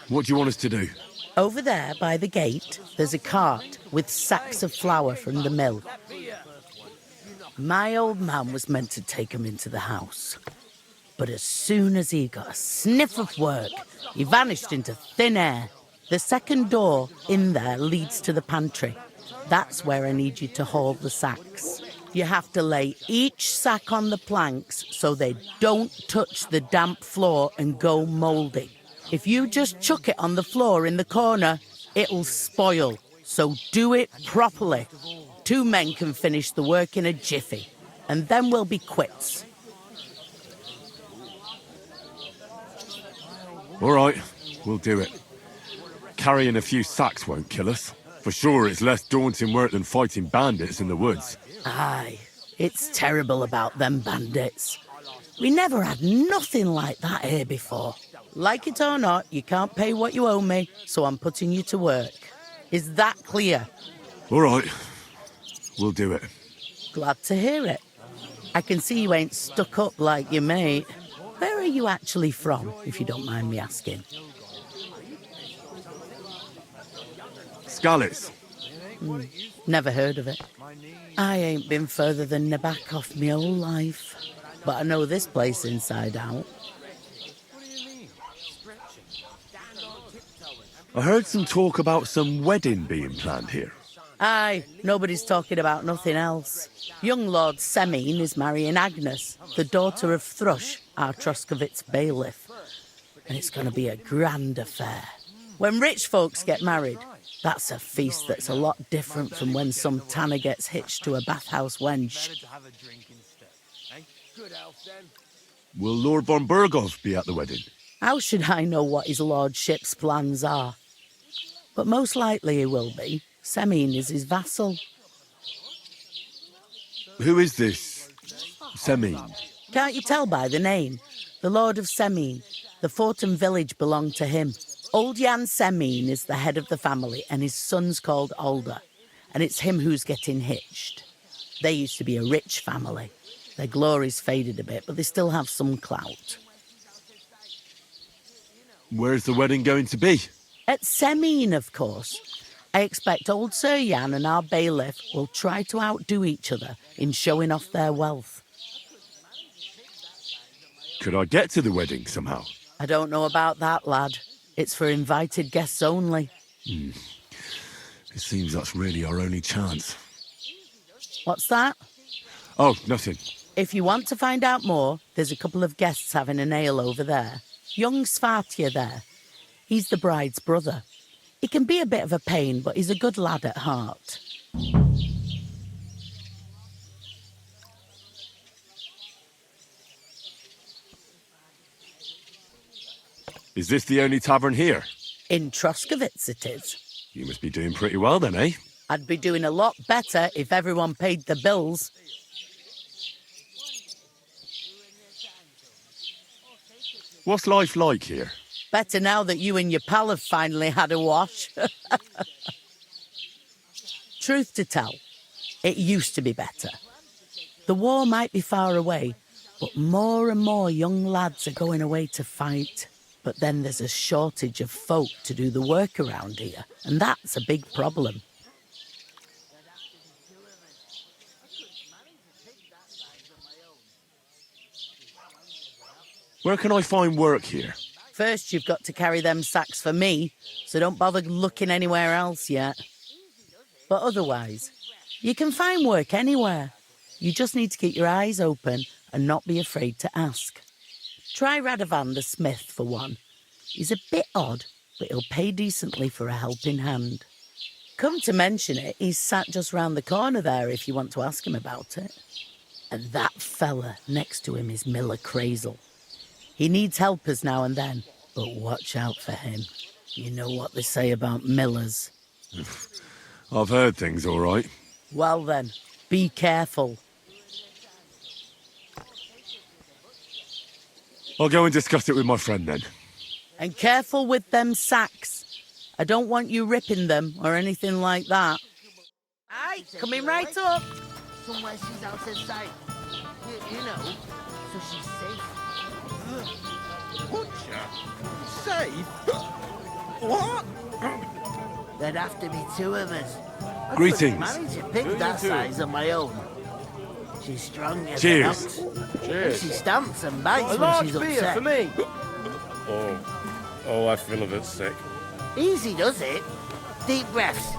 What do you want us to do? Over there by the gate, there's a cart with sacks of flour from the mill. My old man was meant to take 'em into the house. But as soon as he got a sniff of work, he vanished into thin air. The second door in there leads to the pantry. That's where I need you to haul the sacks. You have to lay each sack on the planks so they don't touch the damp floor and go mouldy. If you just chuck it on the floor in the corner, it'll spoil. So do it properly. 2 men can finish the work in a jiffy, and then we'll be quits. All right, we'll do it. Carrying a few sacks won't kill us. For sure, it's less daunting work than fighting bandits in the woods. Aye, it's terrible about them bandits. We never had nothing like that here before. Like it or not, you can't pay what you owe me, so I'm putting you to work. Is that clear? All right. We'll do it. Glad to hear it. I can see you ain't stuck up like your mate. Where are you actually from, if you don't mind me asking? Scallis. Never heard of it. I ain't been further than the back off me whole life. But I know this place inside out. I heard some talk about some wedding being planned here. Aye, nobody's talking about nothing else. Young Lord Semine is marrying Agnes, the daughter of Thrush, our Troskovitz bailiff. And it's going to be a grand affair. When rich folks get married, that's a feast that's a lot different from when some tanner gets hitched to a bathhouse wench. Will Lord von Burgov be at the wedding? How should I know what his lordship's plans are? But most likely he will be. Semine is his vassal. Who is this Semine? Can't you tell by the name? The Lord of Semine. The fort and village belong to him. Old Jan Semine is the head of the family, and his son's called Alder. And it's him who's getting hitched. They used to be a rich family. Their glory's faded a bit, but they still have some clout. Where's the wedding going to be? At Semine, of course. I expect old Sir Jan and our bailiff will try to outdo each other in showing off their wealth. Could I get to the wedding somehow? I don't know about that, lad. It's for invited guests only. It seems that's really our only chance. What's that? Oh, nothing. If you want to find out more, there's a couple of guests having an ale over there. Young Svartje there. He's the bride's brother. He can be a bit of a pain, but he's a good lad at heart. Is this the only tavern here? In Troskovitz it is. You must be doing pretty well then, eh? I'd be doing a lot better if everyone paid the bills. What's life like here? Better now that you and your pal have finally had a wash. Truth to tell, it used to be better. The war might be far away, but more and more young lads are going away to fight. But then there's a shortage of folk to do the work around here, and that's a big problem. Where can I find work here? First, you've got to carry them sacks for me, so don't bother looking anywhere else yet. But otherwise, you can find work anywhere. You just need to keep your eyes open and not be afraid to ask. Try Radovan the smith for one. He's a bit odd, but he'll pay decently for a helping hand. Come to mention it, he's sat just round the corner there if you want to ask him about it. And that fella next to him is Miller Crazel. He needs helpers now and then, but watch out for him. You know what they say about Millers. I've heard things, all right. Well then, be careful. I'll go and discuss it with my friend then. And careful with them sacks. I don't want you ripping them or anything like that. Aye, coming right up. Somewhere she's out of sight. You know, so she's safe. Butcher? Safe? What? There'd have to be two of us. I Greetings. couldn't manage a pig that size on my own. She's strong as an Cheers. ox. Cheers. She stamps and bites A when large she's beer upset. for me. Oh, I feel a bit sick. Easy does it. Deep breaths.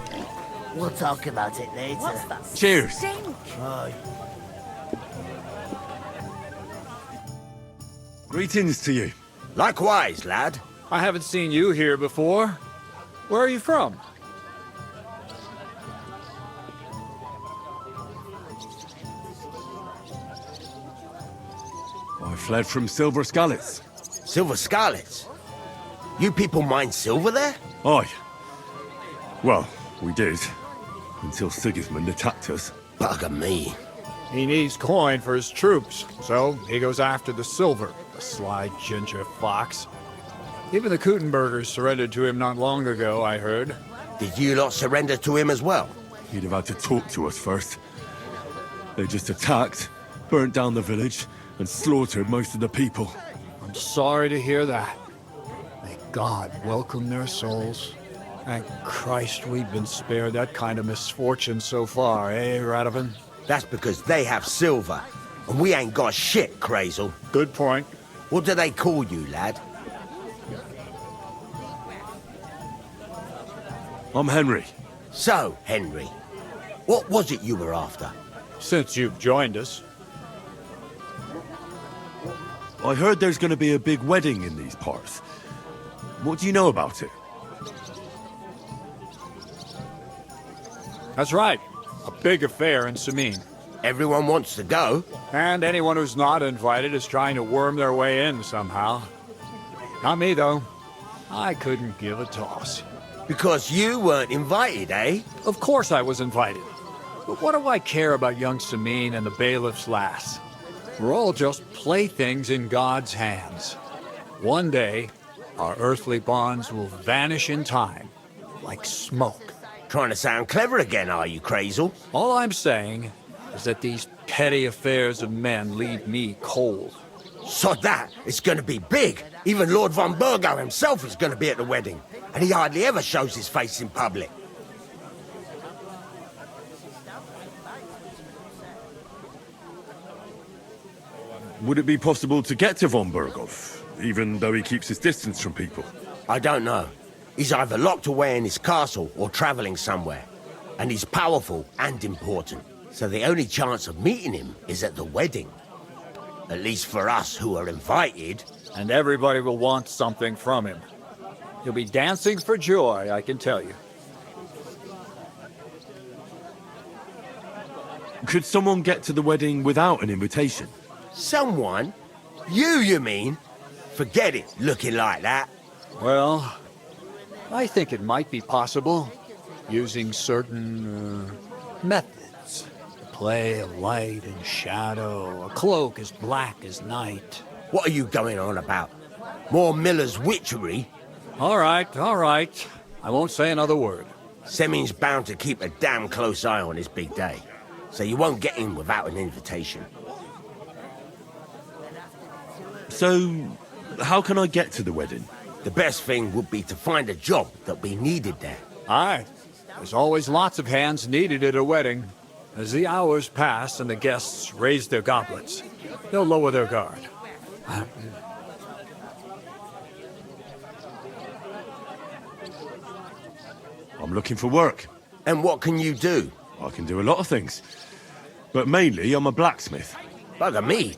We'll talk about it later. What's that? Cheers. Stink. Aye. Greetings to you. Likewise, lad. I haven't seen you here before. Where are you from? I fled from Silver Scalets. Silver Scarlets? You people mine silver there? Aye. Well, we did. Until Sigismund attacked us. Bugger me. He needs coin for his troops, so he goes after the silver, the sly ginger fox. Even the Kuttenbergers surrendered to him not long ago, I heard. Did you lot surrender to him as well? He'd have had to talk to us first. They just attacked, burnt down the village, and slaughtered most of the people. I'm sorry to hear that. May God welcome their souls. Thank Christ we've been spared that kind of misfortune so far, eh, Radovan? That's because they have silver, and we ain't got shit, Crazel. Good point. What do they call you, lad? I'm Henry. So, Henry, what was it you were after? Since you've joined us. I heard there's going to be a big wedding in these parts. What do you know about it? That's right. A big affair in Sameen. Everyone wants to go. And anyone who's not invited is trying to worm their way in somehow. Not me, though. I couldn't give a toss. Because you weren't invited, eh? Of course I was invited. But what do I care about young Sameen and the bailiff's lass? We're all just playthings in God's hands. One day, our earthly bonds will vanish in time, like smoke. Trying to sound clever again, are you, Crazel? All I'm saying is that these petty affairs of men leave me cold. Sod that! It's gonna be big! Even Lord von Burgo himself is gonna be at the wedding. And he hardly ever shows his face in public. Would it be possible to get to von Burgov, even though he keeps his distance from people? I don't know. He's either locked away in his castle or traveling somewhere. And he's powerful and important. So the only chance of meeting him is at the wedding. At least for us who are invited. And everybody will want something from him. He'll be dancing for joy, I can tell you. Could someone get to the wedding without an invitation? Someone? You mean? Forget it, looking like that. Well, I think it might be possible, using certain methods. A play of light and shadow, a cloak as black as night. What are you going on about? More Miller's witchery? All right. I won't say another word. Semin's bound to keep a damn close eye on his big day, so you won't get in without an invitation. So, how can I get to the wedding? The best thing would be to find a job that'll be needed there. Aye. There's always lots of hands needed at a wedding. As the hours pass and the guests raise their goblets, they'll lower their guard. I'm looking for work. And what can you do? I can do a lot of things. But mainly, I'm a blacksmith. Bugger me.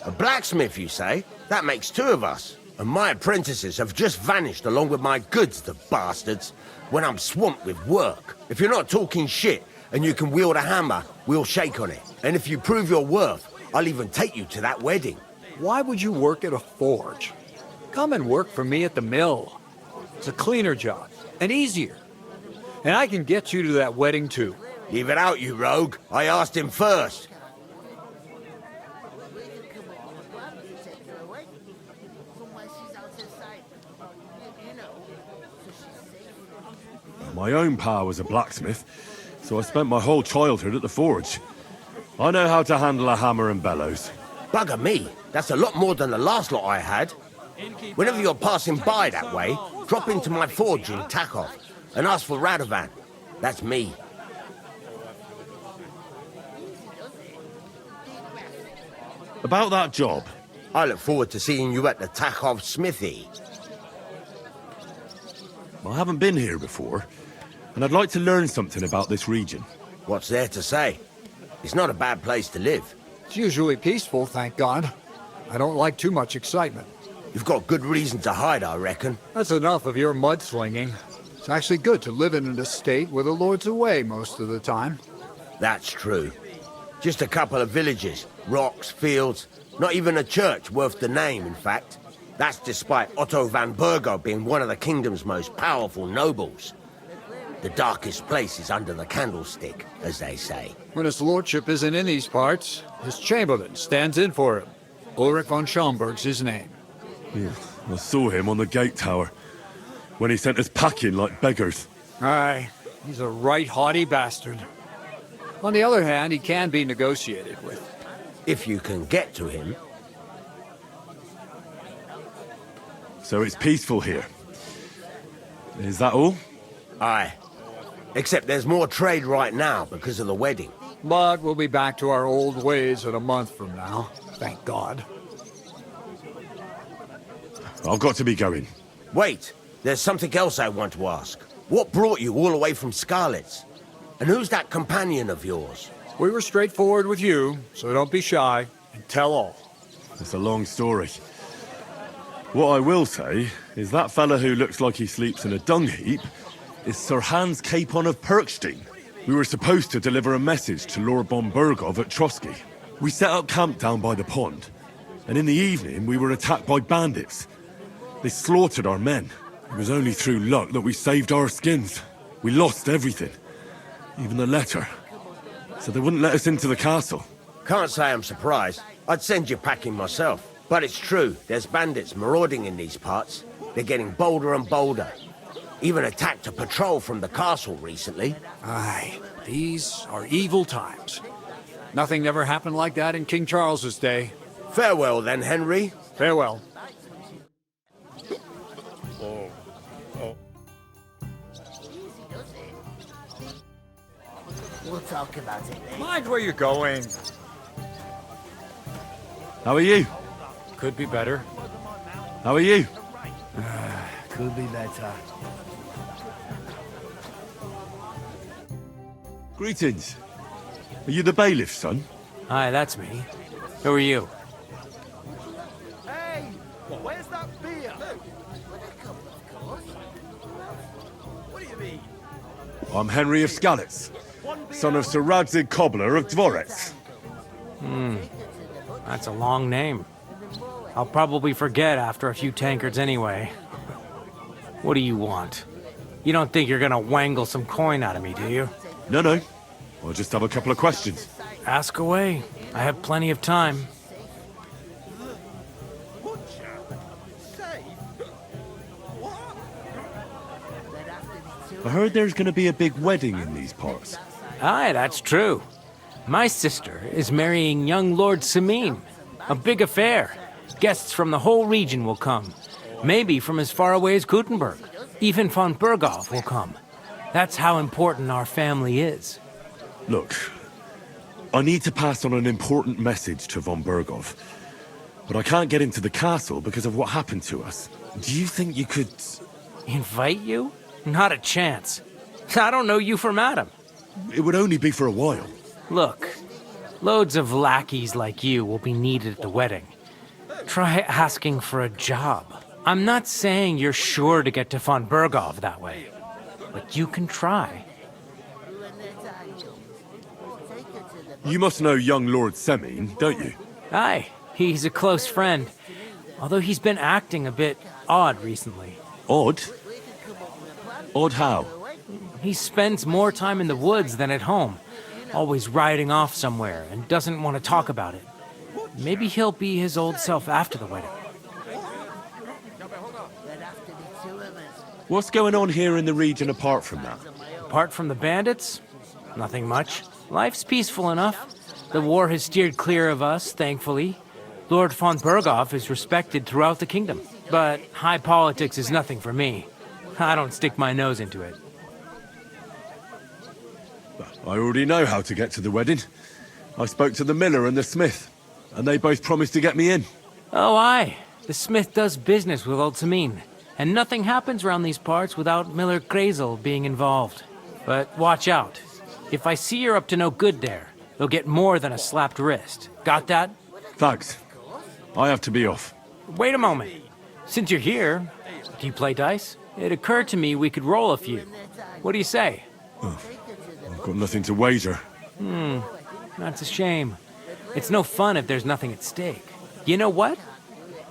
A blacksmith, you say? That makes two of us. And my apprentices have just vanished along with my goods, the bastards, when I'm swamped with work. If you're not talking shit and you can wield a hammer, we'll shake on it. And if you prove your worth, I'll even take you to that wedding. Why would you work at a forge? Come and work for me at the mill. It's a cleaner job, and easier. And I can get you to that wedding, too. Leave it out, you rogue. I asked him first. My own pa was a blacksmith, so I spent my whole childhood at the forge. I know how to handle a hammer and bellows. Bugger me. That's a lot more than the last lot I had. Whenever you're passing by that way, drop into my forge in Takov and ask for Radovan. That's me. About that job. I look forward to seeing you at the Takov smithy. I haven't been here before, and I'd like to learn something about this region. What's there to say? It's not a bad place to live. It's usually peaceful, thank God. I don't like too much excitement. You've got good reason to hide, I reckon. That's enough of your mudslinging. It's actually good to live in an estate where the Lord's away most of the time. That's true. Just a couple of villages, rocks, fields, not even a church worth the name, in fact. That's despite Otto van Burgo being one of the kingdom's most powerful nobles. The darkest place is under the candlestick, as they say. When his lordship isn't in these parts, his chamberlain stands in for him. Ulrich von Schomberg's his name. Yeah, I saw him on the gate tower when he sent us packing like beggars. Aye, he's a right haughty bastard. On the other hand, he can be negotiated with. If you can get to him. So it's peaceful here. Is that all? Aye. Except there's more trade right now because of the wedding. But we'll be back to our old ways in a month from now. Thank God. I've got to be going. Wait, there's something else I want to ask. What brought you all the way from Scarlet's? And who's that companion of yours? We were straightforward with you, so don't be shy and tell all. It's a long story. What I will say is that fella who looks like he sleeps in a dung heap is Sir Hans Capon of Perkstein. We were supposed to deliver a message to Lord von Bergov at Trotsky. We set up camp down by the pond, and in the evening we were attacked by bandits. They slaughtered our men. It was only through luck that we saved our skins. We lost everything, even the letter. So they wouldn't let us into the castle. Can't say I'm surprised. I'd send you packing myself. But it's true, there's bandits marauding in these parts. They're getting bolder and bolder. Even attacked a patrol from the castle recently. Aye, these are evil times. Nothing ever happened like that in King Charles's day. Farewell then, Henry. Farewell. We'll talk about it later. Mind where you're going. How are you? Could be better. How are you? Could be better. Greetings. Are you the bailiff's son? Hi, that's me. Who are you? Hey, where's that beer? What do you mean? I'm Henry of Skalitz, son of Sir Radzig Cobbler of Dvorets. That's a long name. I'll probably forget after a few tankards anyway. What do you want? You don't think you're gonna wangle some coin out of me, do you? No. I just have a couple of questions. Ask away. I have plenty of time. I heard there's going to be a big wedding in these parts. Aye, that's true. My sister is marrying young Lord Sameen. A big affair. Guests from the whole region will come. Maybe from as far away as Gutenberg. Even von Berghoff will come. That's how important our family is. Look, I need to pass on an important message to von Berghoff. But I can't get into the castle because of what happened to us. Do you think you could... Invite you? Not a chance. I don't know you from Adam. It would only be for a while. Look, loads of lackeys like you will be needed at the wedding. Try asking for a job. I'm not saying you're sure to get to von Berghoff that way, but you can try. You must know young Lord Semine, don't you? Aye, he's a close friend. Although he's been acting a bit odd recently. Odd? Odd how? He spends more time in the woods than at home. Always riding off somewhere and doesn't want to talk about it. Maybe he'll be his old self after the wedding. What's going on here in the region apart from that? Apart from the bandits? Nothing much. Life's peaceful enough. The war has steered clear of us, thankfully. Lord von Berghoff is respected throughout the kingdom. But high politics is nothing for me. I don't stick my nose into it. I already know how to get to the wedding. I spoke to the miller and the smith, and they both promised to get me in. Oh, aye. The smith does business with old Sameen, and nothing happens around these parts without Miller Grazel being involved. But watch out. If I see you're up to no good there, you'll get more than a slapped wrist. Got that? Thanks. I have to be off. Wait a moment. Since you're here, do you play dice? It occurred to me we could roll a few. What do you say? Oh, I've got nothing to wager. That's a shame. It's no fun if there's nothing at stake. You know what?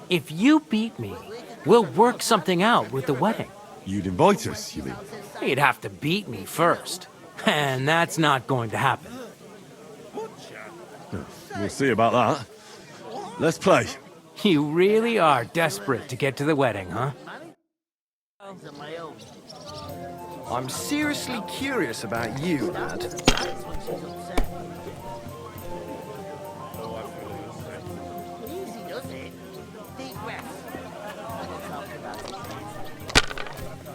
If you beat me, we'll work something out with the wedding. You'd invite us, you mean? You'd have to beat me first. And that's not going to happen. We'll see about that. Let's play. You really are desperate to get to the wedding, huh? I'm seriously curious about you, lad. Easy does it. Deep breath. We'll talk about it later.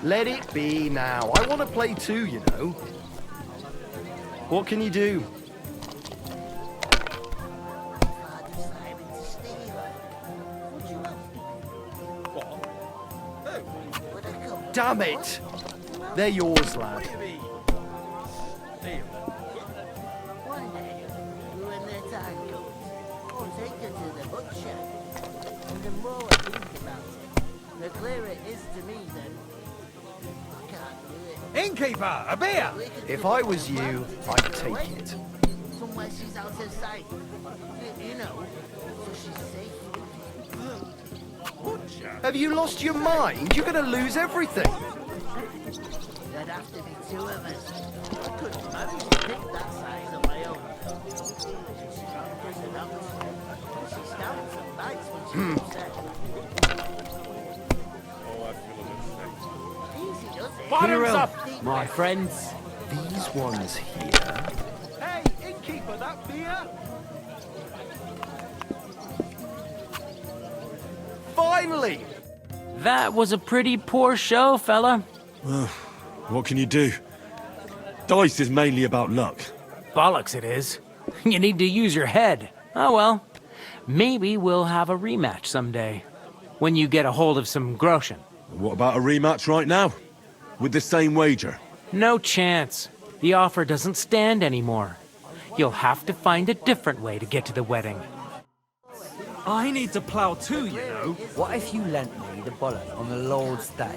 Let it be now. I want to play too, you know. What can you do? Damn it! They're yours, lad. One day, when their time comes, I'll take her to the butcher. And the more I think about it, the clearer it is to me that I can't do it. Innkeeper, a beer! If I was you, I'd take it. Somewhere she's out of sight. You know, so she's safe. Have you lost your mind? You're gonna lose everything. There'd have to be two of us. I couldn't manage to pick that size on my own. She's strong as an ox. She stamps and bites when she's upset. Easy does it. Bottoms up, my friends. These ones here. Hey, innkeeper, that beer? Finally! That was a pretty poor show, fella. Well, what can you do? Dice is mainly about luck. Bollocks it is. You need to use your head. Oh well. Maybe we'll have a rematch someday. When you get a hold of some groschen. What about a rematch right now? With the same wager? No chance. The offer doesn't stand anymore. You'll have to find a different way to get to the wedding. I need to plough too, you know. What if you lent me the bullet on the Lord's Day?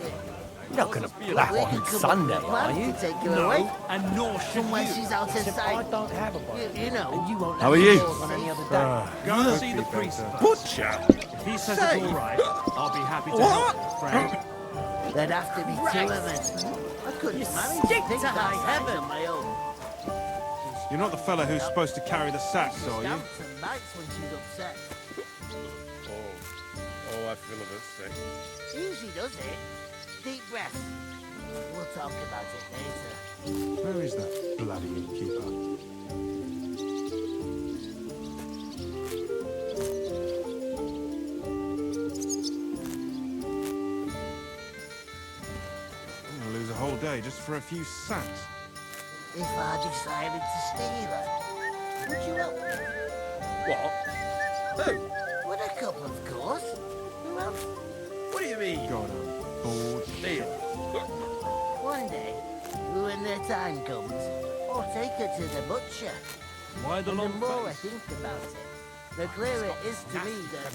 You're not gonna plough on Sunday, are you? Take her away. And nor should Somewhere you. she's out of sight. I don't have a bullet. You know. You won't How let are me you? go on any other day. Go and see the priest first. Butcher! If he says it's all right, I'll be happy to help, friend. There'd have to be two of us. I couldn't manage to pick that size on my own. You're not the fella who's supposed to carry the sacks, are you? Stamps and bites when she's upset. Oh, I feel a bit sick. Easy does it. Deep breath. We'll talk about it later. Where is that bloody innkeeper? I'm gonna lose a whole day just for a few sacks. If I decided to steal her, would you help me? What? Who? Would a couple, of course. Who else? What do you mean? God, I'm bored. Deal. One day, when their time comes, I'll take her to the butcher. Why the And the long more I face? think about it, the clearer it is to me that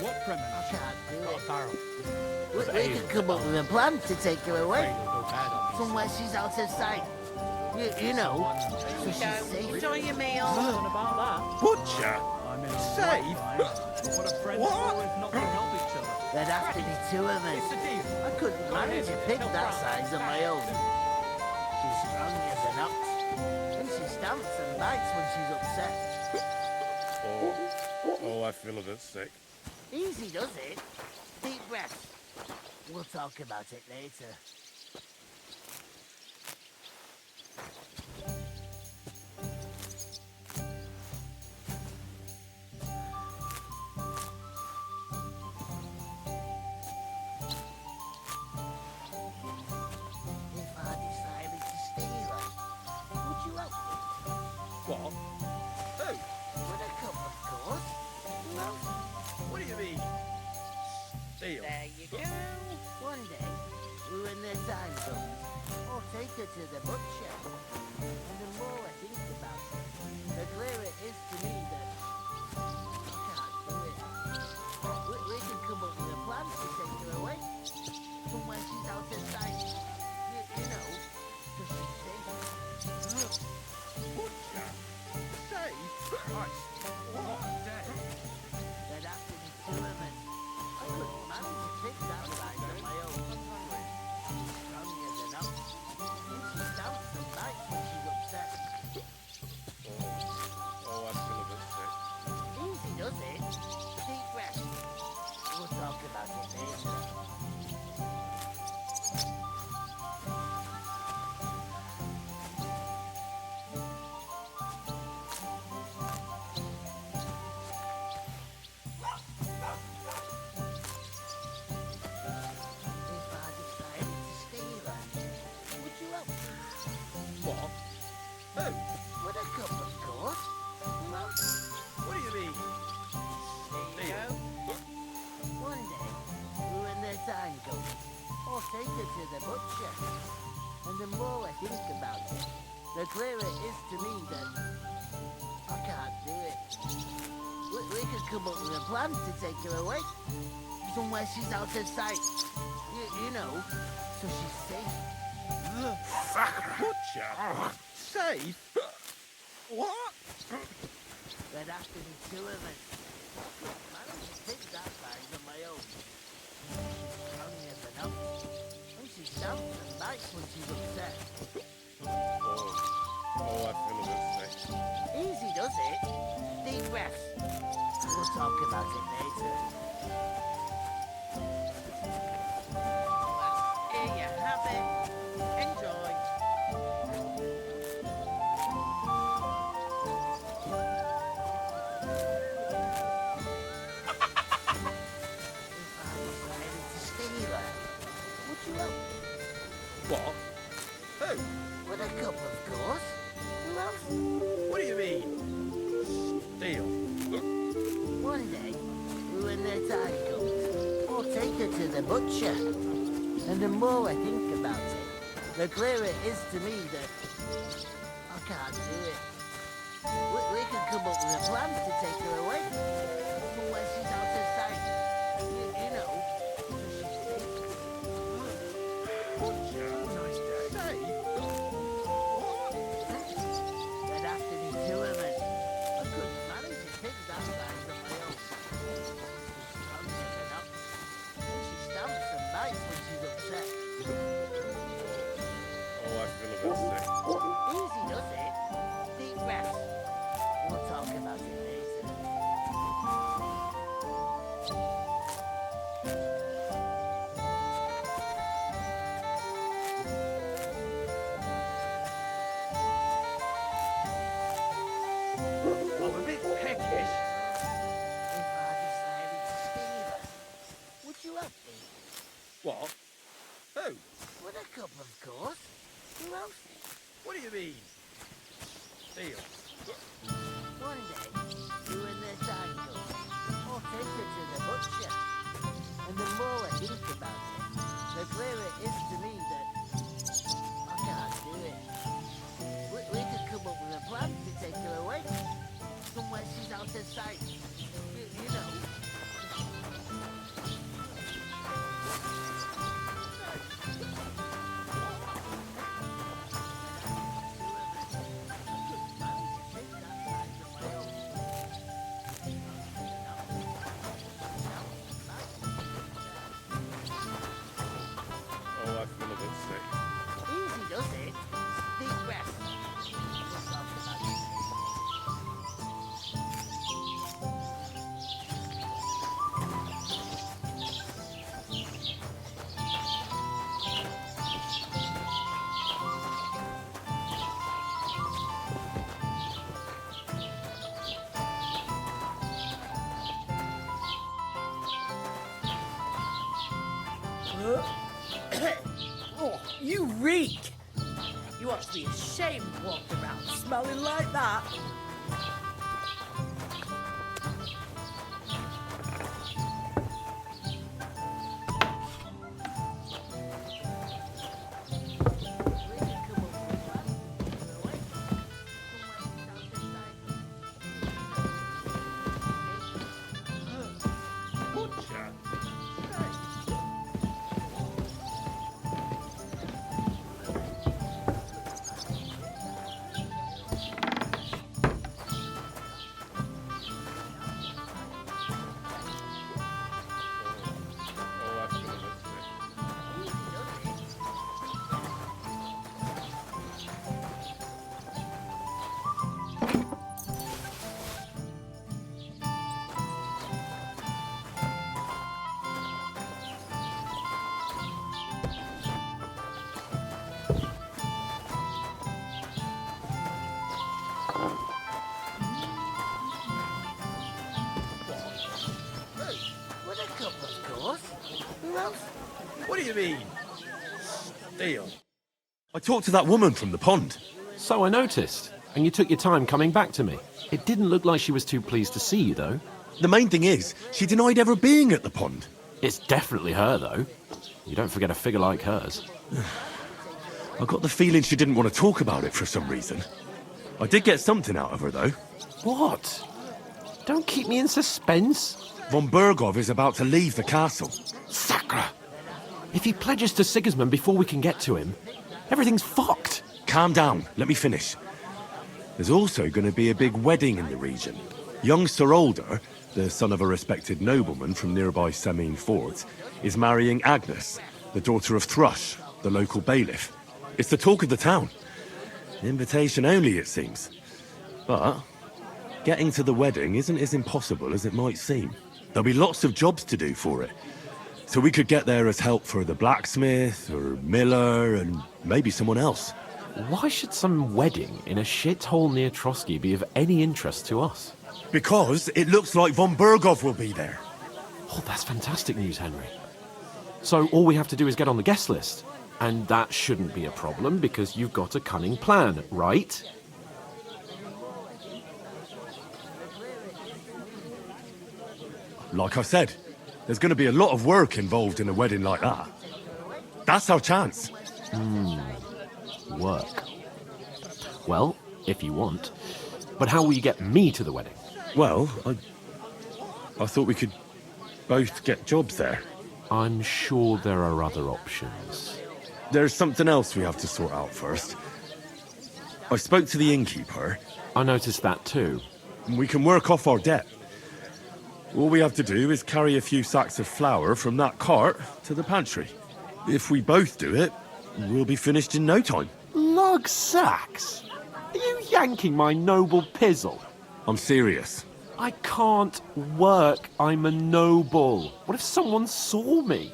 What I premonition? can't do it. Barrel. We could come up with a plan to take her away. Somewhere she's out of sight. You know, so she's safe. Enjoy your meal. Butcher? Safe? What a friend What? for if not to help each other. There'd have to be two of us. I couldn't manage to pick that size on my own. She's strong as an ox. And she stamps and bites when she's upset. Oh, I feel a bit sick. Easy does it. Deep breath. We'll talk about it later. If I decided to steal her, would you help me? What? Who? Would a couple, of course. Who else? What do you mean? Deal. There you go. One day, when their time comes, I'll take her to the butcher. And the more I think about it, the clearer it is to me that I can't do it. We can come up with a plan to take her away. Somewhere she's out of sight. You know, so she's safe. Butcher? Safe? Christ, what a day. There'd have to be two of us. I couldn't manage to pick that size on my own. She's strong as an ox. And she stamps and bites when she's does it. Deep breath. We'll talk about it later. What? Who? With a cup, of course. Who else? What do you mean? Theo. One day, when their time comes, I'll take her to the butcher. And the more I think about it, the clearer it is to me that I can't do it. We could come up with a plan to take her away. Somewhere she's out of sight. You know, so she's safe. Butcher? Safe? What? There'd have to be two of us. I don't take that size on my own. Only as enough. And she stamps and bites when she's upset. Oh, I feel a bit sick. Easy does it. Deep breaths. We'll talk about it later. Well, here you have it. Enjoy. What? Who? With a cup, of course. Who else? What do you mean? Steal? One day, when their time comes, I'll take her to the butcher. And the more I think about it, the clearer it is to me that I can't do it. We could come up with a plan to take her away. Somewhere she's out of sight. You know, so she's safe. Butcher? Nice day. Safe? What? There'd have to be two of us. I couldn't manage to pick that size on my own. She's strong enough. She stamps and bites when she's upset. Oh, I feel a bit sick. Easy does it. Deep breaths. We'll talk about it later. I'm a bit peckish. If I decided to steal her, would you help me? What? Who? With a cup, of course. Who else? What do you mean? Steal? One day, when their time comes, I'll take her to the butcher. And the more I think about it, the clearer it is to me that I can't do it. We could come up with a plan to take her away. Somewhere she's out of sight. You know. Oh, I feel a bit sick. Easy does it. Deep breath. We'll talk about it Oh, you reek! You ought to be ashamed walking around smelling like that. Butcher? stuff? What do you mean? Steal? I talked to that woman from the pond. So I noticed. And you took your time coming back to me. It didn't look like she was too pleased to see you, though. The main thing is, she denied ever being at the pond. It's definitely her, though. You don't forget a figure like hers. I got the feeling she didn't want to talk about it for some reason. I did get something out of her, though. What? Don't keep me in suspense. Von Bergov is about to leave the castle. Sacre! If he pledges to Sigismund before we can get to him, everything's fucked. Calm down. Let me finish. There's also going to be a big wedding in the region. Young Sir Older, the son of a respected nobleman from nearby Semine Fort, is marrying Agnes, the daughter of Thrush, the local bailiff. It's the talk of the town. Invitation only, it seems. But getting to the wedding isn't as impossible as it might seem. There'll be lots of jobs to do for it. So we could get there as help for the blacksmith, or miller, and maybe someone else. Why should some wedding in a shithole near Trotsky be of any interest to us? Because it looks like von Bergov will be there. Oh, that's fantastic news, Henry. So all we have to do is get on the guest list. And that shouldn't be a problem because you've got a cunning plan, right? Like I said, there's going to be a lot of work involved in a wedding like that. That's our chance. Work. Well, if you want. But how will you get me to the wedding? Well, I thought we could both get jobs there. I'm sure there are other options. There's something else we have to sort out first. I spoke to the innkeeper. I noticed that too. We can work off our debt. All we have to do is carry a few sacks of flour from that cart to the pantry. If we both do it, we'll be finished in no time. Lug sacks? Are you yanking my noble pizzle? I'm serious. I can't work. I'm a noble. What if someone saw me?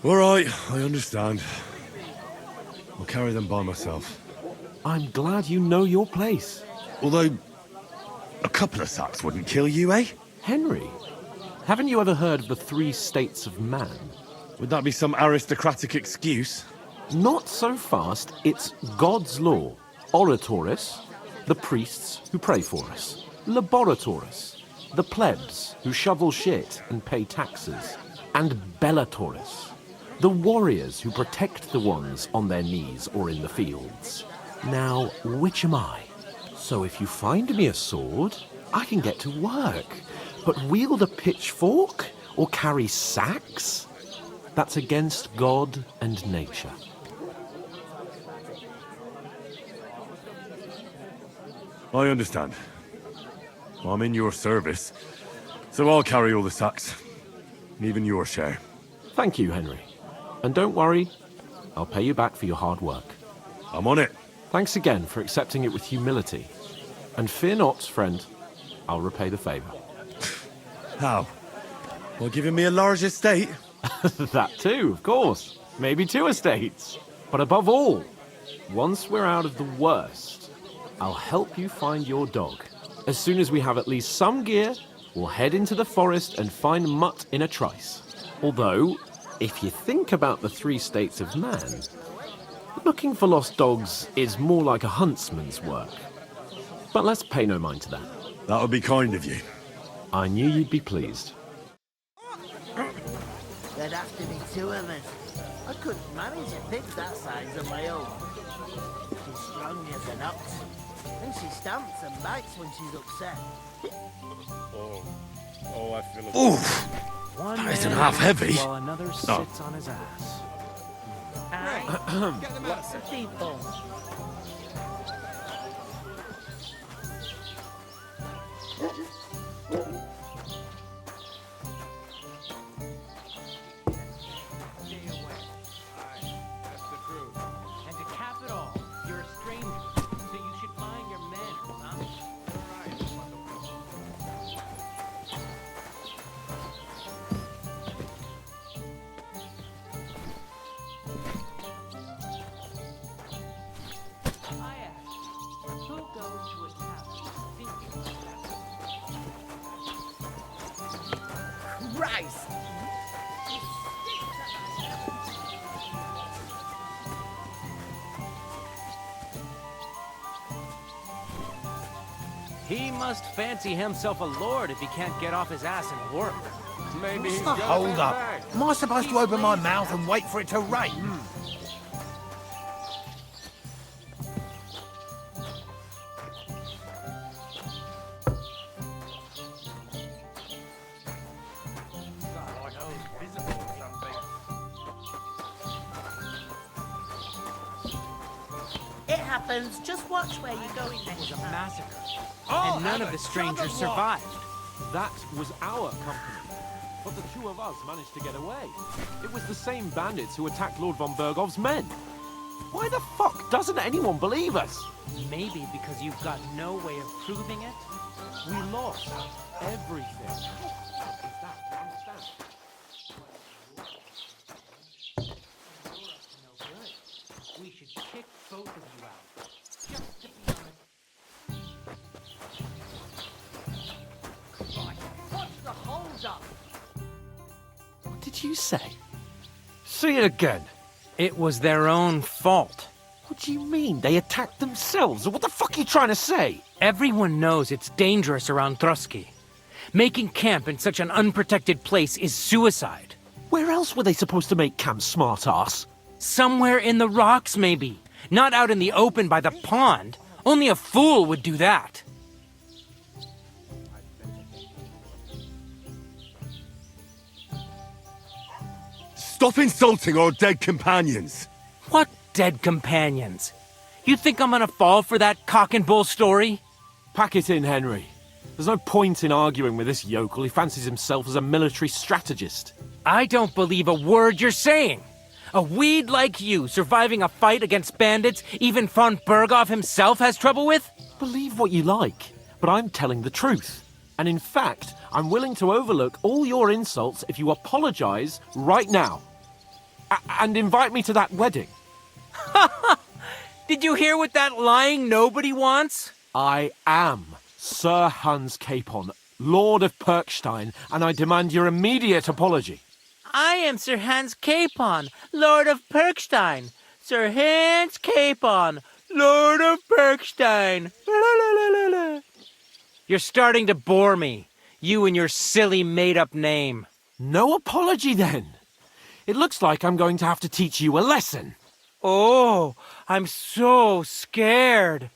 All right, I understand. I'll carry them by myself. I'm glad you know your place. Although, a couple of sacks wouldn't kill you, eh? Henry, haven't you ever heard of the 3 states of man? Would that be some aristocratic excuse? Not so fast. It's God's law. Oratoris, the priests who pray for us. Laboratoris, the plebs who shovel shit and pay taxes. And Bellatoris, the warriors who protect the ones on their knees or in the fields. Now, which am I? So if you find me a sword, I can get to work. But wield a pitchfork or carry sacks? That's against God and nature. I understand. I'm in your service, so I'll carry all the sacks. Even your share. Thank you, Henry. And don't worry, I'll pay you back for your hard work. I'm on it. Thanks again for accepting it with humility. And fear not, friend, I'll repay the favour. How? By giving me a large estate? That too, of course. Maybe 2 estates. But above all, once we're out of the worst, I'll help you find your dog. As soon as we have at least some gear, we'll head into the forest and find Mutt in a trice. Although, if you think about the 3 states of man, looking for lost dogs is more like a huntsman's work. But let's pay no mind to that. That would be kind of you. I knew you'd be pleased. There'd have to be 2 of us. I couldn't manage a pig that size on my own. She's strong as an ox. And she stamps and bites when she's upset. Oh, I feel Oof! That isn't half heavy. While another sits on his ass. Lots of people. And to cap it all, you're a stranger, so you should mind your manners, huh? He must fancy himself a lord if he can't get off his ass and work. Maybe he's What's the hold up? Am I supposed to open my mouth and wait for it to rain? It happens. Just watch where you're going next time. Massacre. Oh, and none of the strangers survived. That was our company. But the two of us managed to get away. It was the same bandits who attacked Lord von Bergov's men. Why the fuck doesn't anyone believe us? Maybe because you've got no way of proving it. We lost everything. Is that to understand? We should kick both of you out. Just to be honest. What's the hold up? What did you say? Say it again. It was their own fault. What do you mean? They attacked themselves? What the fuck are you trying to say? Everyone knows it's dangerous around Trotsky. Making camp in such an unprotected place is suicide. Where else were they supposed to make camp, smart-ass? Somewhere in the rocks, maybe. Not out in the open by the pond. Only a fool would do that. Stop insulting our dead companions! What dead companions? You think I'm gonna fall for that cock and bull story? Pack it in, Henry. There's no point in arguing with this yokel. He fancies himself as a military strategist. I don't believe a word you're saying. A weed like you surviving a fight against bandits even von Berghoff himself has trouble with? Believe what you like, but I'm telling the truth. And in fact, I'm willing to overlook all your insults if you apologize right now. And invite me to that wedding. Did you hear what that lying nobody wants? I am Sir Hans Capon, Lord of Perkstein, and I demand your immediate apology. I am Sir Hans Capon, Lord of Perkstein. Sir Hans Capon, Lord of Perkstein. You're starting to bore me. You and your silly made-up name. No apology, then. It looks like I'm going to have to teach you a lesson. Oh, I'm so scared.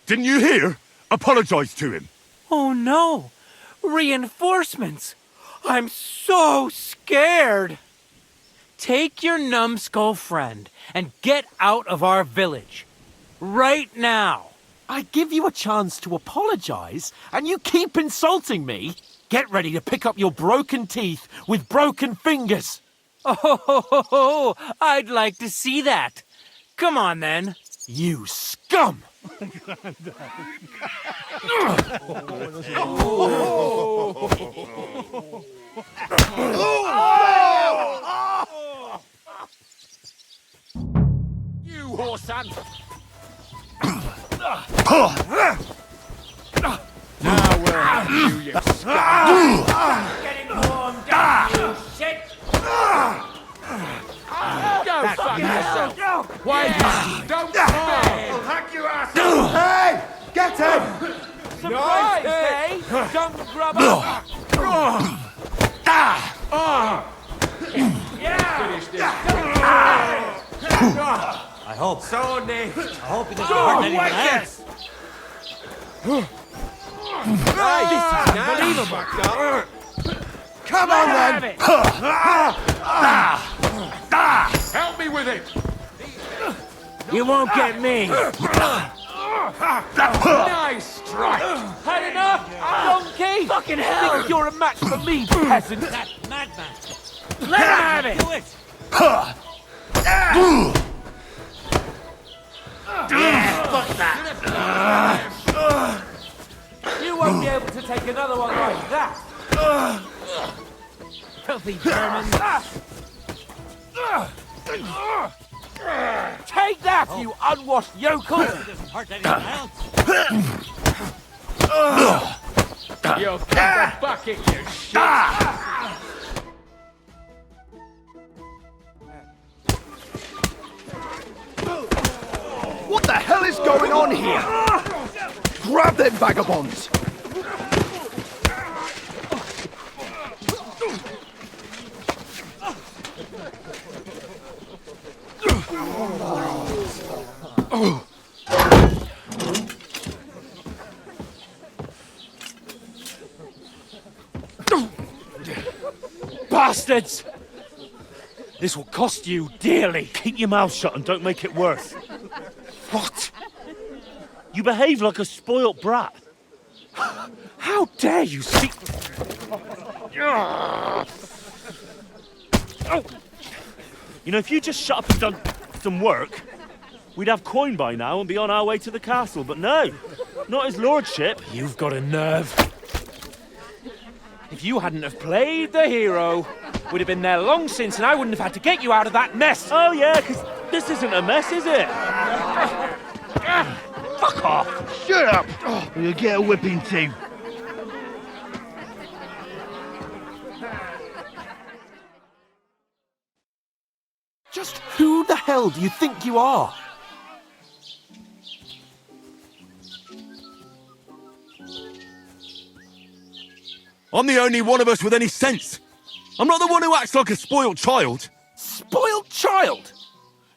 Didn't you hear? Apologize to him. Oh no! Reinforcements! I'm so scared! Take your numbskull friend and get out of our village. Right now! I give you a chance to apologize, and you keep insulting me? Get ready to pick up your broken teeth with broken fingers. Oh, I'd like to see that. Come on, then. You scum! You whoreson! Now we'll have you scum! Getting warmed up, you shit! Go fuck yourself! Wait! Don't spare! I'll hack your ass! Hey! Get him! Surprise, eh? Dumb grubber! Finish this! I hope. So neat! I hope he doesn't hurt anyone else. Hey, this is unbelievable! Come on, then! Help me with it! You won't get me. Nice strike! Had enough, donkey! Fucking hell! Think you're a match for me, peasant? That madman. Let him have it! Do it! Yeah, fuck that! You won't be able to take another one like that. Filthy German. Take that, you unwashed yokel! Doesn't hurt anyone else. You'll get the bucket, you shit! the hell is going on here? Grab them vagabonds! Bastards! This will cost you dearly. Keep your mouth shut and don't make it worse. What? You behave like a spoilt brat. How dare you speak... You know, if you just shut up and done some work, we'd have coin by now and be on our way to the castle. But no, not his lordship. You've got a nerve. If you hadn't have played the hero, we'd have been there long since and I wouldn't have had to get you out of that mess. Oh yeah, because this isn't a mess, is it? Fuck off. Shut up! Or you'll get a whipping too. Just who the hell do you think you are? I'm the only one of us with any sense. I'm not the one who acts like a spoiled child. Spoiled child?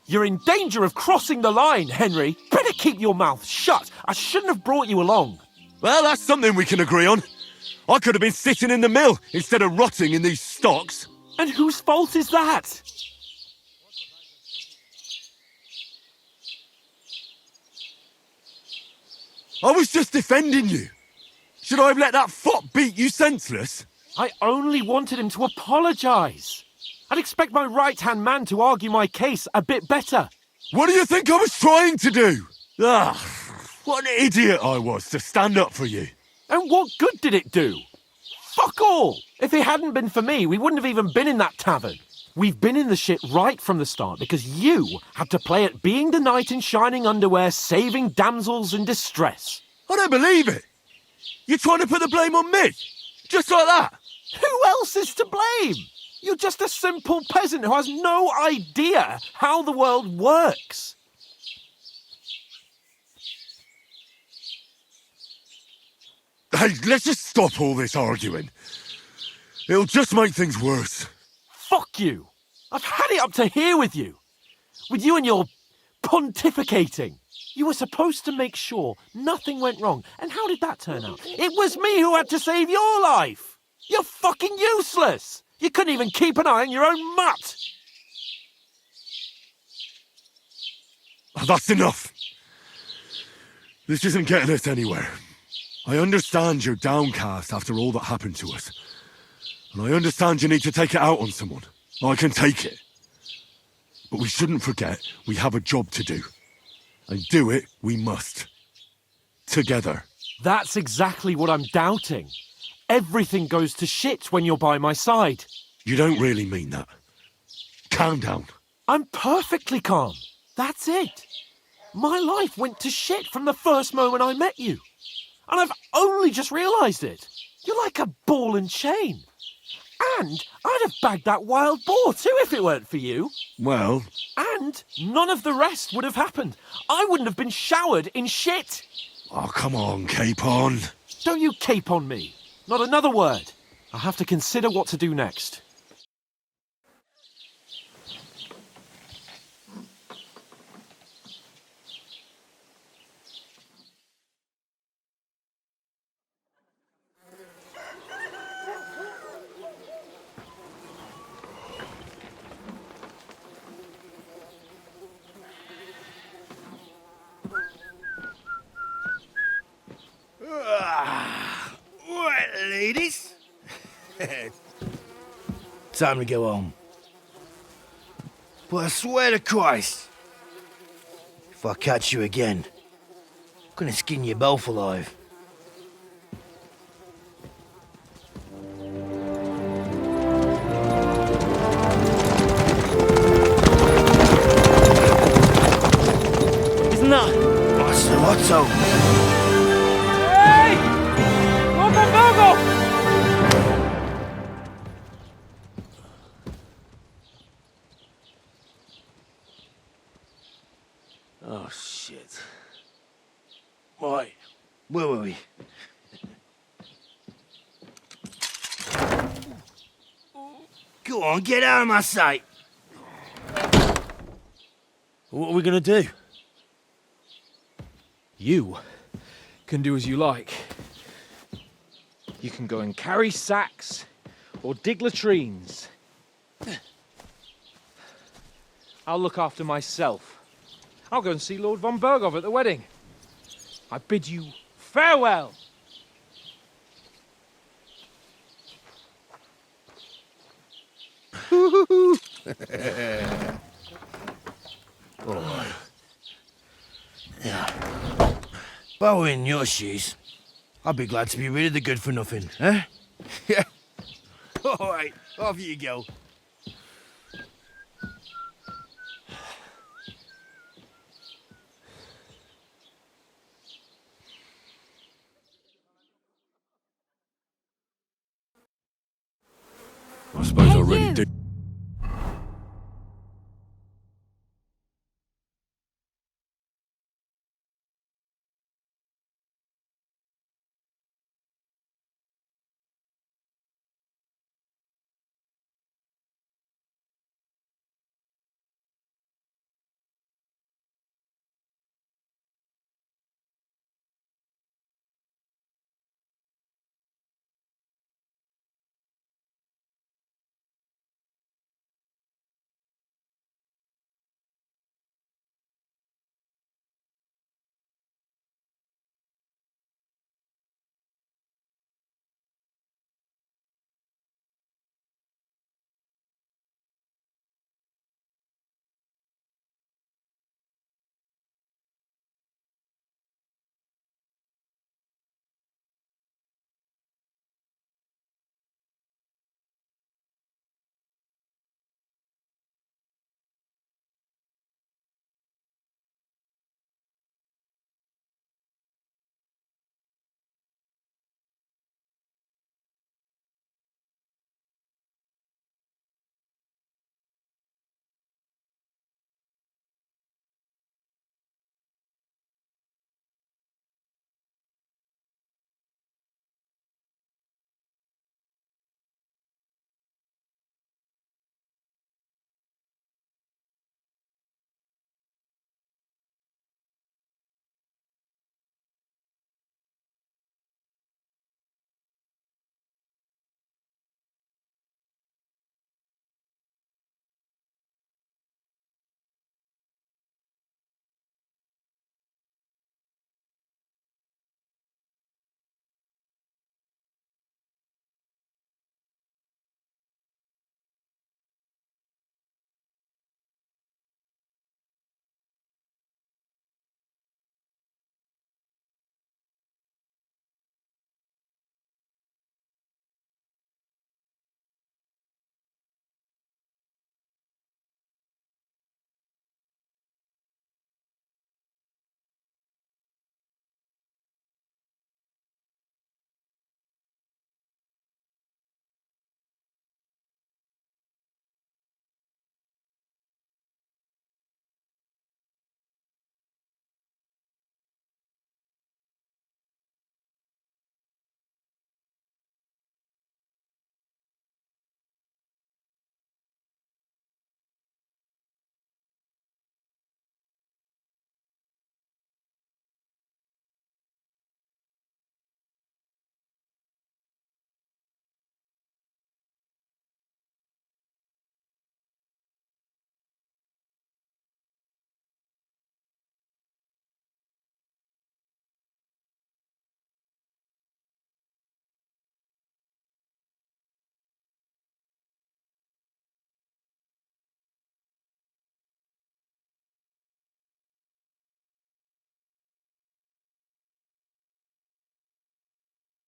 You're in danger of crossing the line, Henry. Better keep your mouth shut. I shouldn't have brought you along. Well, that's something we can agree on. I could have been sitting in the mill instead of rotting in these stocks. And whose fault is that? I was just defending you. Should I have let that fop beat you senseless? I only wanted him to apologise. I'd expect my right-hand man to argue my case a bit better. What do you think I was trying to do? What an idiot I was to stand up for you. And what good did it do? Fuck all! If it hadn't been for me, we wouldn't have even been in that tavern. We've been in the shit right from the start because you had to play at being the knight in shining underwear, saving damsels in distress. I don't believe it. You're trying to put the blame on me? Just like that? Who else is to blame? You're just a simple peasant who has no idea how the world works. Hey, let's just stop all this arguing. It'll just make things worse. Fuck you. I've had it up to here with you. With you and your pontificating. You were supposed to make sure nothing went wrong. And how did that turn out? It was me who had to save your life. You're fucking useless. You couldn't even keep an eye on your own mutt. Oh, that's enough. This isn't getting us anywhere. I understand you're downcast after all that happened to us. And I understand you need to take it out on someone. I can take it. But we shouldn't forget we have a job to do. And do it we must. Together. That's exactly what I'm doubting. Everything goes to shit when you're by my side. You don't really mean that. Calm down. I'm perfectly calm. That's it. My life went to shit from the first moment I met you. And I've only just realised it. You're like a ball and chain. And I'd have bagged that wild boar too if it weren't for you. Well... And none of the rest would have happened. I wouldn't have been showered in shit. Oh, come on, Capon. Don't you cape on me. Not another word. I'll have to consider what to do next. Right, ladies. Time to go home. But I swear to Christ, if I catch you again, I'm gonna skin you both alive. Isn't that? Otto. Hey! Go! Oh, shit. Where were we? Go on, get out of my sight. What are we gonna do? You can do as you like. You can go and carry sacks or dig latrines. I'll look after myself. I'll go and see Lord von Berghoff at the wedding. I bid you farewell. Oh. Yeah. If I were in your shoes, I'd be glad to be rid of the good for nothing, eh? Yeah. All right, off you go. I suppose I really do.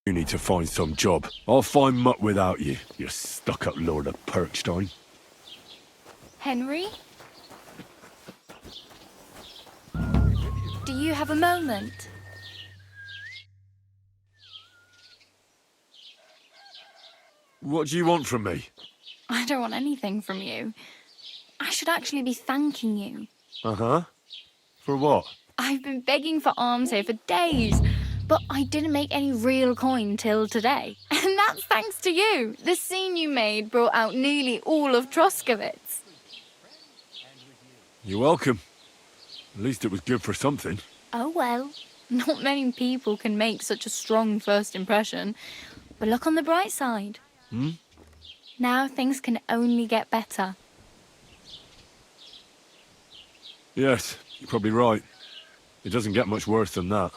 You need to find some job. I'll find mutt without you, you stuck-up Lord of Perkstein. Henry? Do you have a moment? What do you want from me? I don't want anything from you. I should actually be thanking you. Uh-huh. For what? I've been begging for alms here for days. But I didn't make any real coin till today. And that's thanks to you. The scene you made brought out nearly all of Troskowitz. You're welcome. At least it was good for something. Oh well. Not many people can make such a strong first impression. But look on the bright side. Now things can only get better. Yes, you're probably right. It doesn't get much worse than that.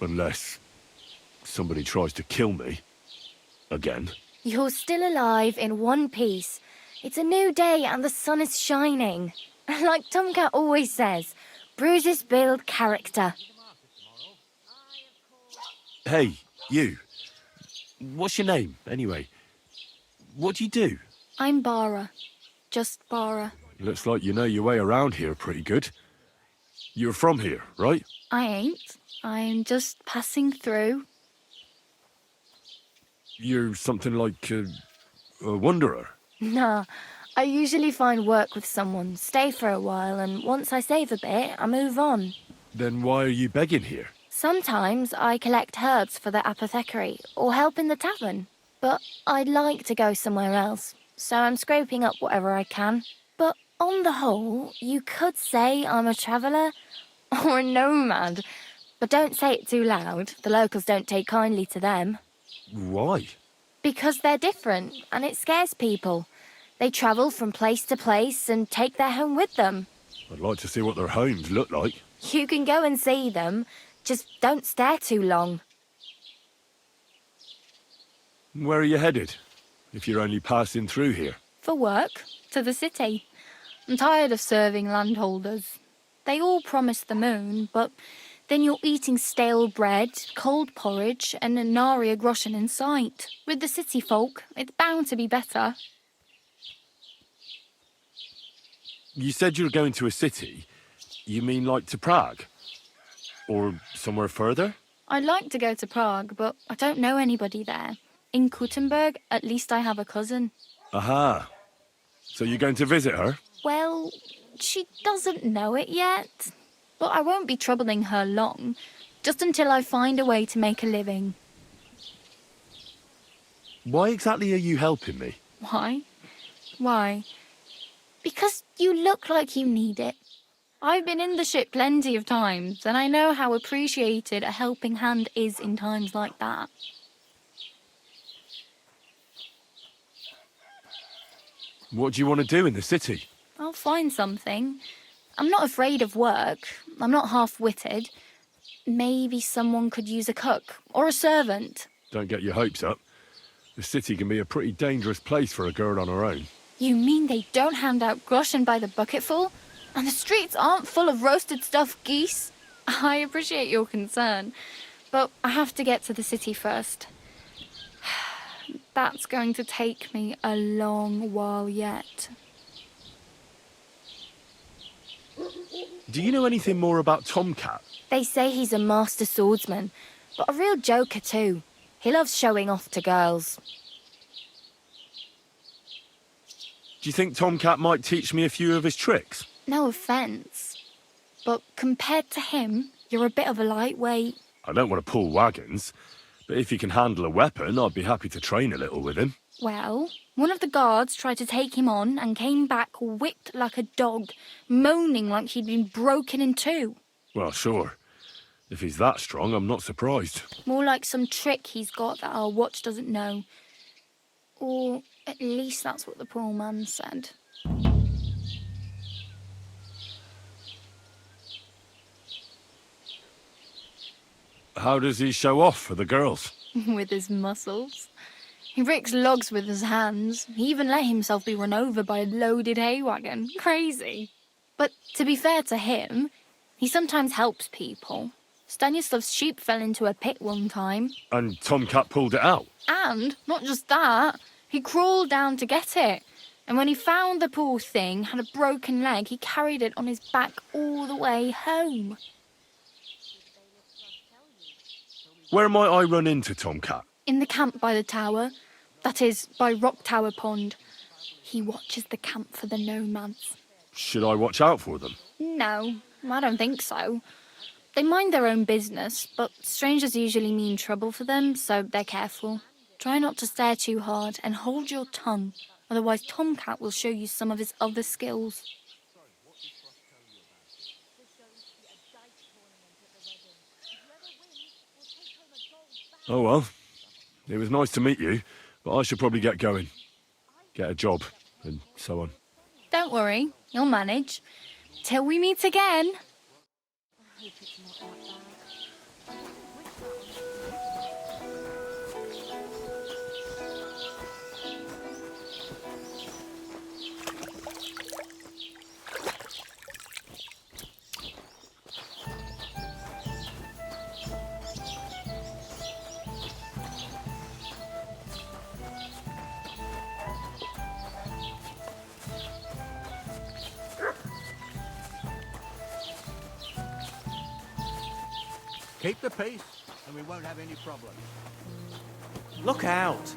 Unless somebody tries to kill me. Again. You're still alive in one piece. It's a new day and the sun is shining. Like Tomcat always says, bruises build character. Hey, you. What's your name, anyway? What do you do? I'm Bara. Just Bara. Looks like you know your way around here pretty good. You're from here, right? I ain't. I'm just passing through. You're something like a wanderer. Nah, I usually find work with someone, stay for a while, and once I save a bit, I move on. Then why are you begging here? Sometimes I collect herbs for the apothecary or help in the tavern. But I'd like to go somewhere else, so I'm scraping up whatever I can. But on the whole, you could say I'm a traveller or a nomad. But don't say it too loud. The locals don't take kindly to them. Why? Because they're different, and it scares people. They travel from place to place and take their home with them. I'd like to see what their homes look like. You can go and see them, just don't stare too long. Where are you headed, if you're only passing through here? For work, to the city. I'm tired of serving landholders. They all promise the moon, but then you're eating stale bread, cold porridge, and a nary a groschen in sight. With the city folk, it's bound to be better. You said you were going to a city. You mean like to Prague? Or somewhere further? I'd like to go to Prague, but I don't know anybody there. In Kuttenberg, at least I have a cousin. Aha. So you're going to visit her? Well, she doesn't know it yet. But I won't be troubling her long, just until I find a way to make a living. Why exactly are you helping me? Why? Why? Because you look like you need it. I've been in the ship plenty of times, and I know how appreciated a helping hand is in times like that. What do you want to do in the city? I'll find something. I'm not afraid of work. I'm not half-witted. Maybe someone could use a cook or a servant. Don't get your hopes up. The city can be a pretty dangerous place for a girl on her own. You mean they don't hand out groschen by the bucketful? And the streets aren't full of roasted stuffed geese? I appreciate your concern, but I have to get to the city first. That's going to take me a long while yet. Do you know anything more about Tomcat? They say he's a master swordsman, but a real joker too. He loves showing off to girls. Do you think Tomcat might teach me a few of his tricks? No offence, but compared to him, you're a bit of a lightweight. I don't want to pull wagons, but if he can handle a weapon, I'd be happy to train a little with him. Well, one of the guards tried to take him on and came back whipped like a dog, moaning like he'd been broken in two. Well, sure. If he's that strong, I'm not surprised. More like some trick he's got that our watch doesn't know. Or at least that's what the poor man said. How does he show off for the girls? With his muscles. He ricks logs with his hands. He even let himself be run over by a loaded hay wagon. Crazy. But to be fair to him, he sometimes helps people. Stanislav's sheep fell into a pit one time. And Tomcat pulled it out? And, not just that, he crawled down to get it. And when he found the poor thing had a broken leg, he carried it on his back all the way home. Where might I run into Tomcat? In the camp by the tower. That is, by Rock Tower Pond. He watches the camp for the nomads. Should I watch out for them? No, I don't think so. They mind their own business, but strangers usually mean trouble for them, so they're careful. Try not to stare too hard and hold your tongue, otherwise Tomcat will show you some of his other skills. Oh well. It was nice to meet you, but I should probably get going. Get a job, and so on. Don't worry, you'll manage. Till we meet again. Keep the peace, and we won't have any problems. Look out!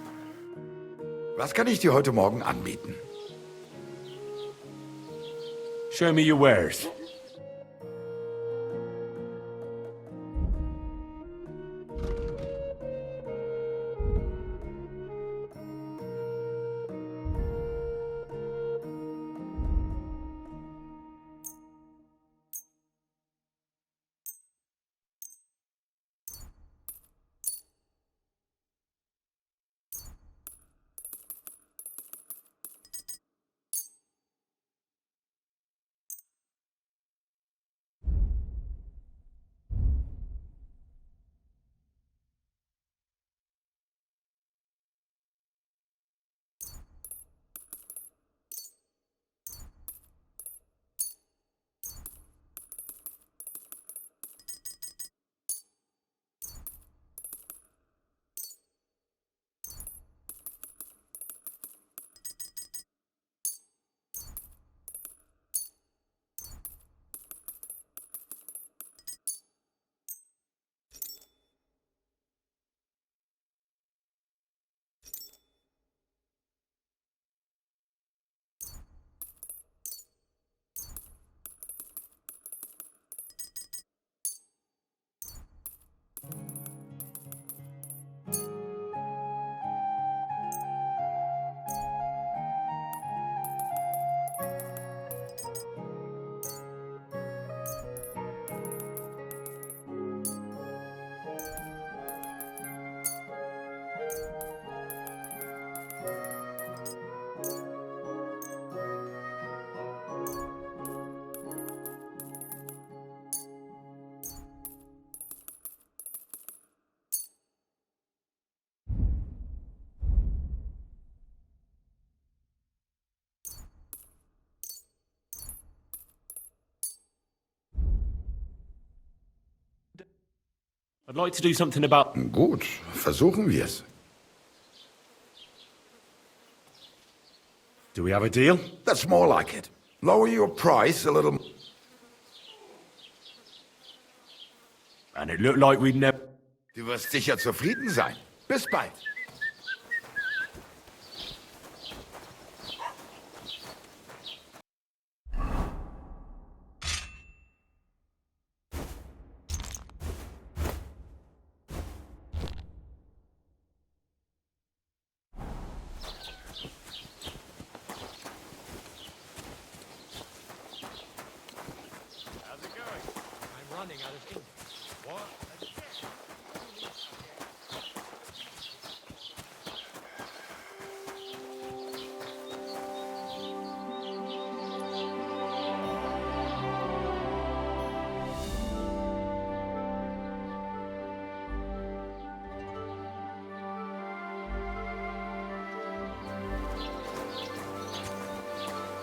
Was kann ich dir heute Morgen anbieten? Show me your wares. I'd like to do something about... Gut, versuchen wir's. Do we have a deal? That's more like it. Lower your price a little. And it looked like we'd never... Du wirst sicher zufrieden sein. Bis bald.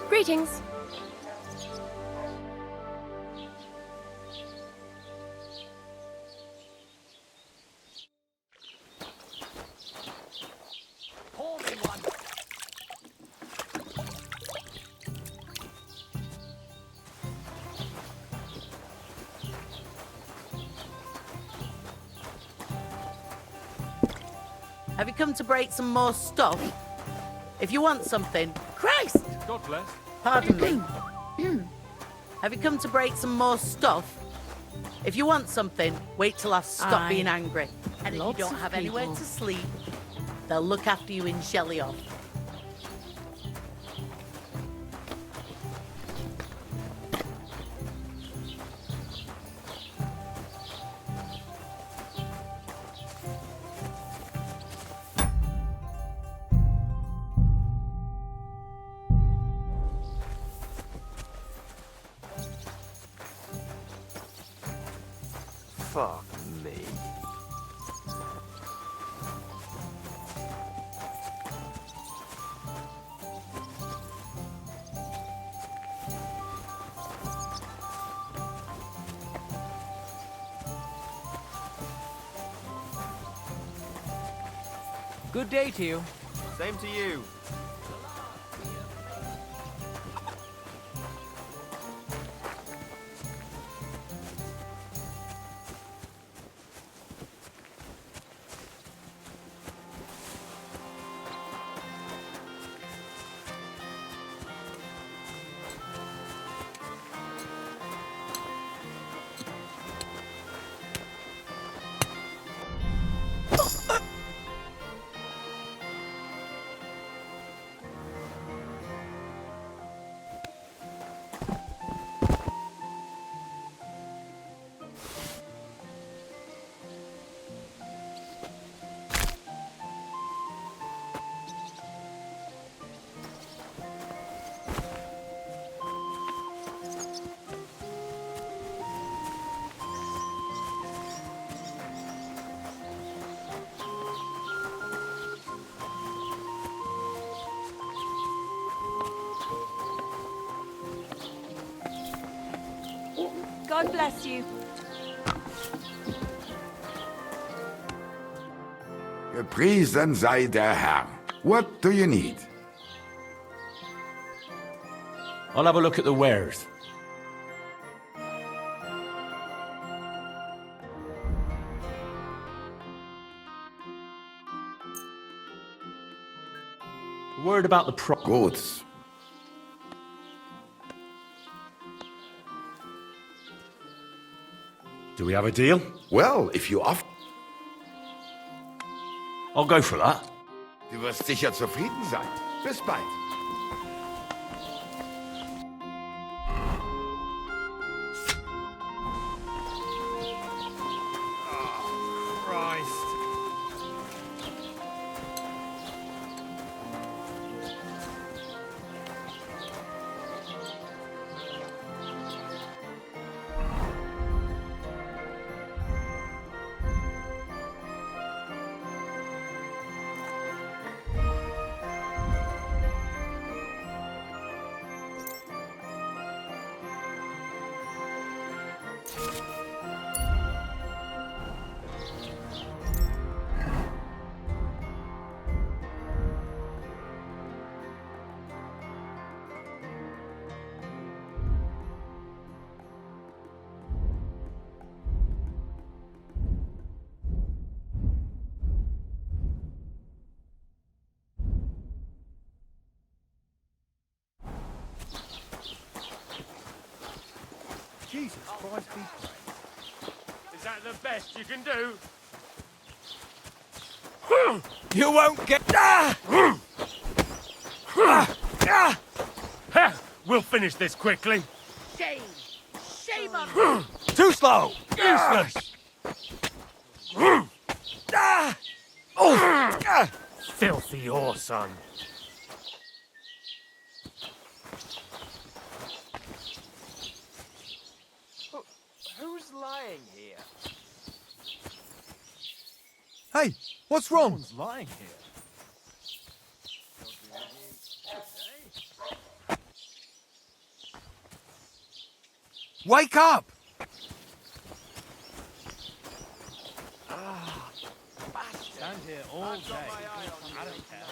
Greetings. Have you come to break some more stuff? If you want something... Christ! God bless. Pardon me. Have you come to break some more stuff? If you want something, wait till I've stopped Aye. being angry. And if you Lots don't of have anywhere people. to sleep, they'll look after you in Shellyoff. Fuck me. Good day to you. Same to you. God bless you. Gepriesen sei der Herr. What do you need? I'll have a look at the wares. Word about the Goods. Do we have a deal? Well, if you offer... I'll go for that. Du wirst sicher zufrieden sein. Bis bald. Jesus Christ, be Is that the best you can do? You won't get... We'll finish this quickly. Shame! Shame on Too slow! Useless! Filthy whore, son. Who's lying here? Hey, what's wrong? Someone's lying here. Wake up! Stand here all day. I don't care.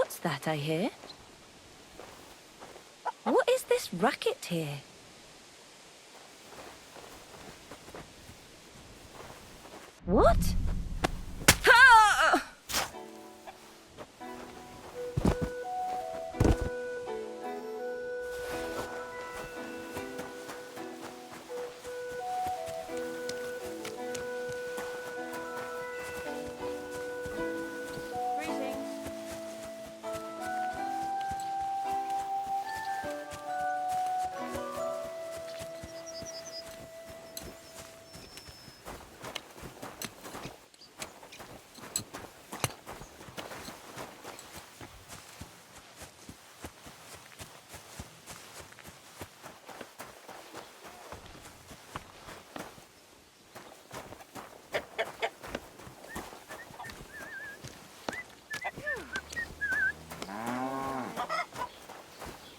What's that I hear? What is this racket here? What? Ah!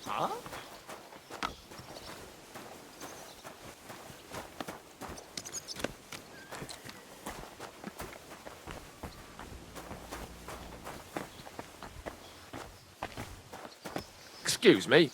Huh? Excuse me.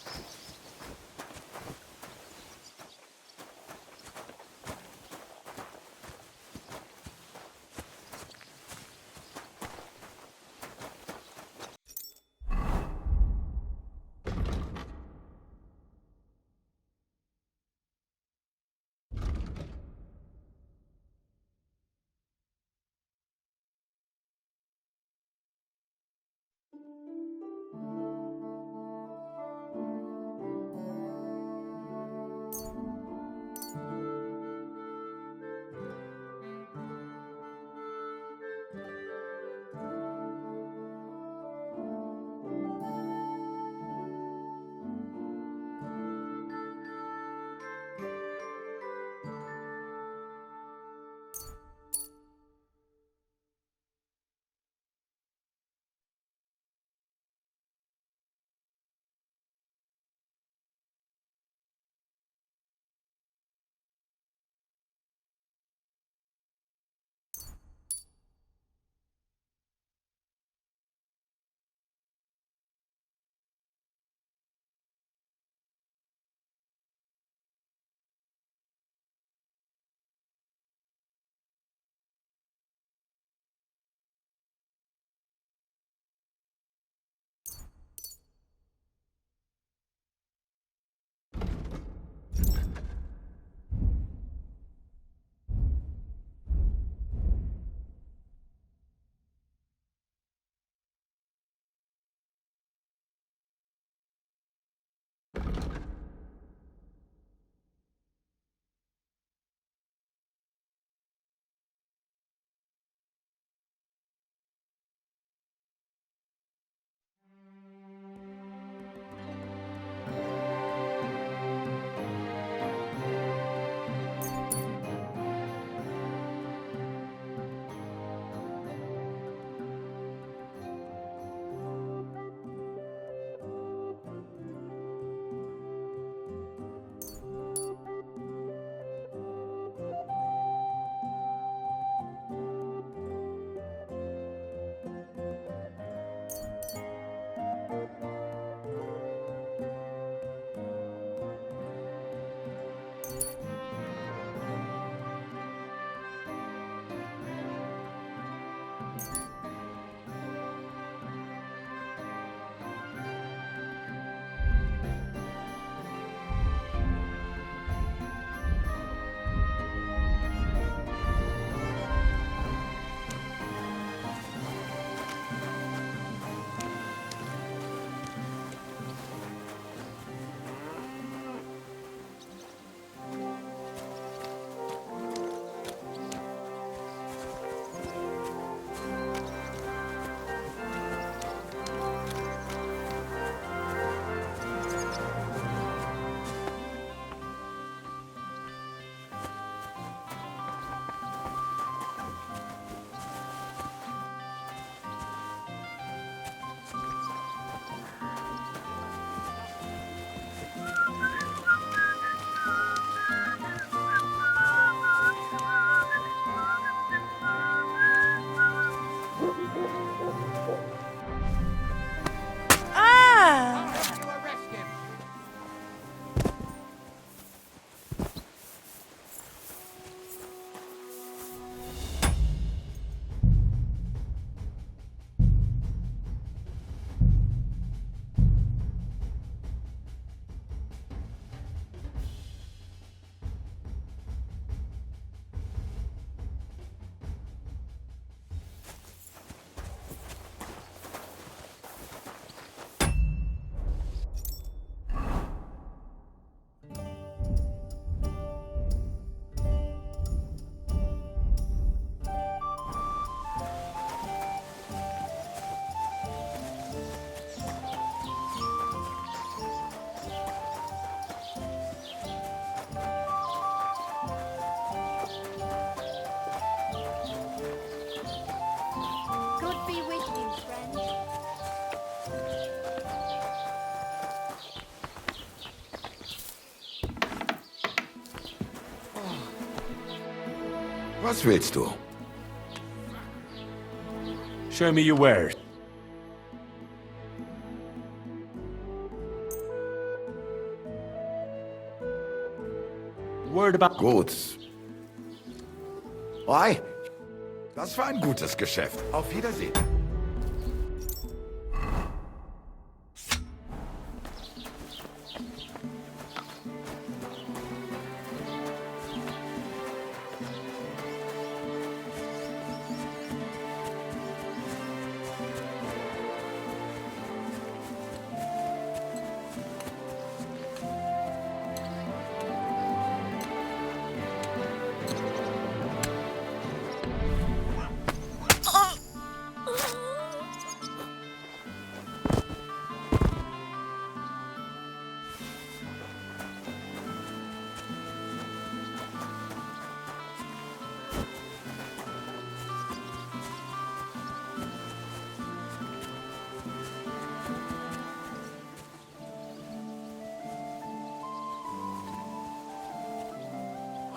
Was willst du? Show me your wares. Word about... Gut. Oi, das war ein gutes Geschäft. Auf Wiedersehen.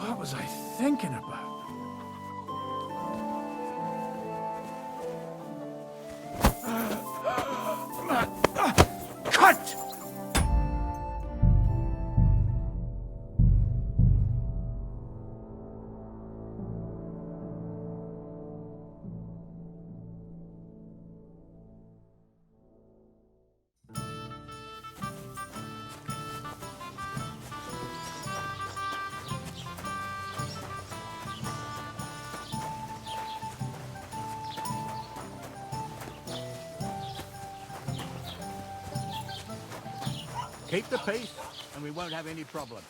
What was I thinking about? Cut! Keep the peace, and we won't have any problem.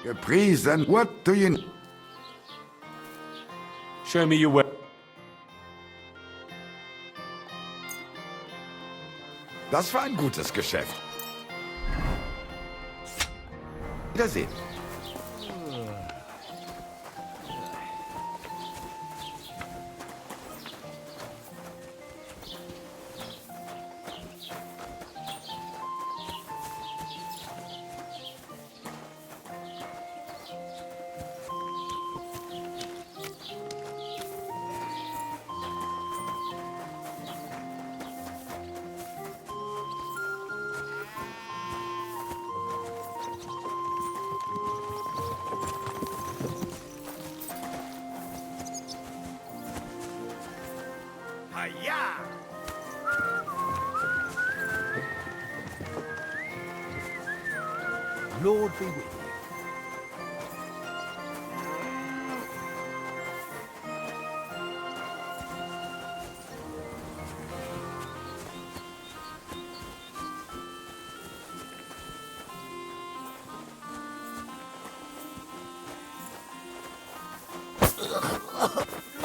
Gepriesen. What do you... Show me your wares. Das war ein gutes Geschäft. Wiedersehen. Hiya! Lord be with you.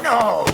No!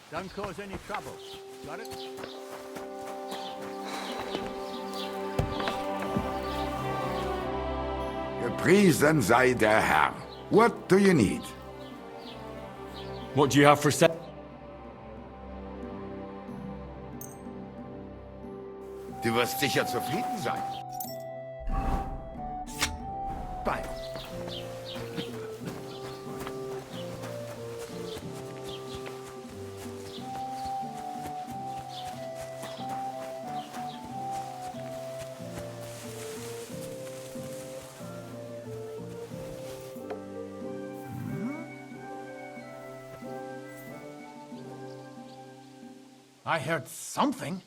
Don't cause any trouble. Got it? Gepriesen sei der Herr. What do you need? What do you have for sale? Du wirst sicher zufrieden sein. Bye. I heard something.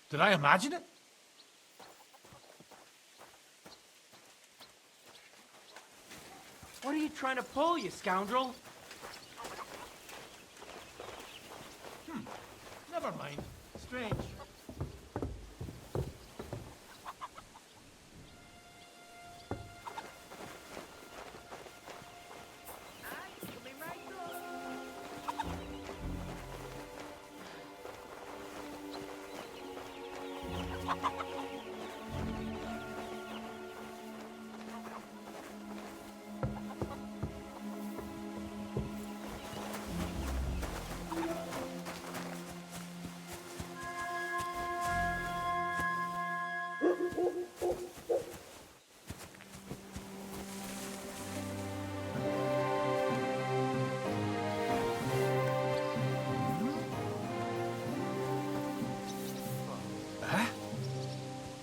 Did I imagine it? you trying to pull, you scoundrel? Never mind. Strange.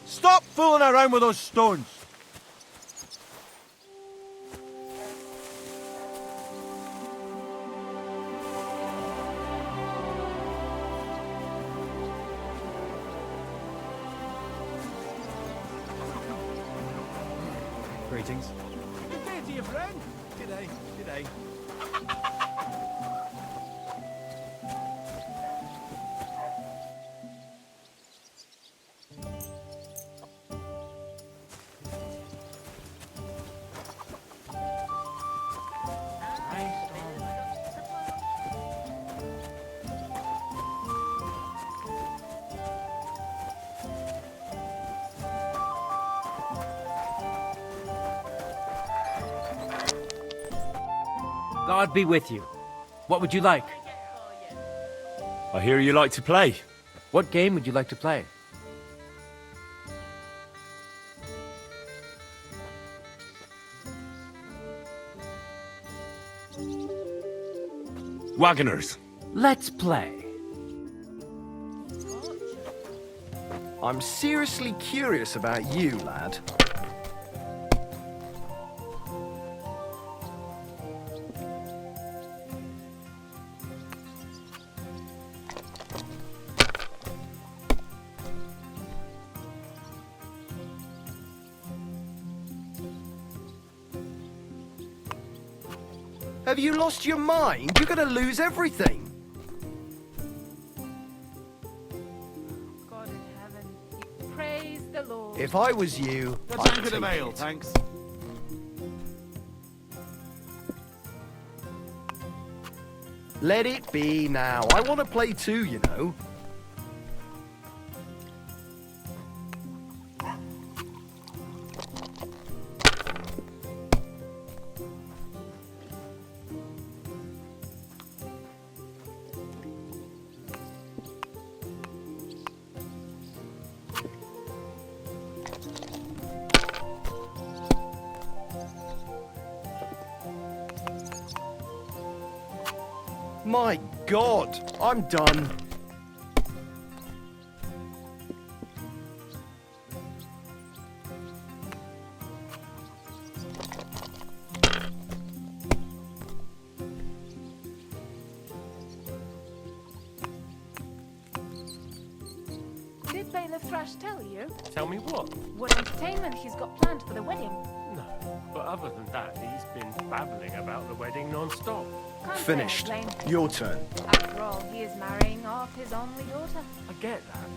Stop fooling around with those stones! Greetings. Good day to you, friend. G'day, g'day. God be with you. What would you like? I hear you like to play. What game would you like to play? Wagoners. Let's play. I'm seriously curious about you, lad. Have you lost your mind? You're gonna lose everything. God in heaven, praise the Lord. If I was you, Let's I'd anchor the take mail, it. thanks. Let it be now. I want to play too, you know. My God, I'm done. Did Bailiff Thrash tell you Tell me what? what entertainment he's got planned for the wedding? No, but other than that, he's been babbling about the wedding non-stop. Can't say I Finished. blame him. Your turn. After all, he is marrying off his only daughter. I get that,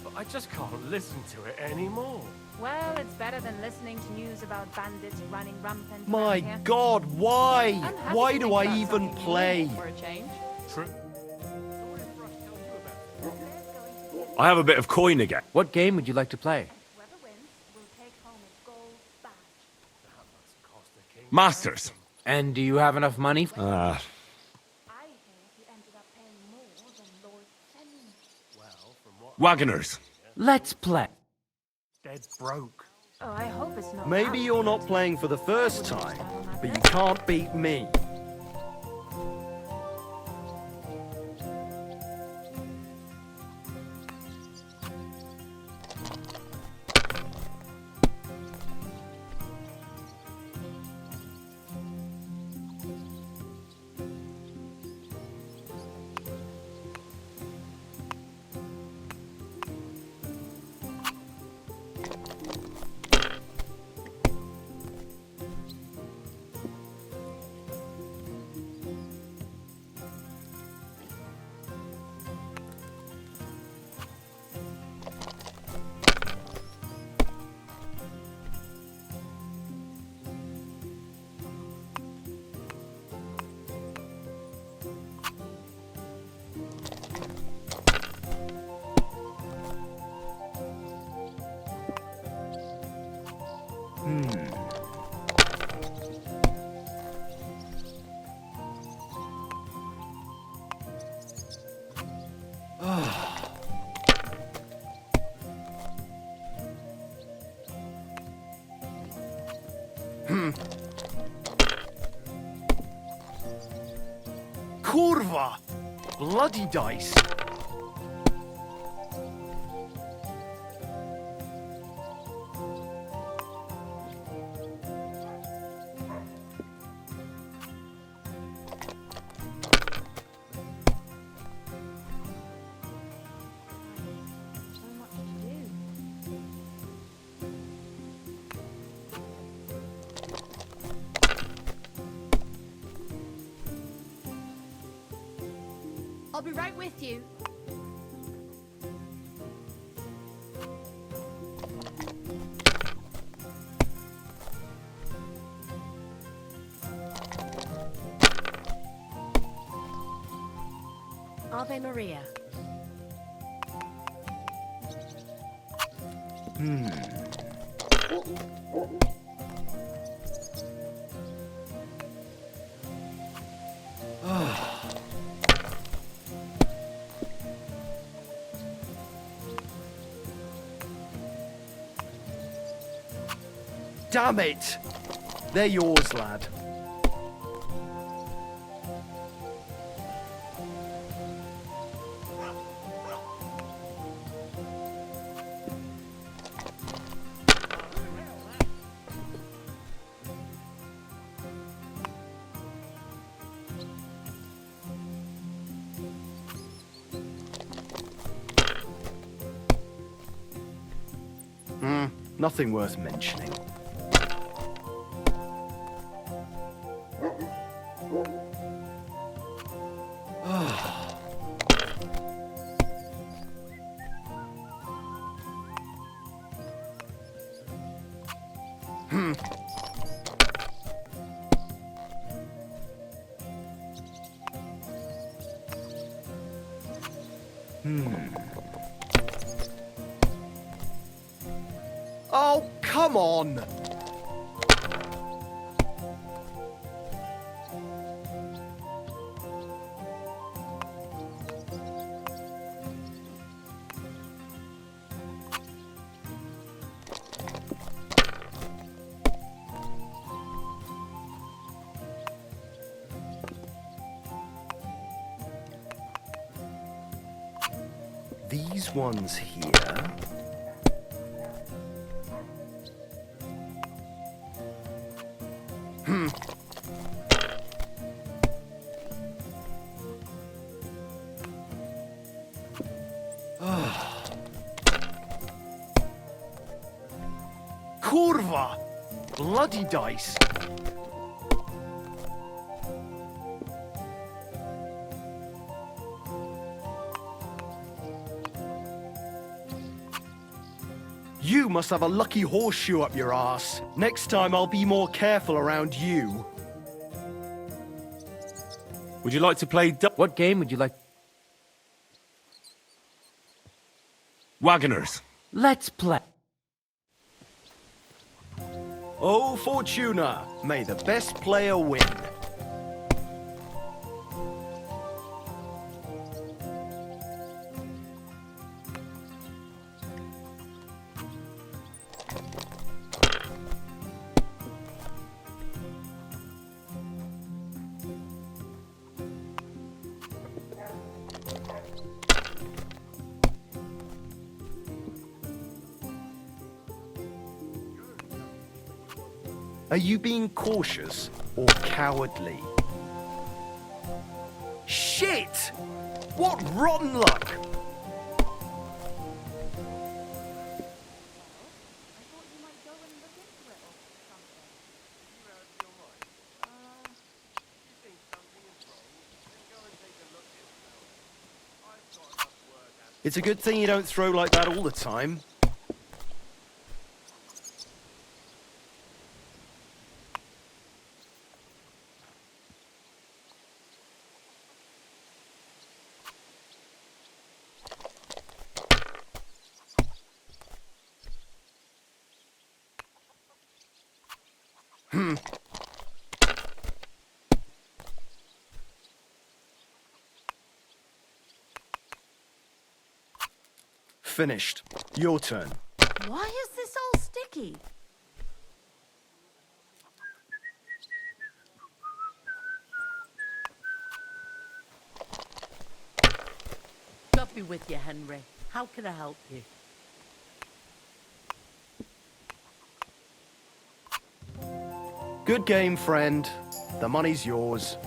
but I just can't listen to it anymore. Well, it's better than listening to news about bandits running rampant My around here. God, why? I'm happy Why to do think I about even something play? new for a change. True. I have a bit of coin again. What game would you like to play? Whoever wins will take home a gold badge. Masters. And do you have enough money? I hear he ended up paying more than Lord Fenn. Well, from what Wagoners. Let's play. dead broke. Oh, I hope it's not. Maybe you're not playing for the first time, but you can't beat me. Kurva! Bloody dice! I'll be right with you. Ave Maria. Damn it! They're yours, lad. Nothing worth mentioning. Oh, come on! These ones here. Kurva! Bloody dice! You must have a lucky horseshoe up your ass. Next time I'll be more careful around you. Would you like to play What game would you like? Wagoners. Let's play. Oh, Fortuna, may the best player win. Are you being cautious or cowardly? Shit! What rotten luck! It's a good thing you don't throw like that all the time. Finished. Your turn. Why is this all sticky? God be with you, Henry. How can I help you? Good game, friend. The money's yours.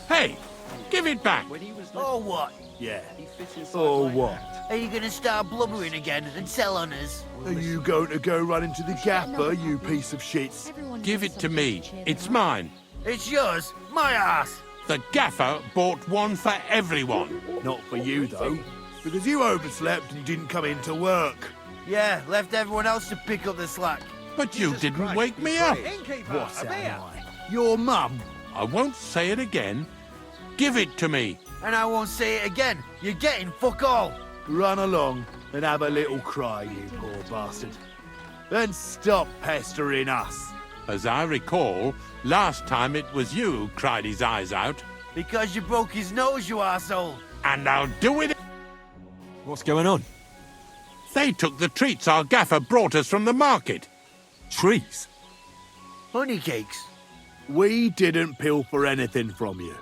Hey, give it back. Oh, what? Yeah. Oh, what? Are you gonna start blubbering again and sell on us? Are you going to go run into the gapper, you piece of shits? Give it to me. It's mine. It's yours, my ass. The gaffer bought one for everyone. Not for you, though. Because you overslept and didn't come into work. Yeah, left everyone else to pick up the slack. But you didn't wake me up. What am I? Your mum. I won't say it again. Give it to me. And I won't say it again. You're getting fuck all. Run along. and have a little cry, you poor bastard. Then stop pestering us. As I recall, last time it was you who cried his eyes out. Because you broke his nose, you arsehole. And I'll do it. What's going on? They took the treats our gaffer brought us from the market. Treats? Honey cakes. We didn't pilfer anything from you.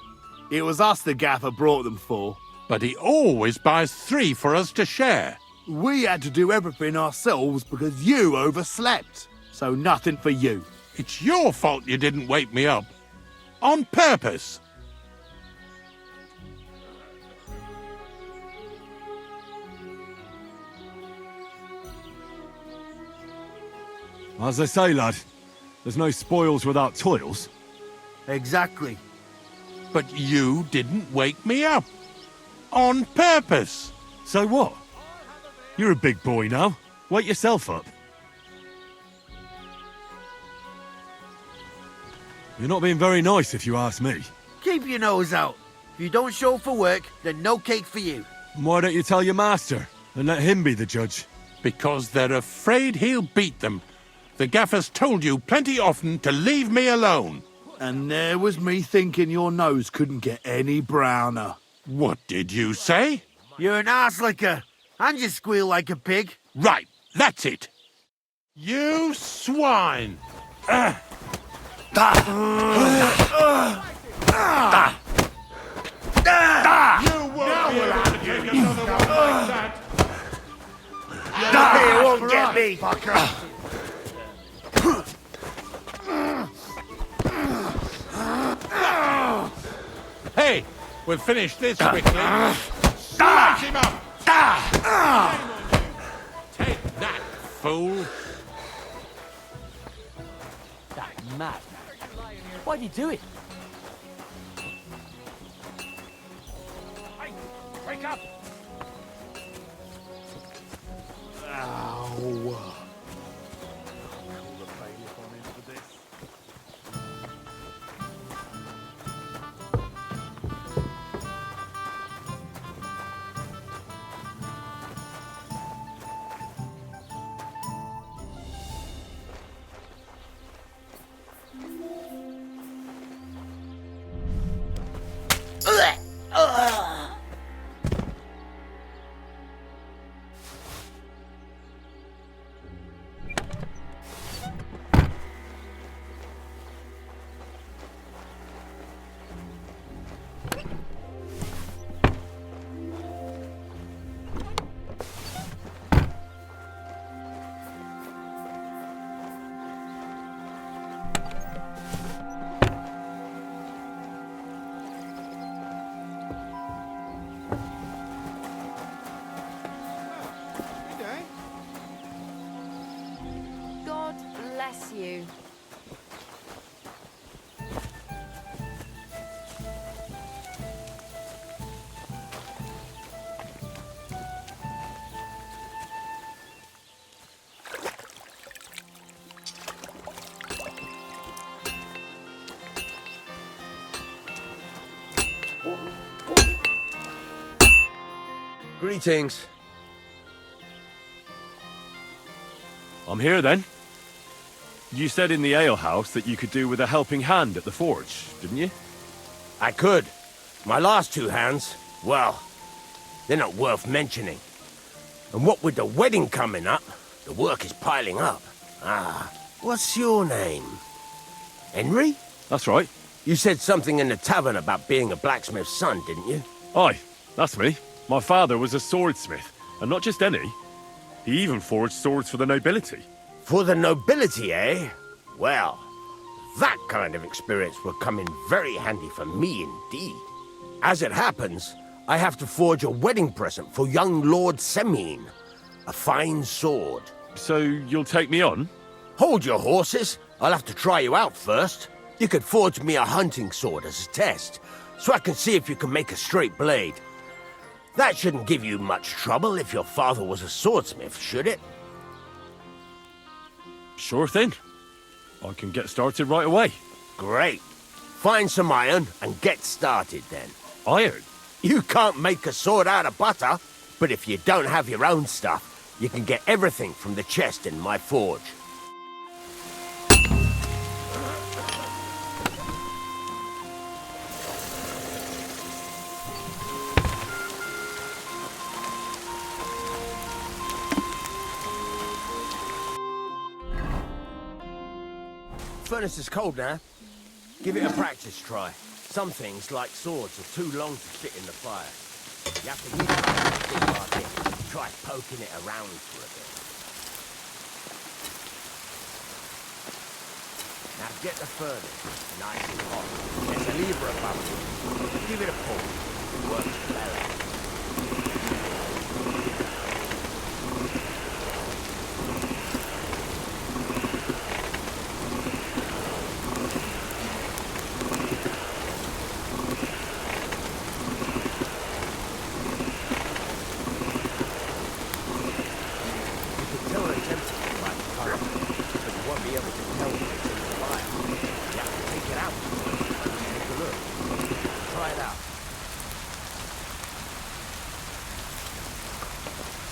It was us the gaffer brought them for. But he always buys 3 for us to share. We had to do everything ourselves because you overslept. So nothing for you. It's your fault you didn't wake me up. On purpose. As I say, lad, there's no spoils without toils. Exactly. But you didn't wake me up. On purpose. So what? You're a big boy now. Wake yourself up. You're not being very nice, if you ask me. Keep your nose out. If you don't show up for work, then no cake for you. Why don't you tell your master and let him be the judge? Because they're afraid he'll beat them. The gaffer's told you plenty often to leave me alone. And there was me thinking your nose couldn't get any browner. What did you say? You're an arselicker, and you squeal like a pig. Right, that's it. You swine! You won't be able to take another one like that. You won't get me, fucker. Hey, we'll finish this quickly. Smash him up! Take that, fool! You mad? Why'd you do it? Hey, wake up! Ow. God bless you. Greetings. I'm here then. You said in the alehouse that you could do with a helping hand at the forge, didn't you? I could. My last 2 hands, well, they're not worth mentioning. And what with the wedding coming up, the work is piling up. What's your name? Henry? That's right. You said something in the tavern about being a blacksmith's son, didn't you? Aye, that's me. My father was a swordsmith, and not just any. He even forged swords for the nobility. For the nobility, eh? Well, that kind of experience will come in very handy for me indeed. As it happens, I have to forge a wedding present for young Lord Semine. A fine sword. So you'll take me on? Hold your horses. I'll have to try you out first. You could forge me a hunting sword as a test, so I can see if you can make a straight blade. That shouldn't give you much trouble if your father was a swordsmith, should it? Sure thing. I can get started right away. Great. Find some iron and get started then. Iron? You can't make a sword out of butter. But if you don't have your own stuff, you can get everything from the chest in my forge. Furnace is cold now. Give it a practice try. Some things, like swords, are too long to fit in the fire. You have to heat it up a bit like this. Try poking it around for a bit. Now get the furnace nice and hot. There's a lever above it. Give it a pull. It works well.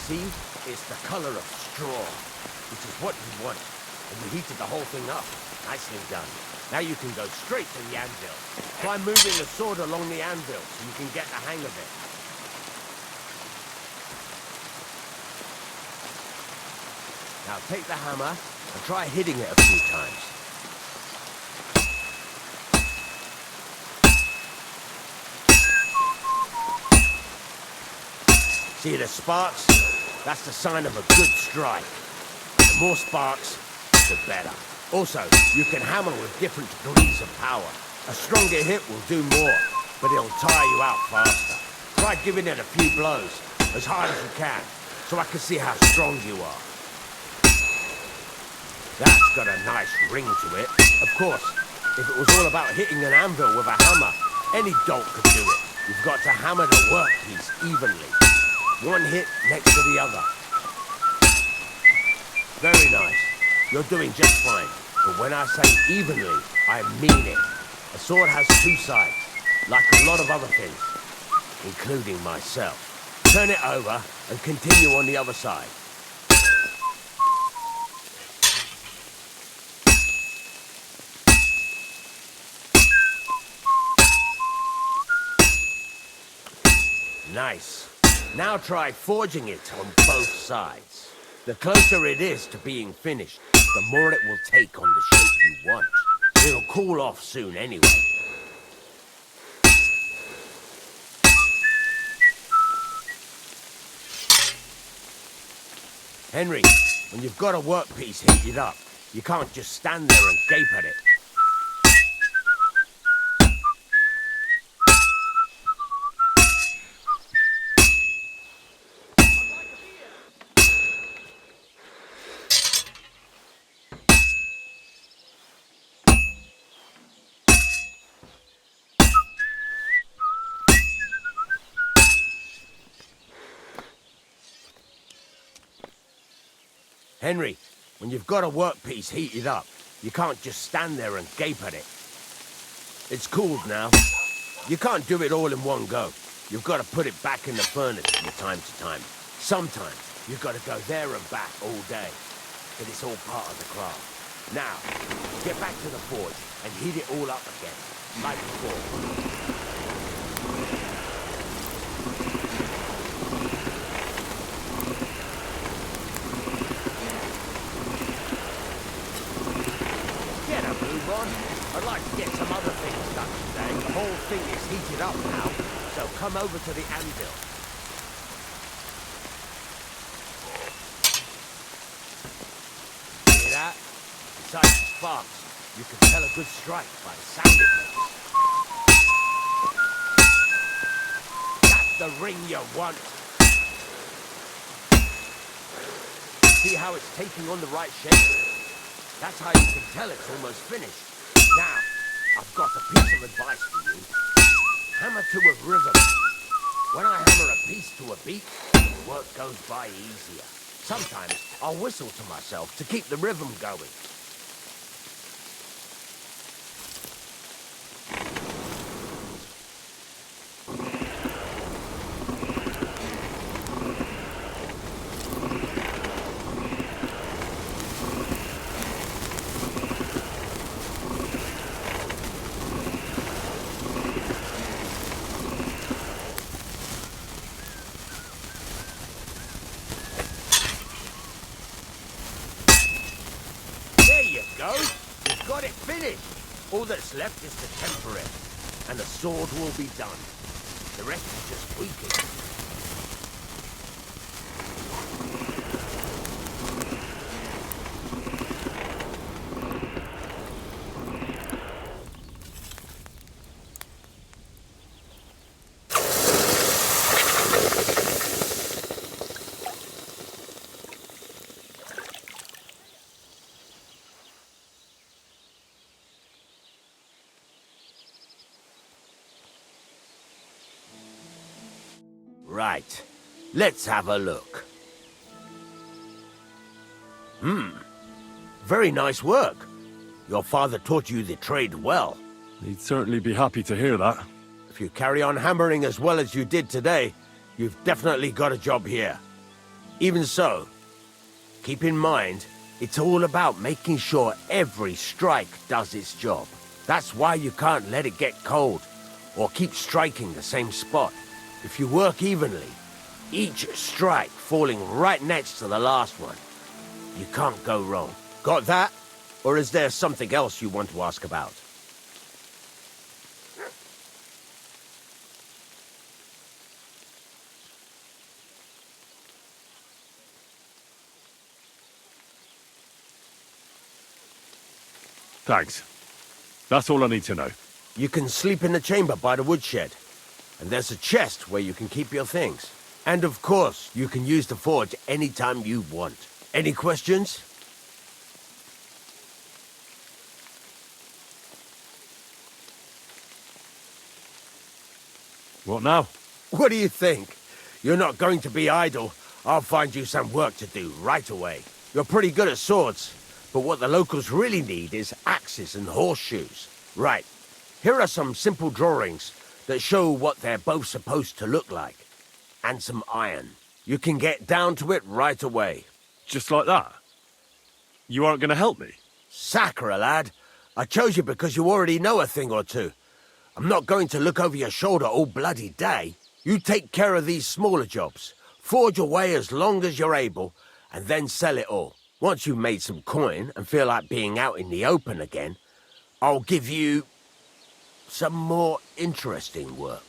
See? It's the color of straw, which is what you want. And you heated the whole thing up. Nicely done. Now you can go straight to the anvil. Try moving the sword along the anvil so you can get the hang of it. Now take the hammer and try hitting it a few times. See the sparks? That's the sign of a good strike. The more sparks, the better. Also, you can hammer with different degrees of power. A stronger hit will do more, but it'll tire you out faster. Try giving it a few blows, as hard as you can, so I can see how strong you are. That's got a nice ring to it. Of course, if it was all about hitting an anvil with a hammer, any dolt could do it. You've got to hammer the workpiece evenly. One hit next to the other. Very nice. You're doing just fine. But when I say evenly, I mean it. A sword has two sides, like a lot of other things, including myself. Turn it over and continue on the other side. Nice. Now try forging it on both sides. The closer it is to being finished, the more it will take on the shape you want. It'll cool off soon anyway. Henry, when you've got a workpiece heated up, you can't just stand there and gape at it. Henry, when you've got a workpiece heated up, you can't just stand there and gape at it. It's cooled now. You can't do it all in one go. You've got to put it back in the furnace from time to time. Sometimes you've got to go there and back all day. But it's all part of the craft. Now, get back to the forge and heat it all up again, like before. I'd like to get some other things done today. The whole thing is heated up now, so come over to the anvil. Hear that? Besides the sparks, you can tell a good strike by the sound it makes. That's the ring you want. See how it's taking on the right shape? That's how you can tell it's almost finished. Now, I've got a piece of advice for you. Hammer to a rhythm. When I hammer a piece to a beat, work goes by easier. Sometimes I'll whistle to myself to keep the rhythm going. All that's left is to temper it, and the sword will be done. The rest is just tweaking. Right. Let's have a look. Very nice work. Your father taught you the trade well. He'd certainly be happy to hear that. If you carry on hammering as well as you did today, you've definitely got a job here. Even so, keep in mind, it's all about making sure every strike does its job. That's why you can't let it get cold, or keep striking the same spot. If you work evenly, each strike falling right next to the last one, you can't go wrong. Got that? Or is there something else you want to ask about? Thanks. That's all I need to know. You can sleep in the chamber by the woodshed. And there's a chest where you can keep your things. And of course, you can use the forge anytime you want. Any questions? What now? What do you think? You're not going to be idle. I'll find you some work to do right away. You're pretty good at swords, but what the locals really need is axes and horseshoes. Right. Here are some simple drawings that show what they're both supposed to look like. And some iron. You can get down to it right away. Just like that? You aren't going to help me? Sacre, lad. I chose you because you already know a thing or two. I'm not going to look over your shoulder all bloody day. You take care of these smaller jobs. Forge away as long as you're able, and then sell it all. Once you've made some coin and feel like being out in the open again, I'll give you some more interesting work.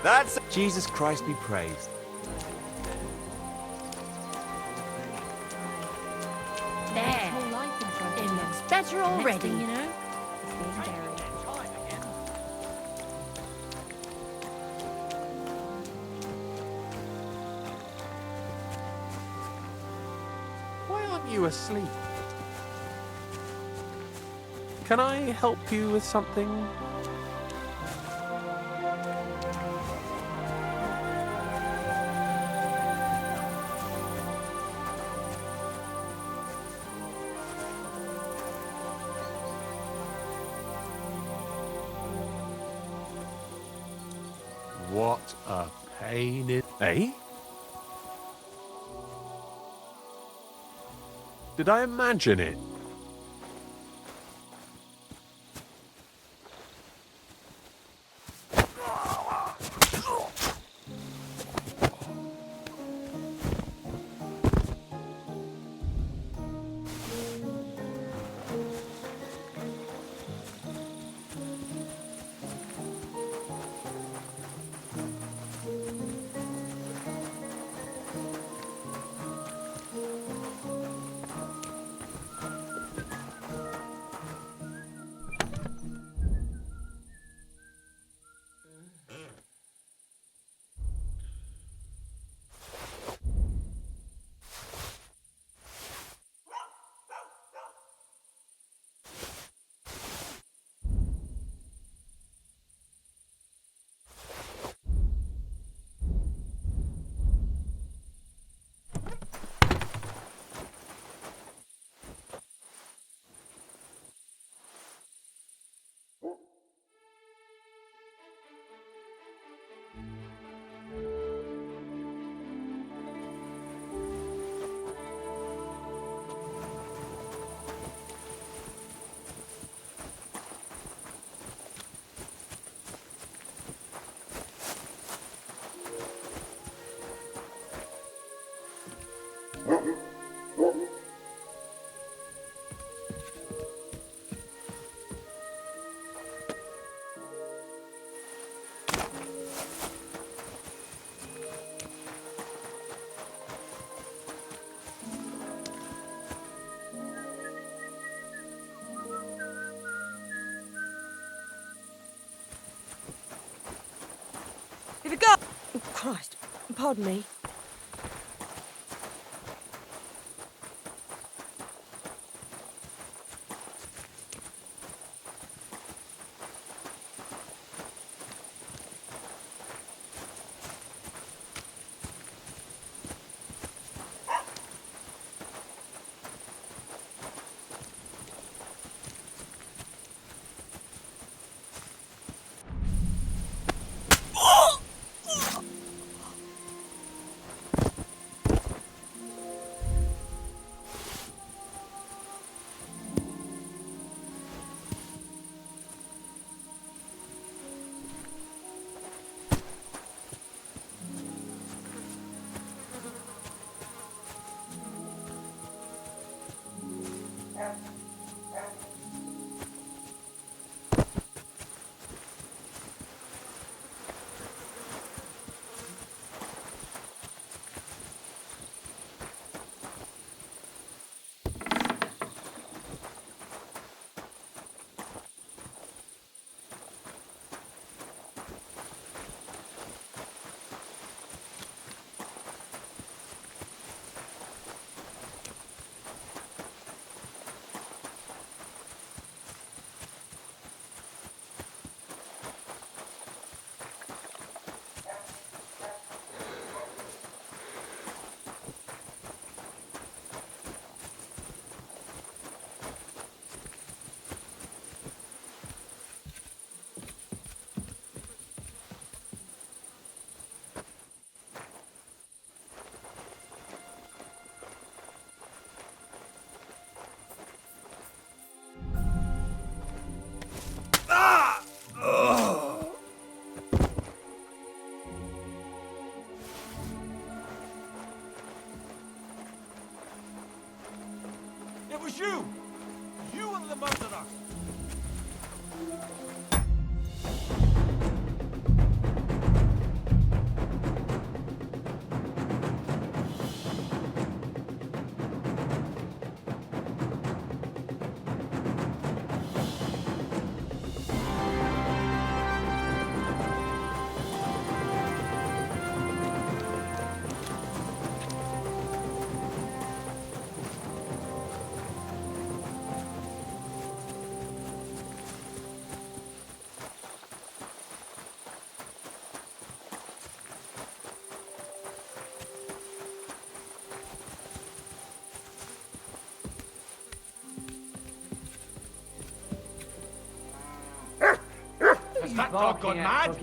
That's Jesus Christ be praised. There. It looks better already. You know? Why aren't you asleep? Can I help you with something? What a pain in... Eh? Did I imagine it? Here we go! Oh, Christ. Pardon me. It was you! You and the both of us! doggone mad?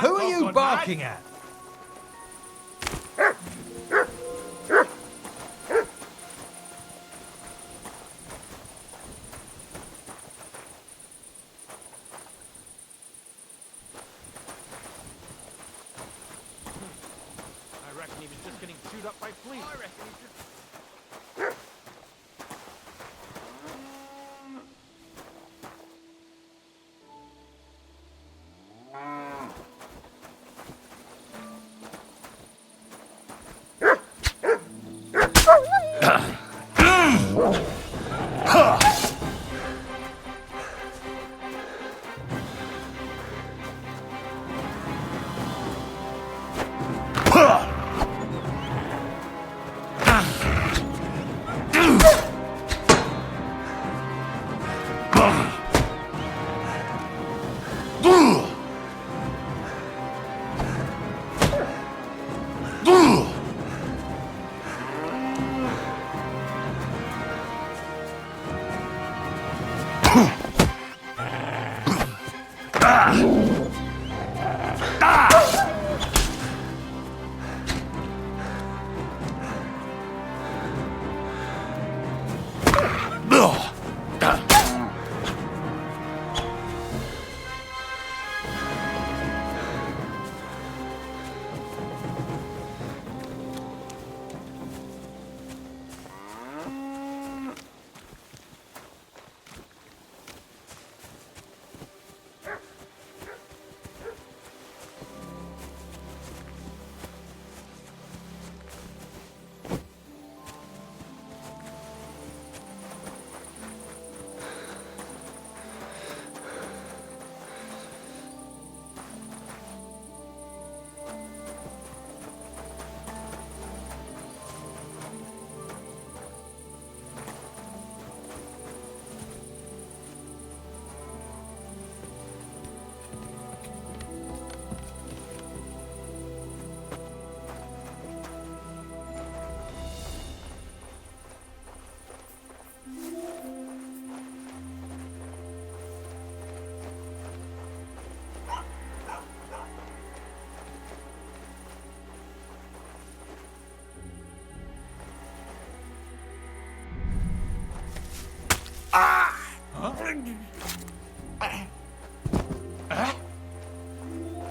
Who are you barking at? I reckon he was just getting chewed up by fleas. I reckon he just...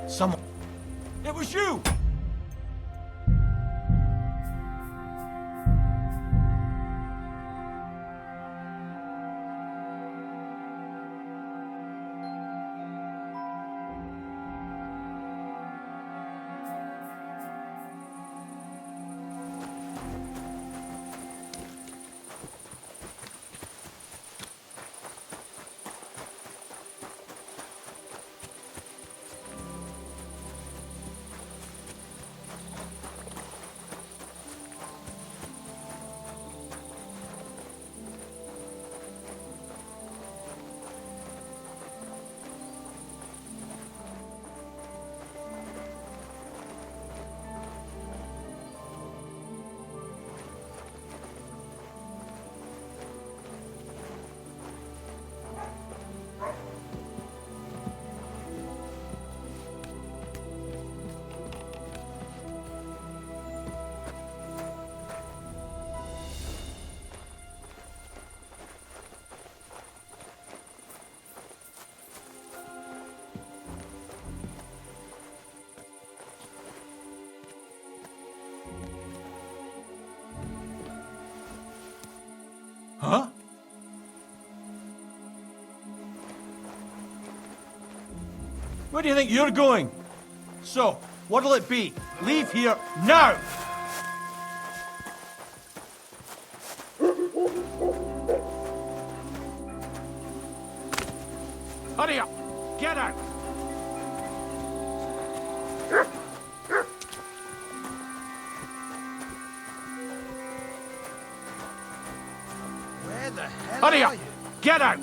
Someone. It was you! Where do you think you're going? So, what'll it be? Leave here now! Hurry up! Get out! Where the hell Hurry are up! you? Get out!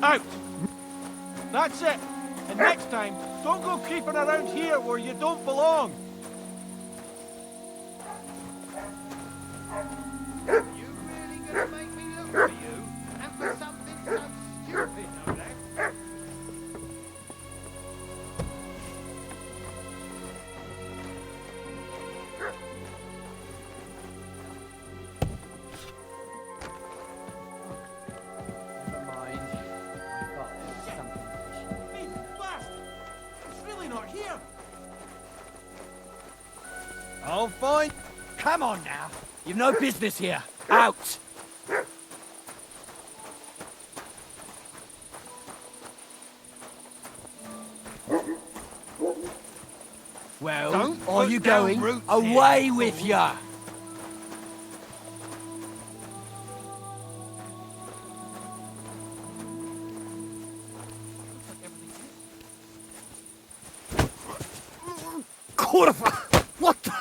Out! That's it! And next time, don't go creeping around here where you don't belong! You really gonna make me look for you? And for something so stupid, no less? Never mind. I thought there was something. Hey, blast! It's really not here! Oh, fine. Come on now. You've no business here. Out! Well, Don't are put you down going? roots Away here. with ya! What the?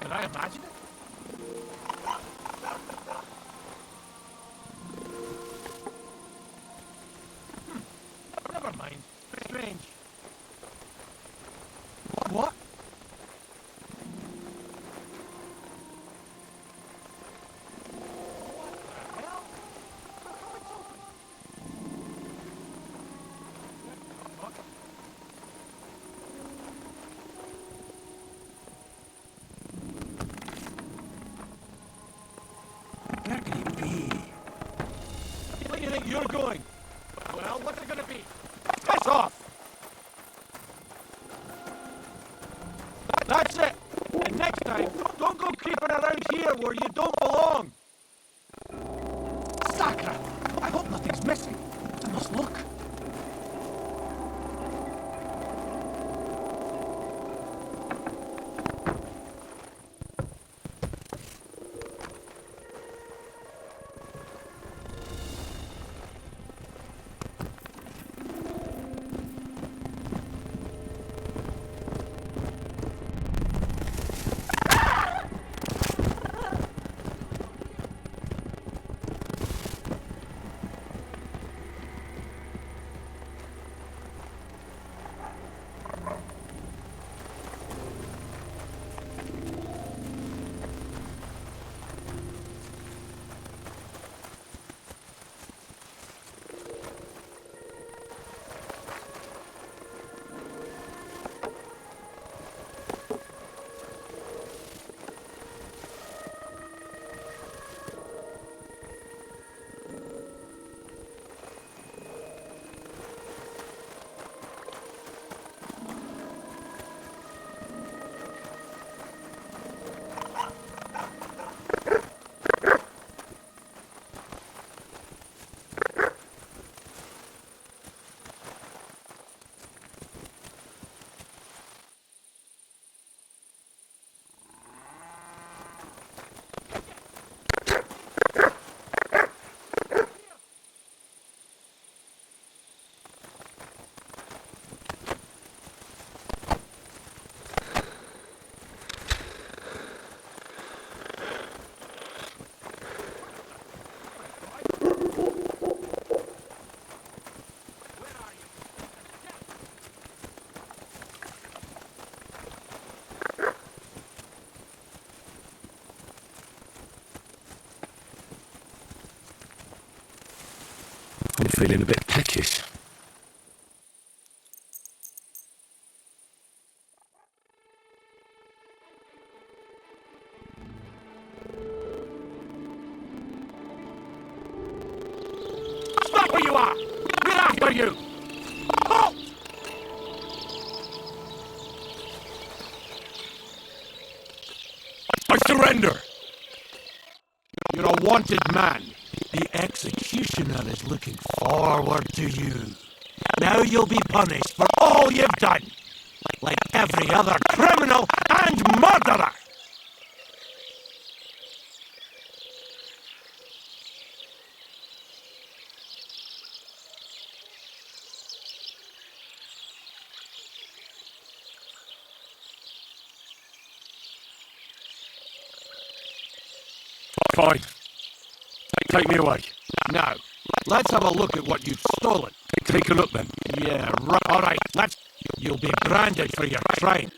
Can I imagine it? Never mind. Strange. What? Where could he be? Where do you think you're going? Well, what's it gonna be? Piss off! That's it! And next time, don't go creeping around here where you don't belong! Sacra! I hope nothing's missing. I must look. I'm feeling a bit peckish. Stop where you are! We're after you! Halt! I surrender! You're a wanted man. The executioner is looking forward to you. Now you'll be punished for all you've done, like every other criminal and murderer! Fine. Take me away. Now, let's have a look at what you've stolen. Take a look then. Yeah, right. All right, let's... You'll be branded for your crime.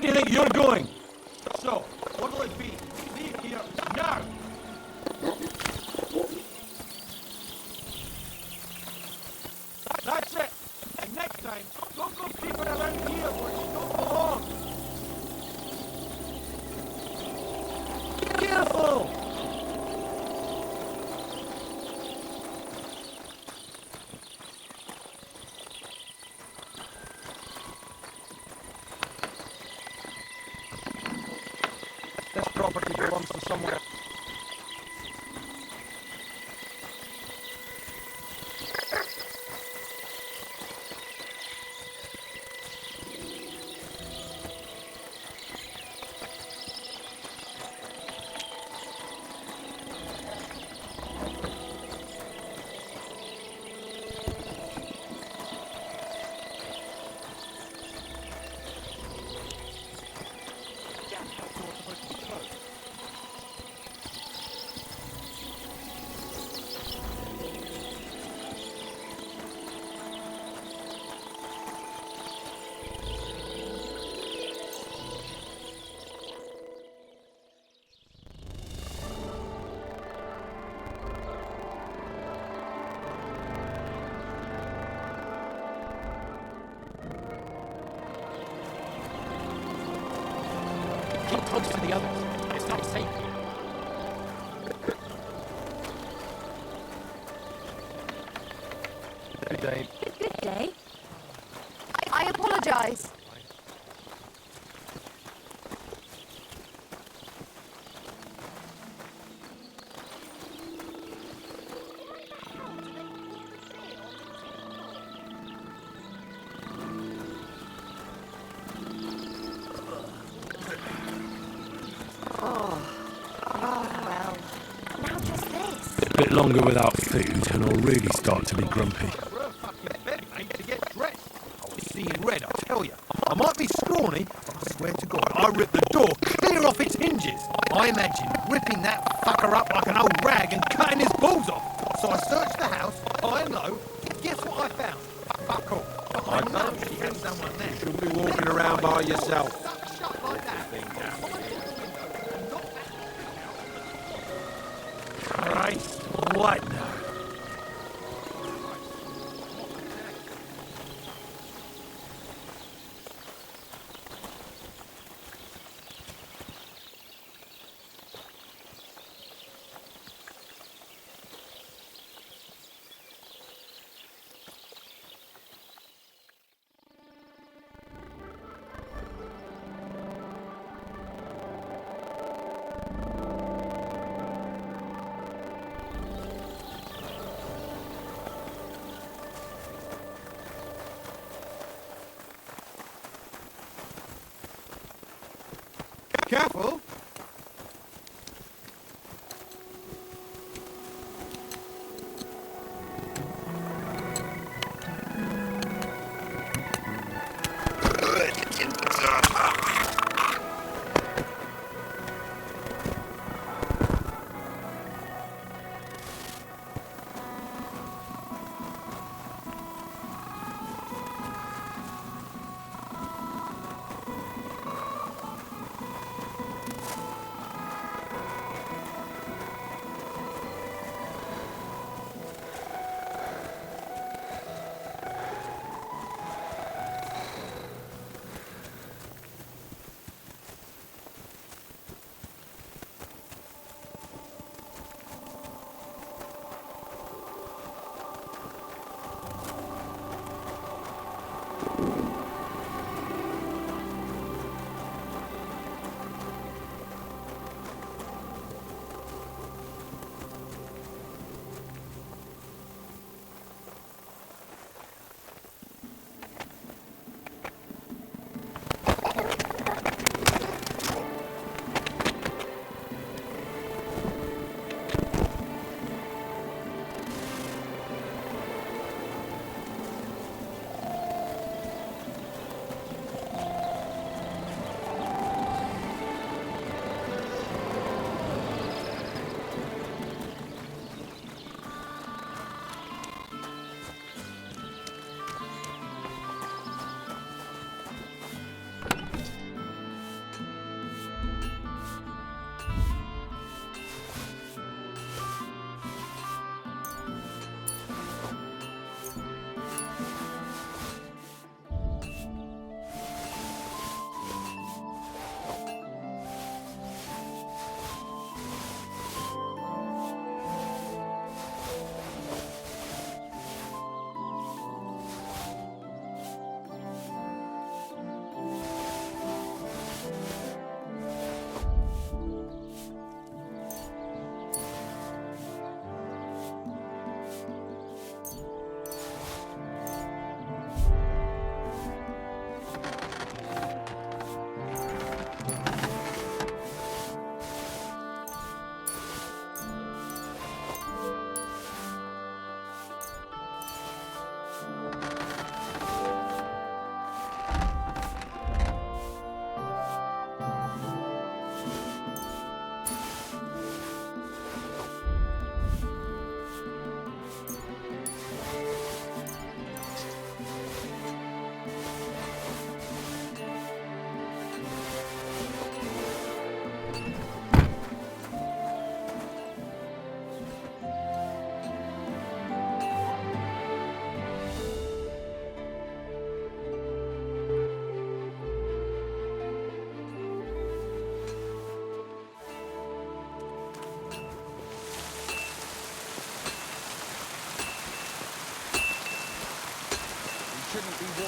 do you think you're going? So, what'll it be? Leave here now! That's it! And next time, don't go creeping around here where you don't belong! Careful! This property belongs to someone. Keep close to the others. It's not safe here. Good day. I apologize. A bit longer without food, and I'll really start to be grumpy. To get dressed. I was seeing red, I tell you. I might be scrawny, but I swear to God, I ripped the door clear off its hinges. I imagine ripping that fucker up like an old rag and cutting his balls off. So I searched the house, high and low. Guess what I found? A buckle. But I know she had someone there. You shouldn't be walking around by yourself. Shut like that. Christ, what now? Careful.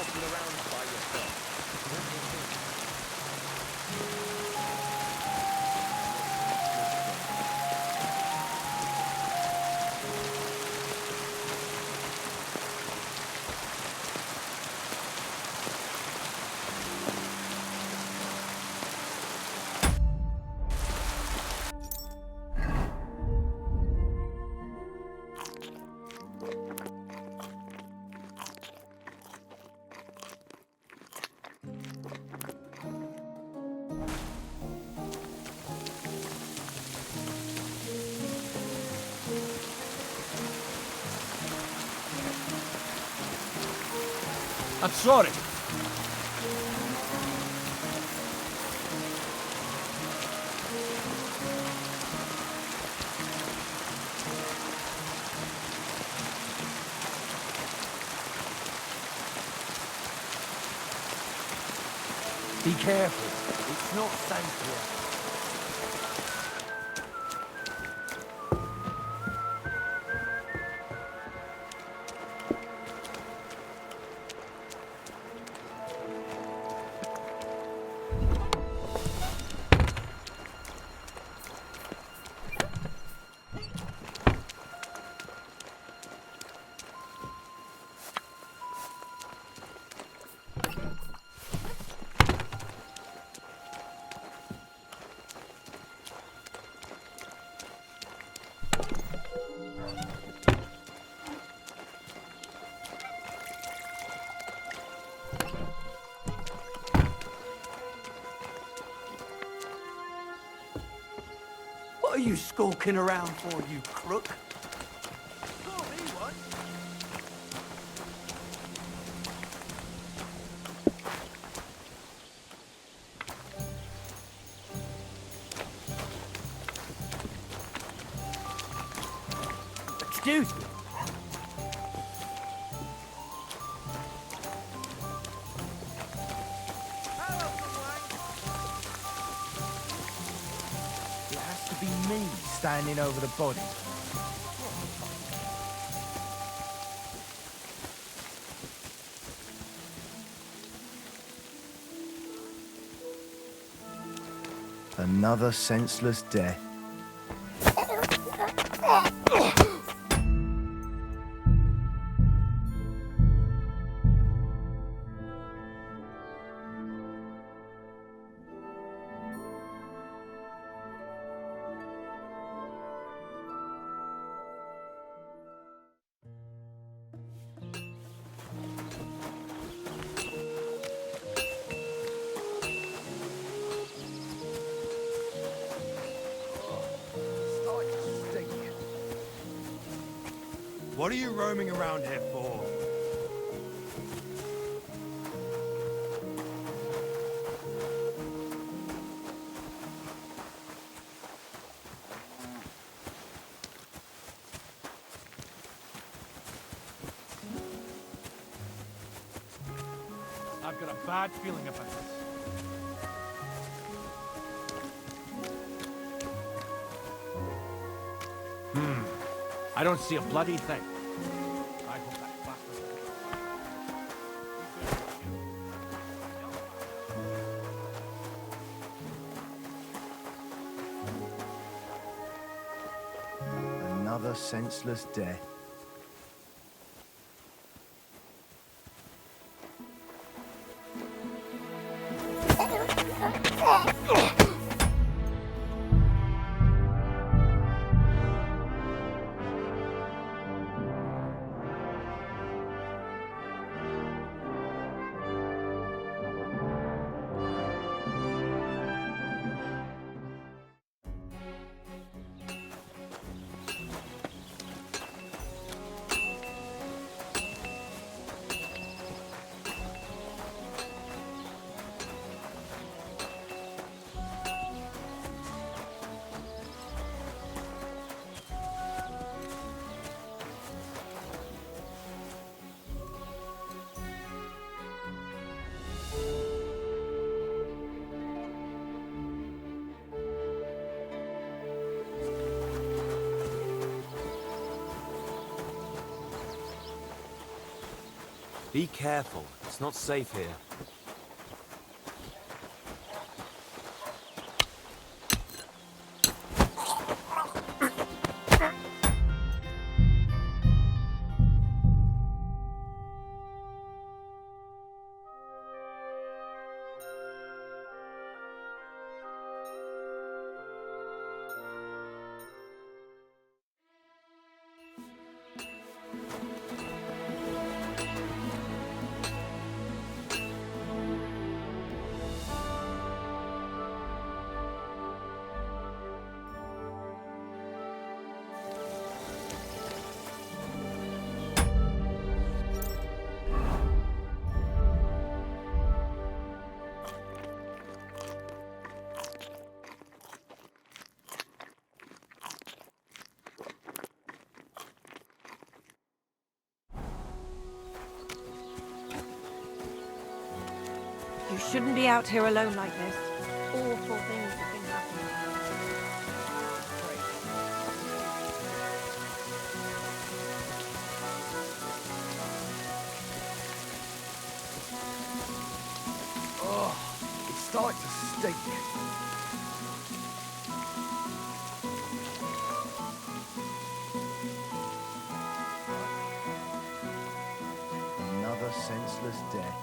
walking around by yourself. I'm sorry. Be careful. It's not safe here. What are you skulking around for, you crook? Excuse me. It has to be me standing over the body. Another senseless death. What are you roaming around here for? I've got a bad feeling about this. I don't see a bloody thing. I hope that bastard... Another senseless death. Be careful. It's not safe here. You shouldn't be out here alone like this. Awful things have been happening. Oh, it's starting to stink. Another senseless death.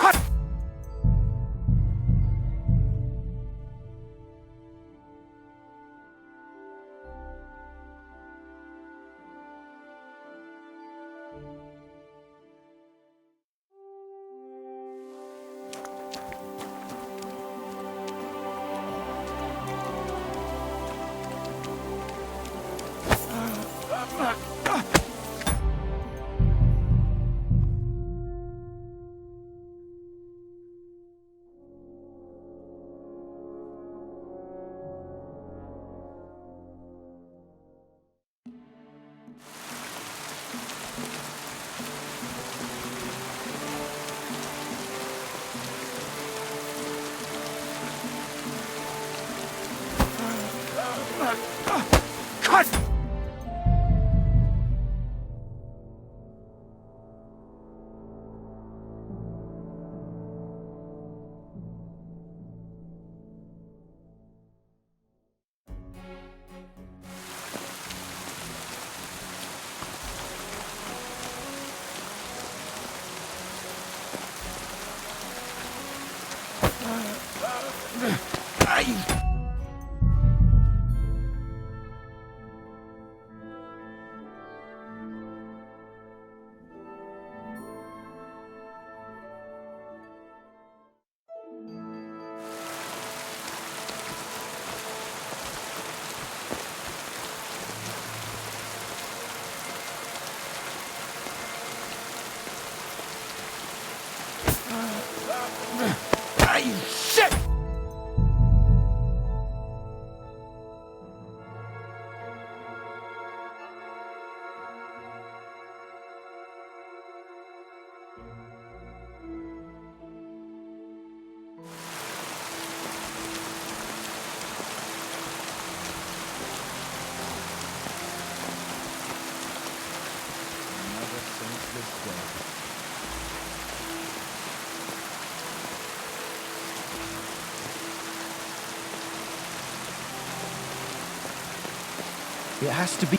Cut! It has to be.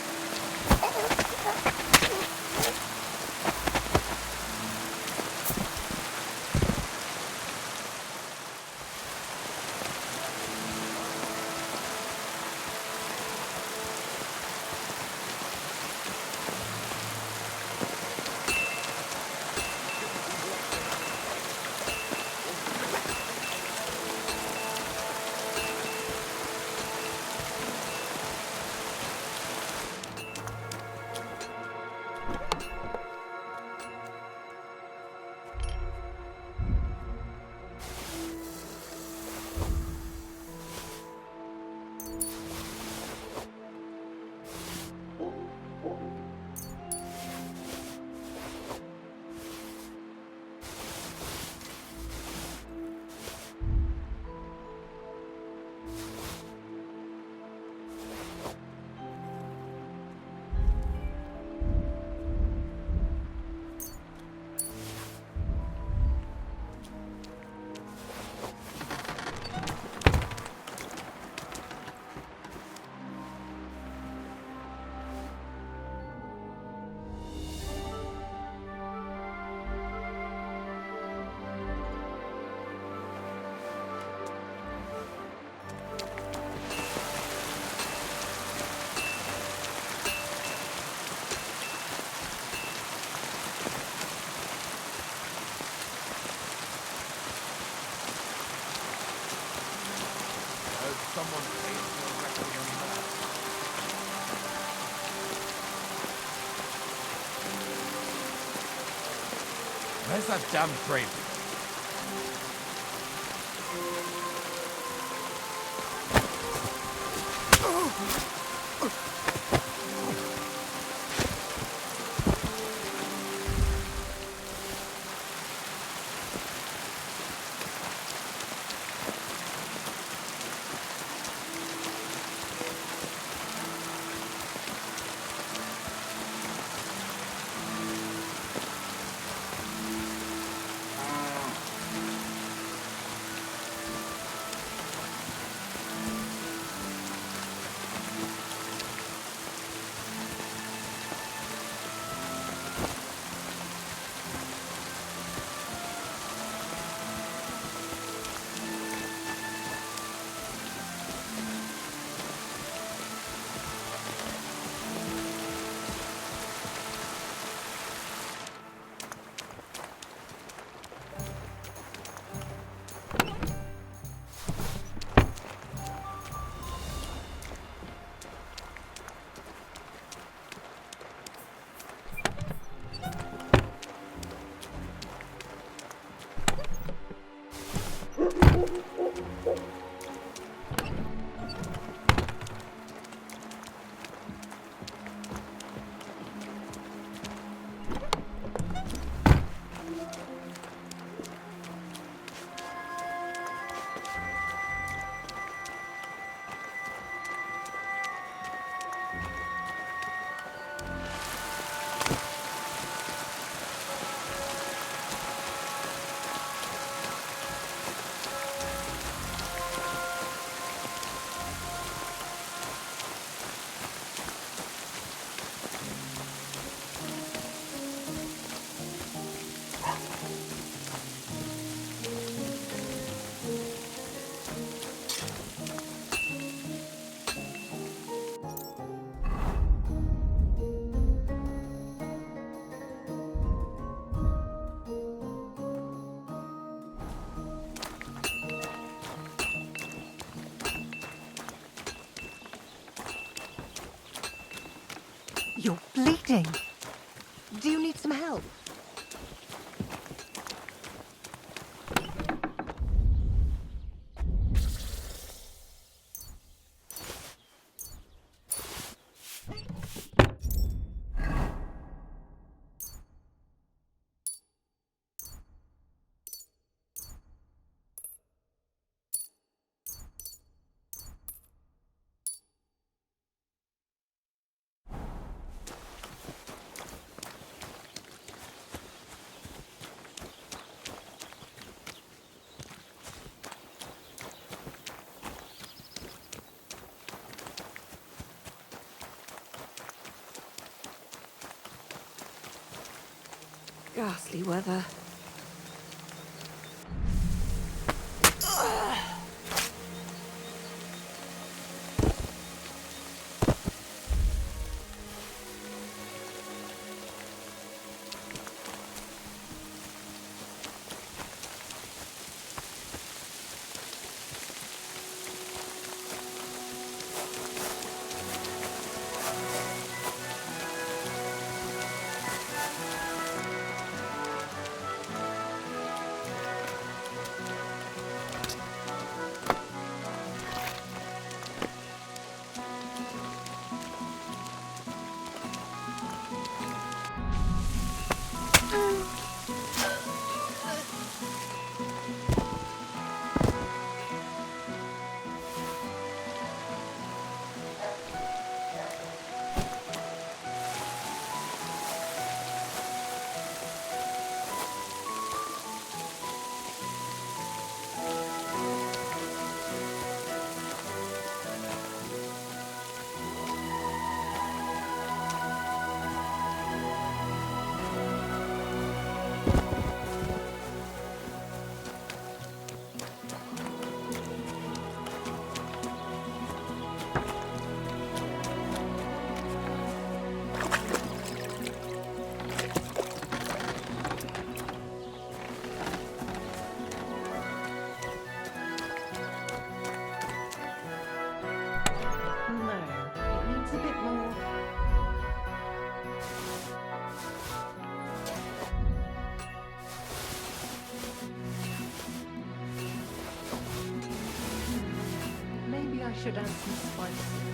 Where's that damn crate? You're bleeding. Do you need some help? Ghastly weather. I should add some spices.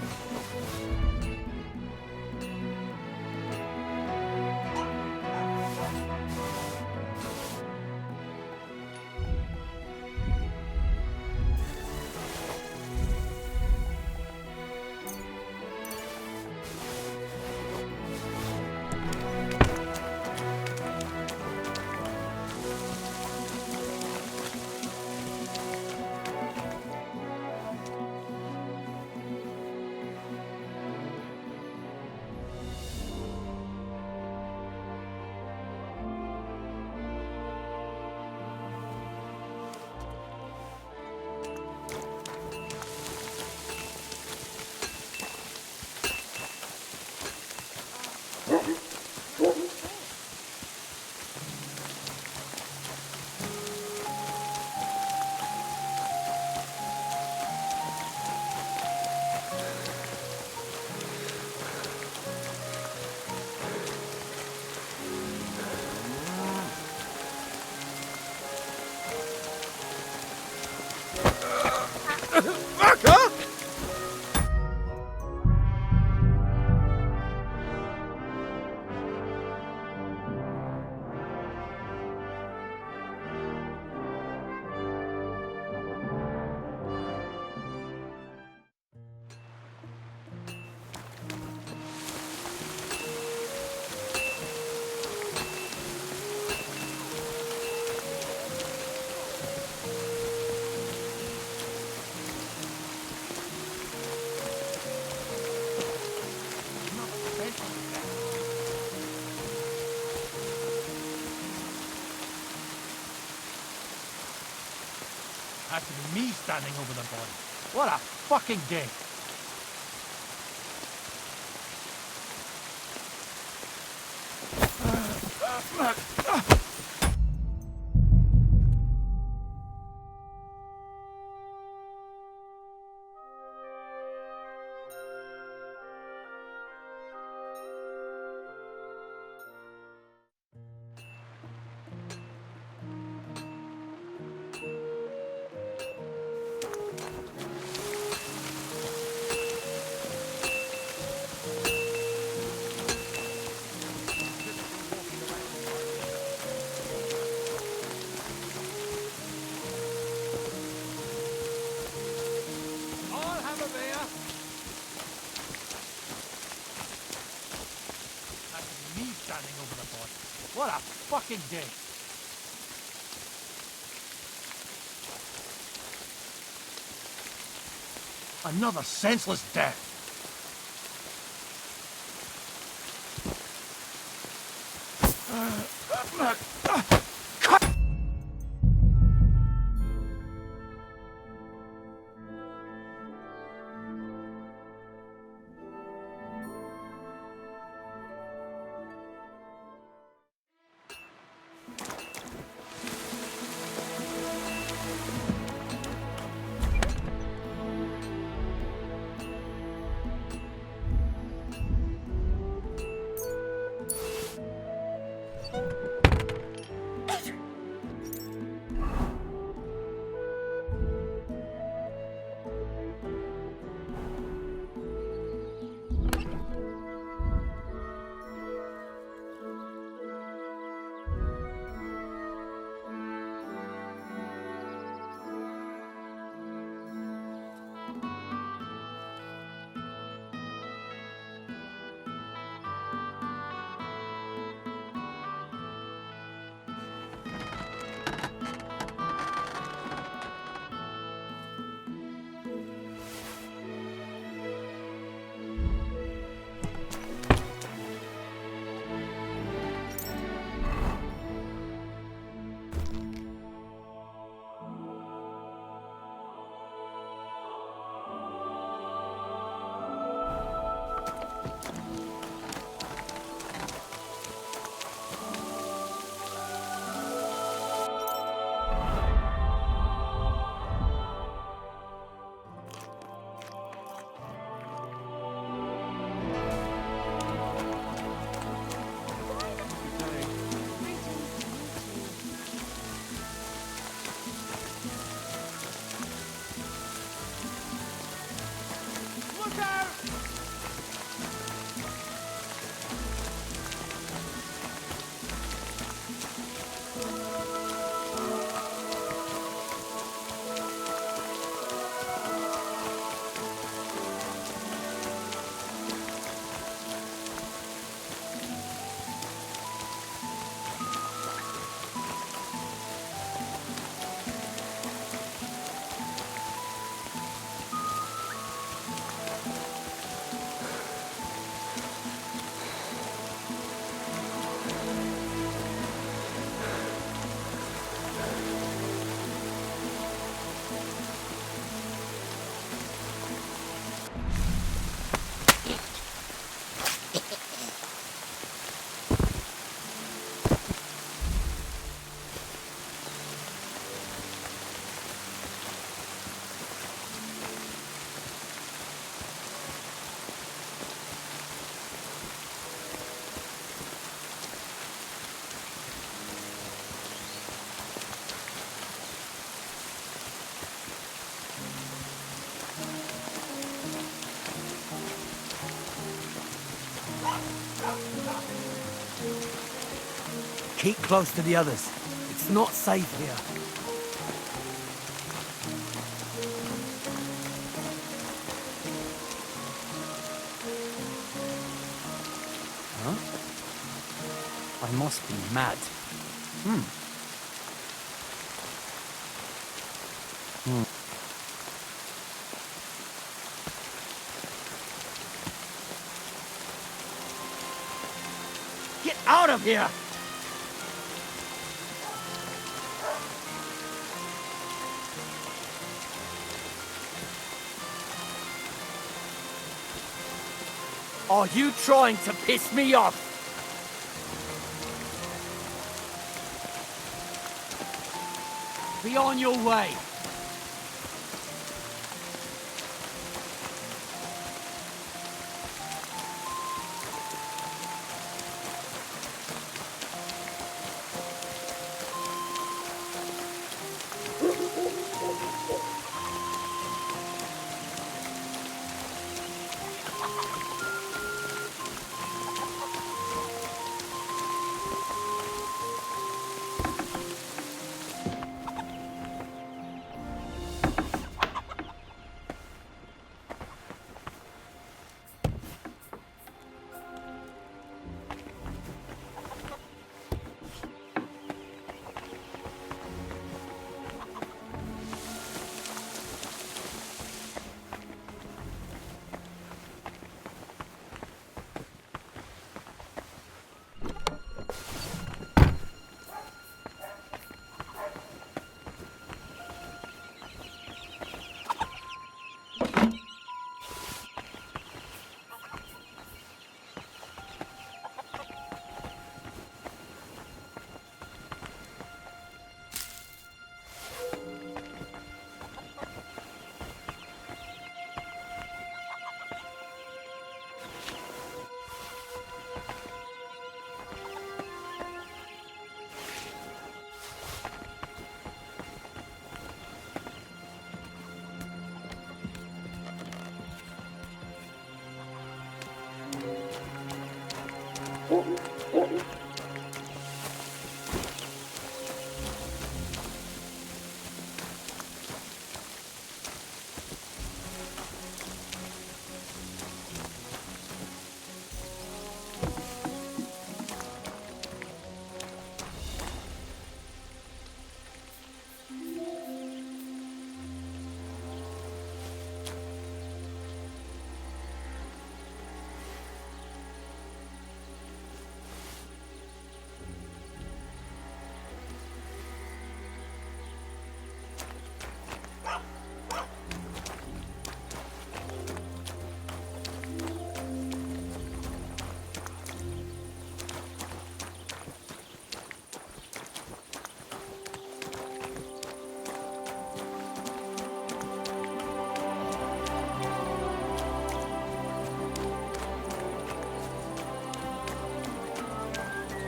Fuck up! Has to be me standing over the body. What a fucking day. I'll have a beer. Has to be me standing over the body. What a fucking day. Another senseless death. Keep close to the others. It's not safe here. Huh? I must be mad. Get out of here! Are you trying to piss me off? Be on your way.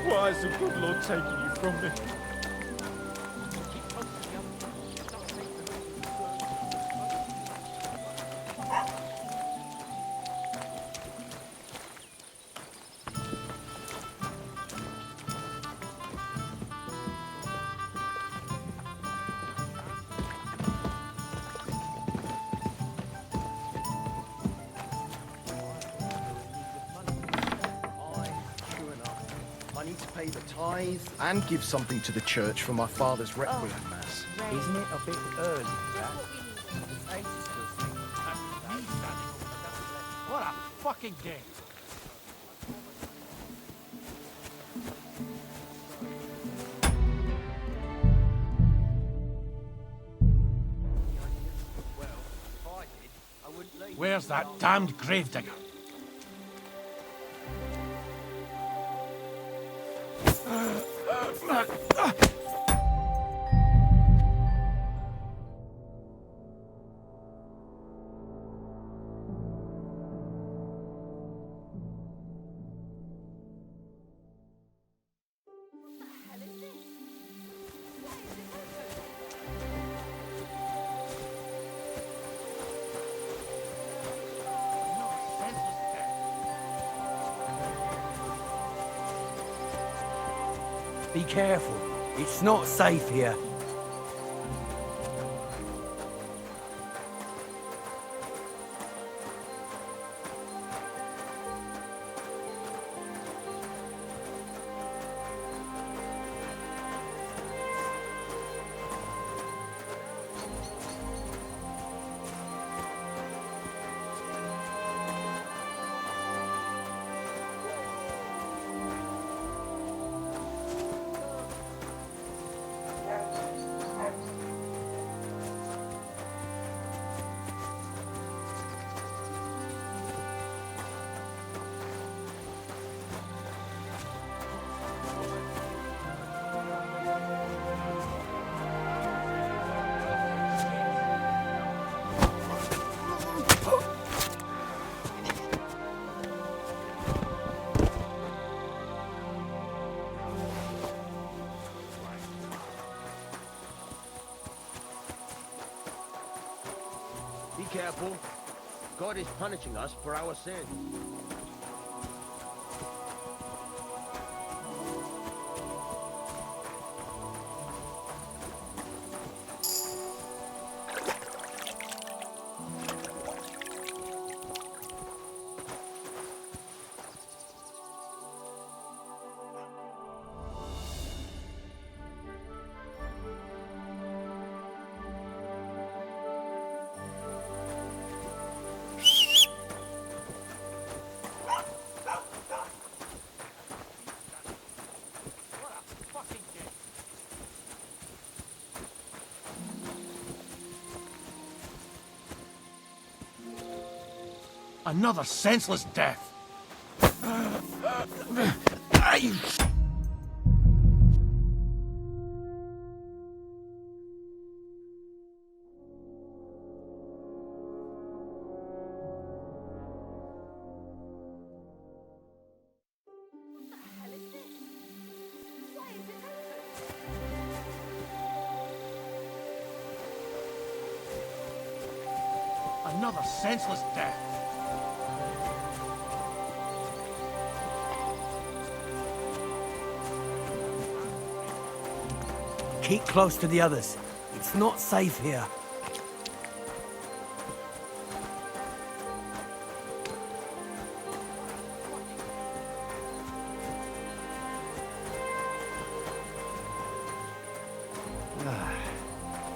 Why is the good Lord taking you from me? I need to pay the tithe and give something to the church for my father's requiem mass. Isn't it a bit early for that? What a fucking game. Where's that damned gravedigger? Be careful. It's not safe here. Be careful. God is punishing us for our sins. Another senseless death. Another senseless death. Keep close to the others. It's not safe here.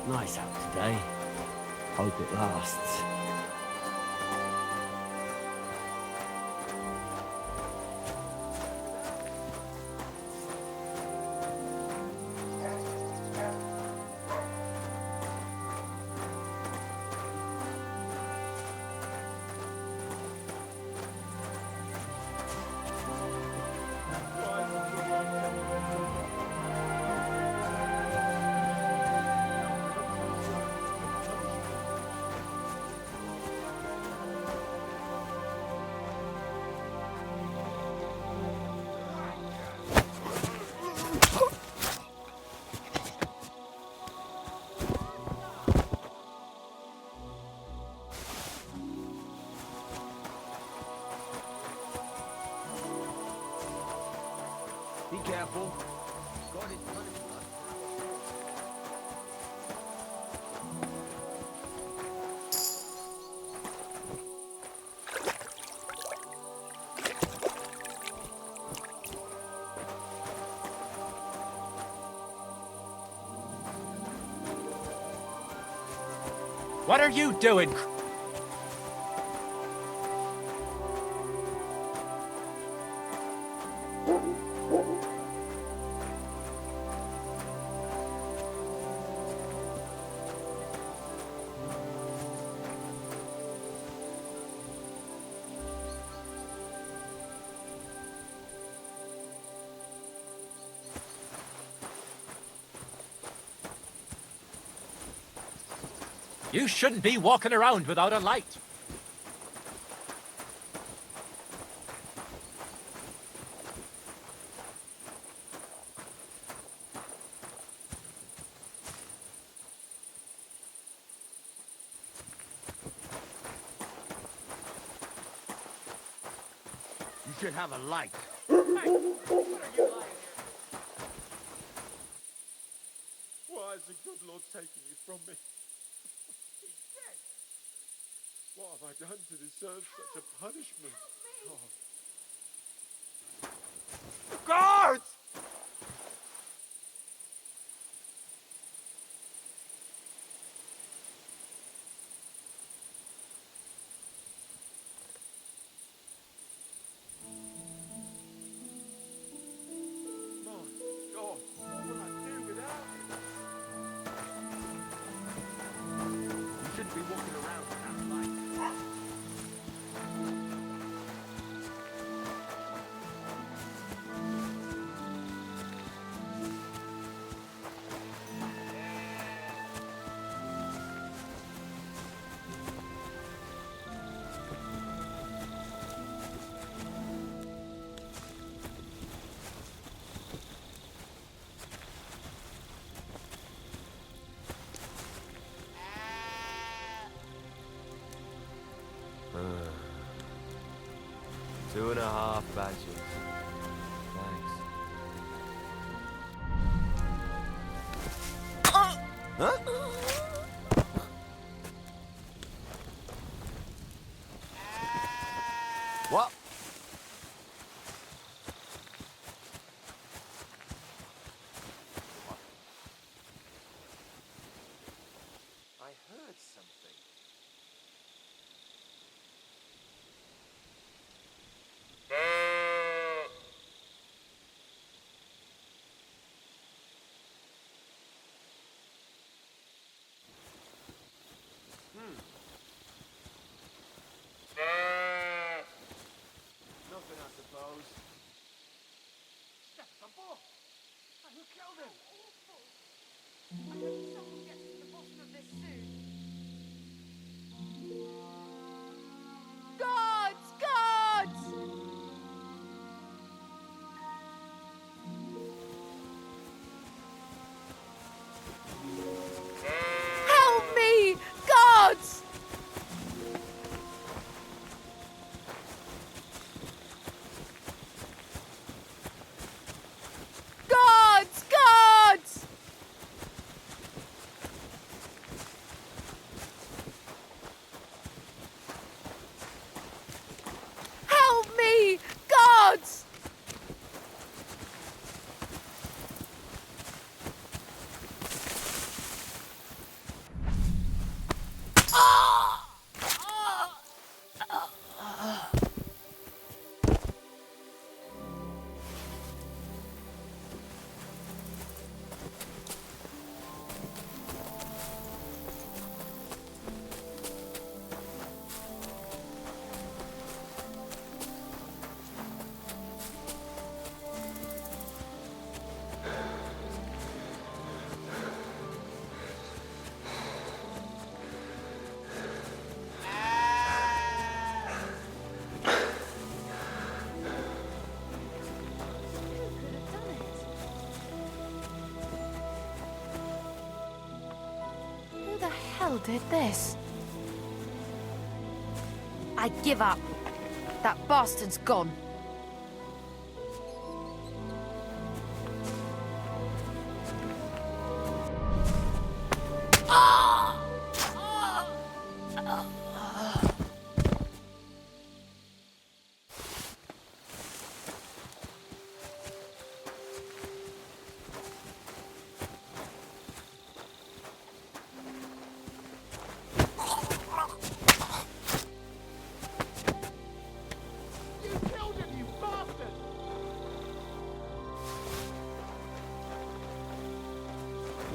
Nice out today. Hope it lasts. Be careful. God is What are you doing? You shouldn't be walking around without a light. You should have a light. Why is the good Lord taking you from me? What have I done to deserve such a punishment? Oh. Guards! My God, what would I do without you? You shouldn't be walking around without a light. Two and a half badges. Thanks. Huh? What? I heard something. Nothing, I suppose. Who killed him? Awful. I hope someone gets to the bottom of this soon. Gods! Gods! Help me! Gods! Gods! Gods! hell did this? I give up. That bastard's gone.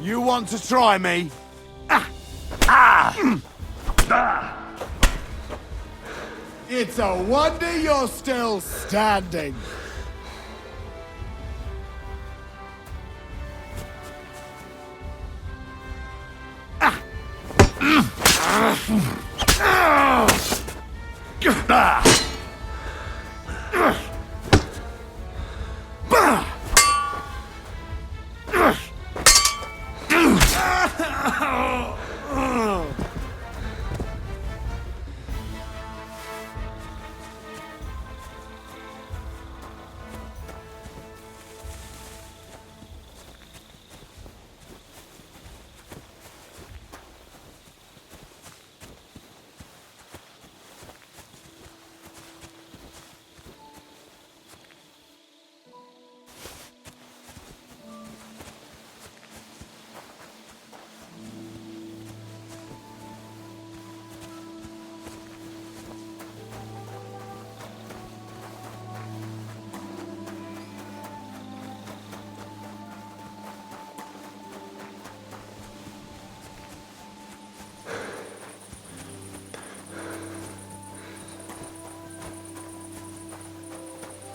You want to try me? It's a wonder you're still standing.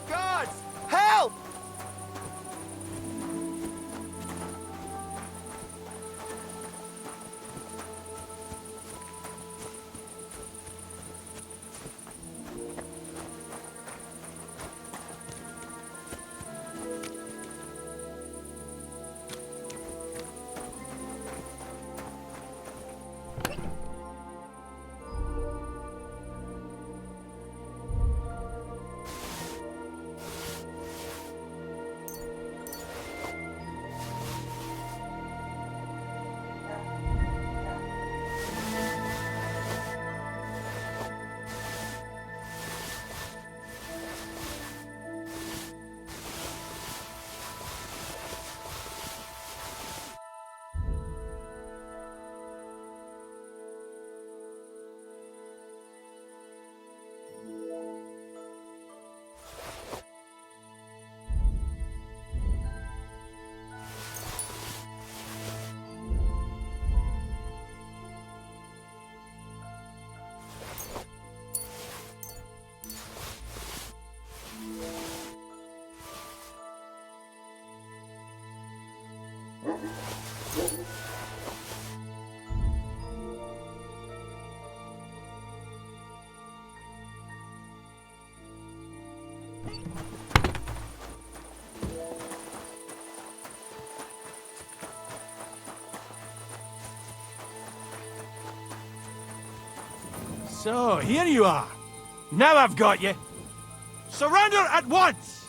Guards! Help! So, here you are. Now I've got you. Surrender at once!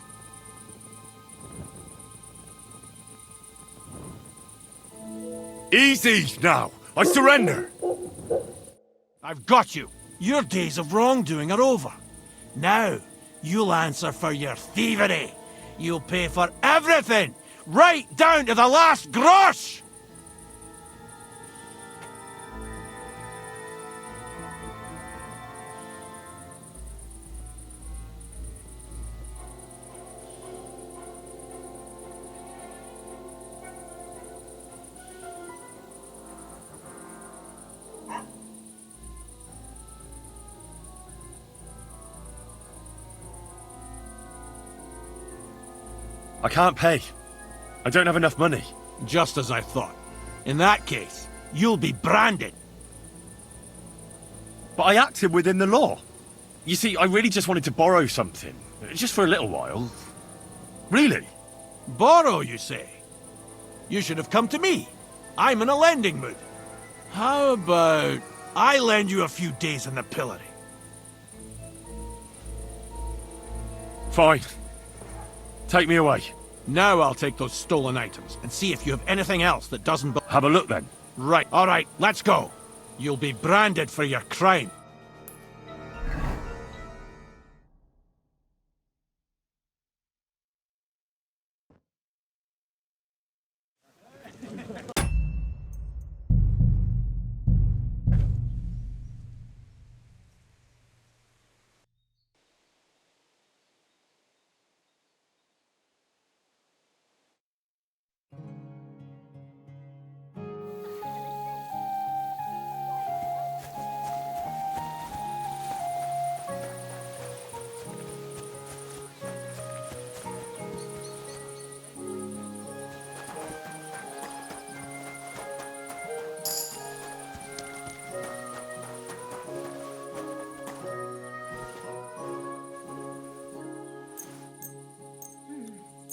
Easy now. I surrender. I've got you. Your days of wrongdoing are over. Now, you'll answer for your thievery. You'll pay for everything, right down to the last grosh! I can't pay. I don't have enough money. Just as I thought. In that case, you'll be branded. But I acted within the law. You see, I really just wanted to borrow something. Just for a little while. Really? Borrow, you say? You should have come to me. I'm in a lending mood. How about I lend you a few days in the pillory? Fine. Take me away. Now I'll take those stolen items and see if you have anything else that doesn't Have a look then. Right, alright, let's go. You'll be branded for your crime.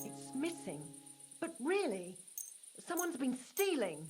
It's missing. But really, someone's been stealing.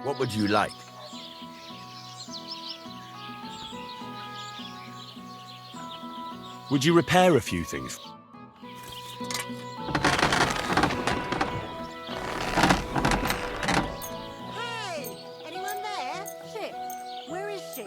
What would you like? Would you repair a few things? Hey! Anyone there? Ship, where is she?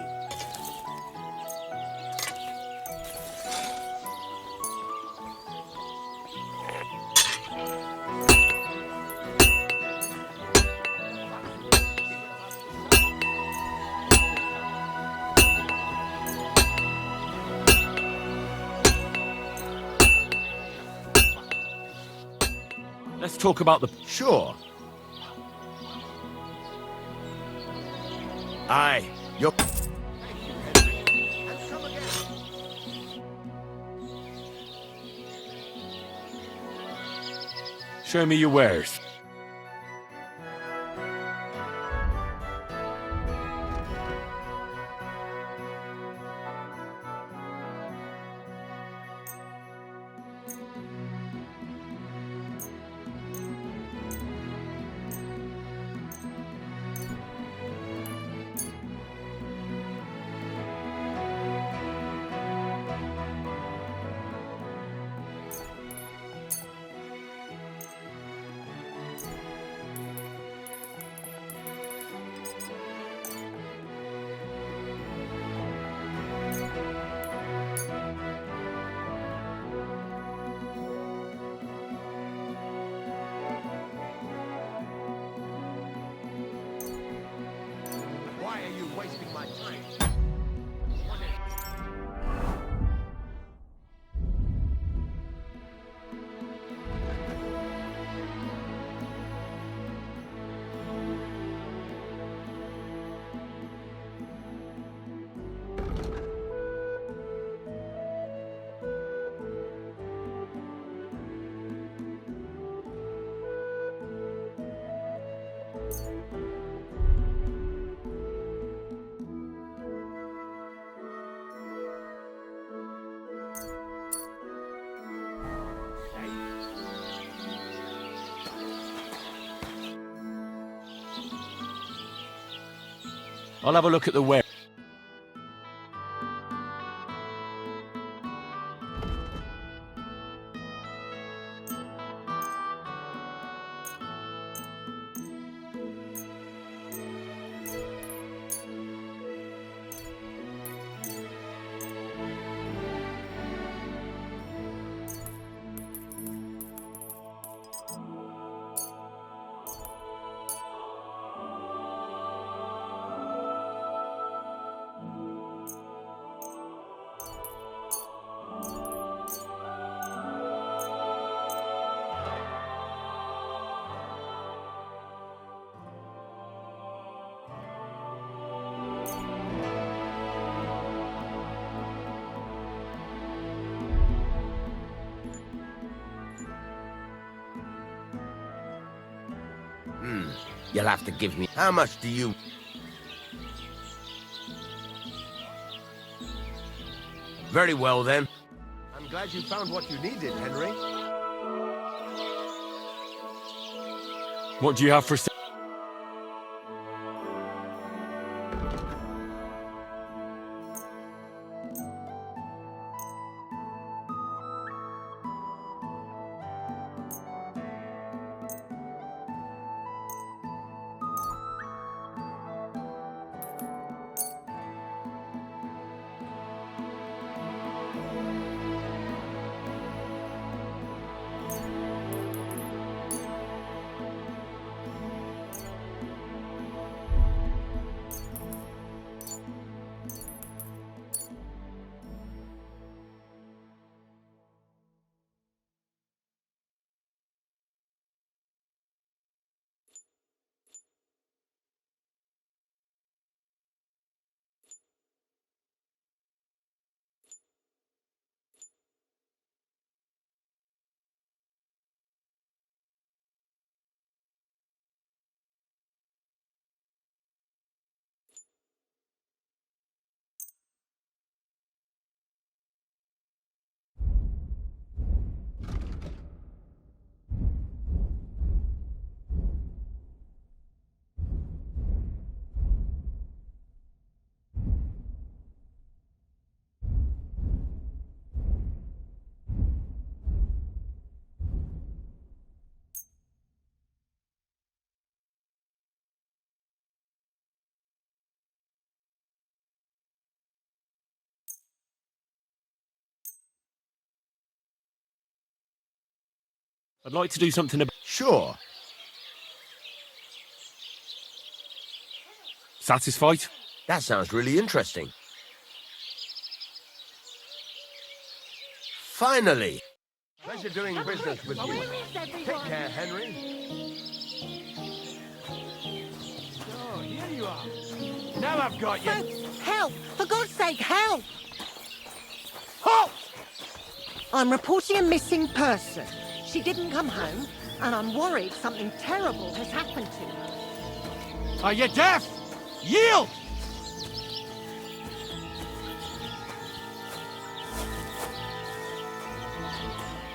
Let's talk about the... Sure. Aye, you're... Show me your wares. Why are you wasting my time? I'll have a look at the ware. You'll have to give me... How much do you... Very well, then. I'm glad you found what you needed, Henry. What do you have for... I'd like to do something about... Sure. Satisfied? That sounds really interesting. Finally! Pleasure doing business with you. Take care, Henry. Oh, here you are. Now I've got you. Help! For God's sake, help! Halt! I'm reporting a missing person. She didn't come home, and I'm worried something terrible has happened to her. Are you deaf? Yield!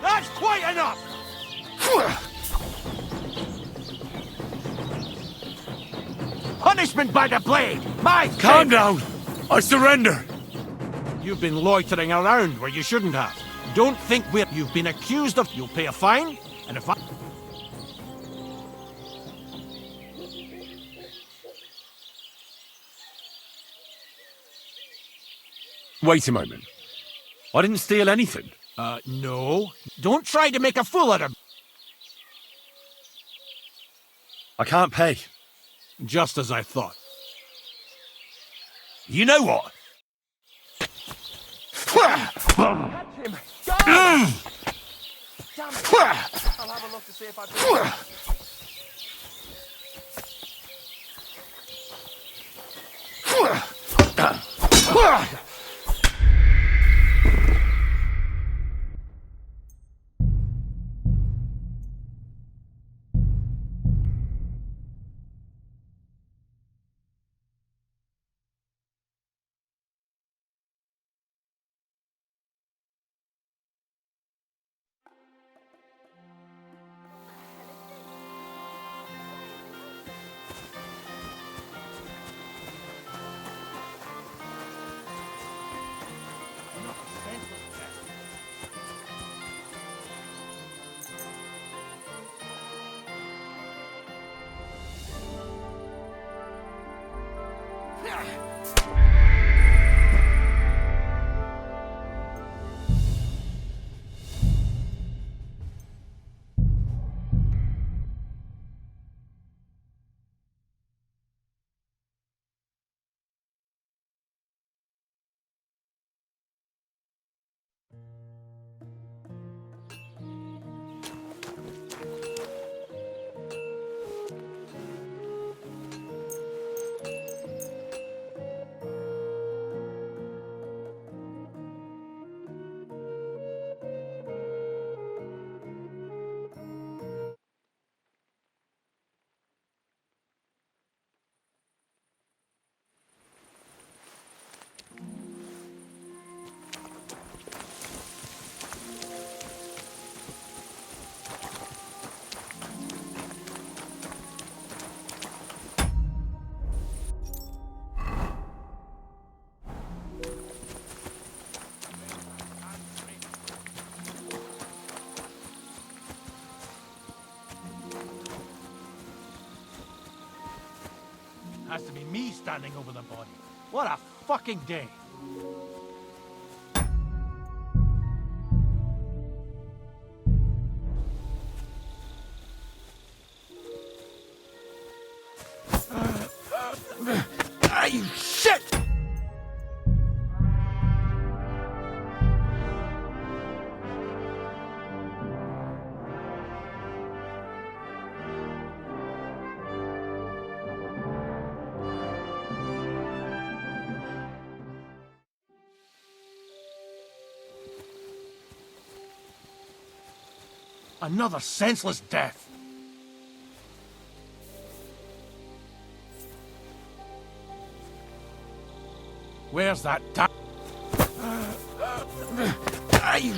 That's quite enough! Punishment by the blade! My Calm down! I surrender! You've been loitering around where you shouldn't have. Don't think you've been accused of... You'll pay a fine, and if I... Wait a moment. I didn't steal anything. No. Don't try to make a fool out of... I can't pay. Just as I thought. You know what? Catch him! Go! Damn it! I'll have a look to see if I can... Has to be me standing over the body. What a fucking day. Ah, you shit! Another senseless death. Where's that you...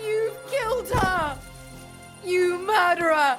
You've killed her! You murderer!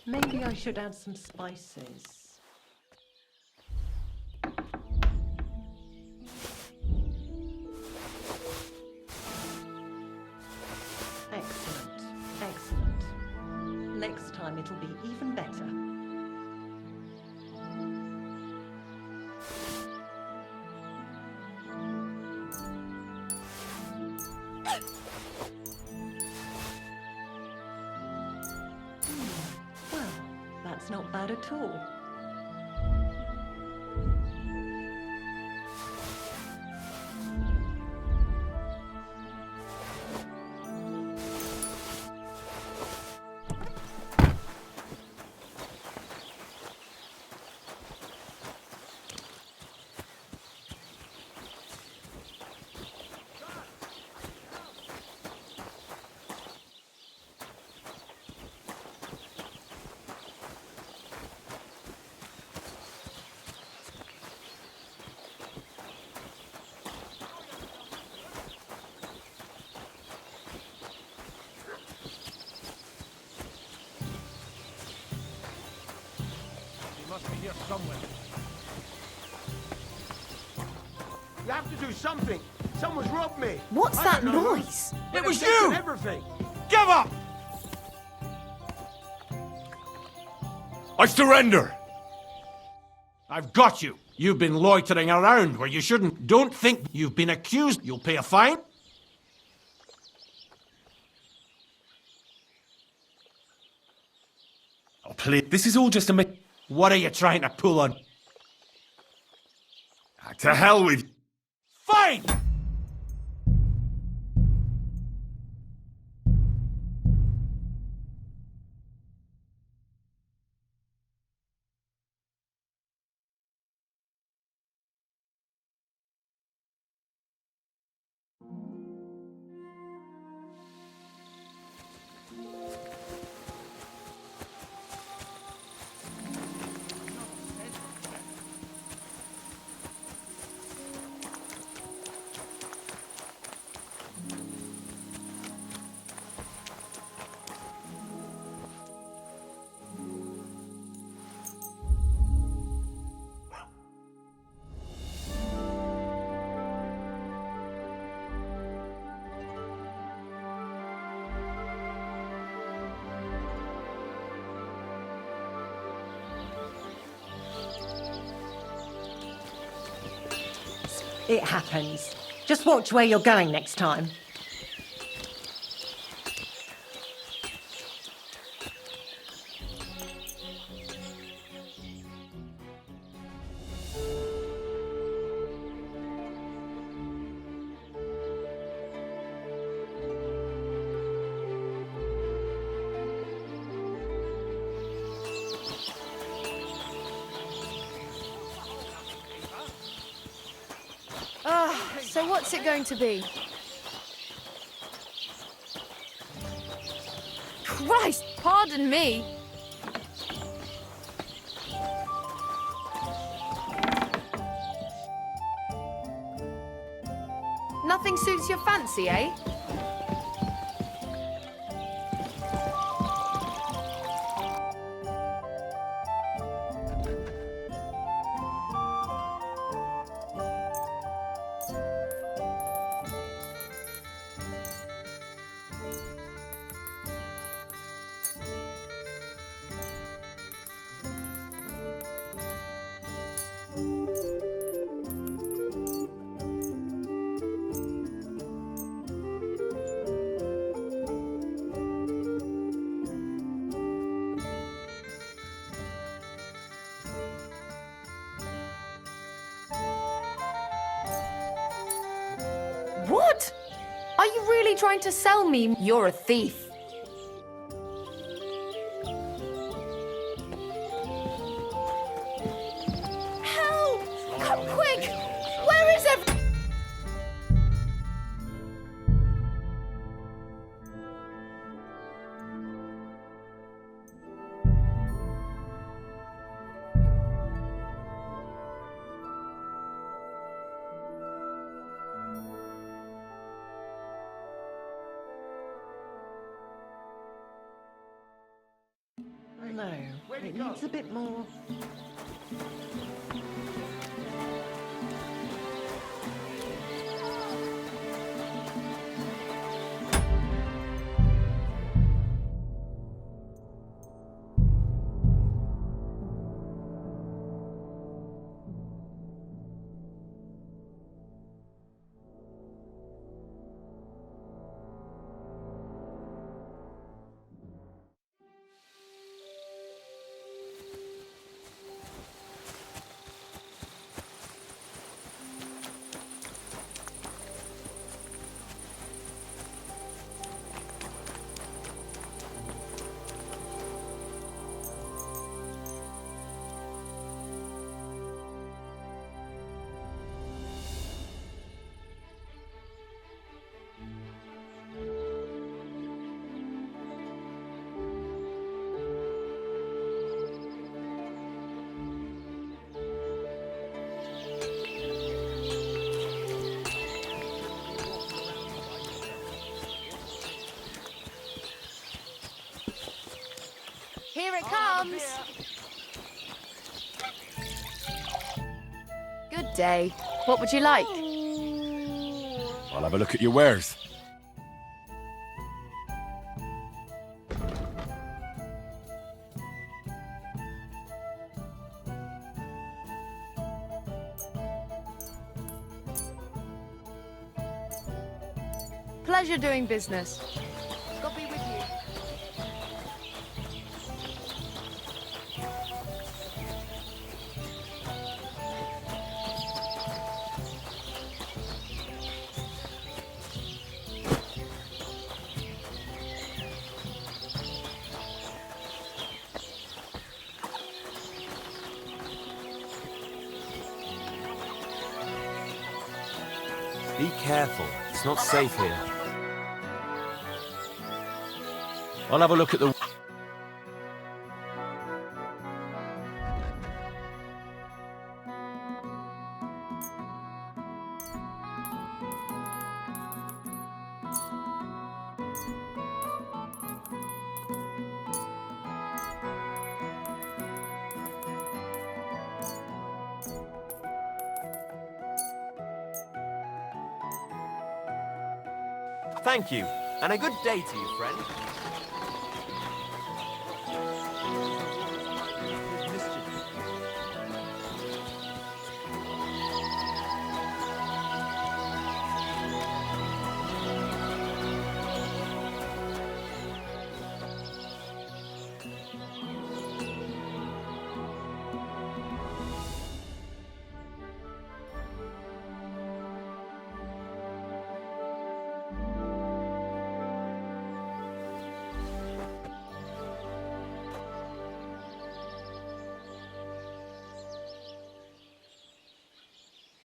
Maybe I should add some spices. Excellent, excellent. Next time it'll be even better. Well, that's not bad at all. Must be here somewhere. You have to do something. Someone's robbed me. What's I that don't know who. noise? They've It was taken you! Everything. Give up! I surrender! I've got you. You've been loitering around where you shouldn't. Don't think you've been accused. You'll pay a fine. Oh, please. This is all just a What are you trying to pull on? To hell with... Fine! It happens. Just watch where you're going next time. So what's it going to be? Christ, pardon me. Nothing suits your fancy, eh? What? Are you really trying to sell me? You're a thief. Help! Come quick! Where is everyone? It needs a bit more. Here it comes! Good day. What would you like? I'll have a look at your wares. Pleasure doing business. God be with you. Be careful. It's not safe here. I'll have a look at the... Thank you, and a good day to you, friend.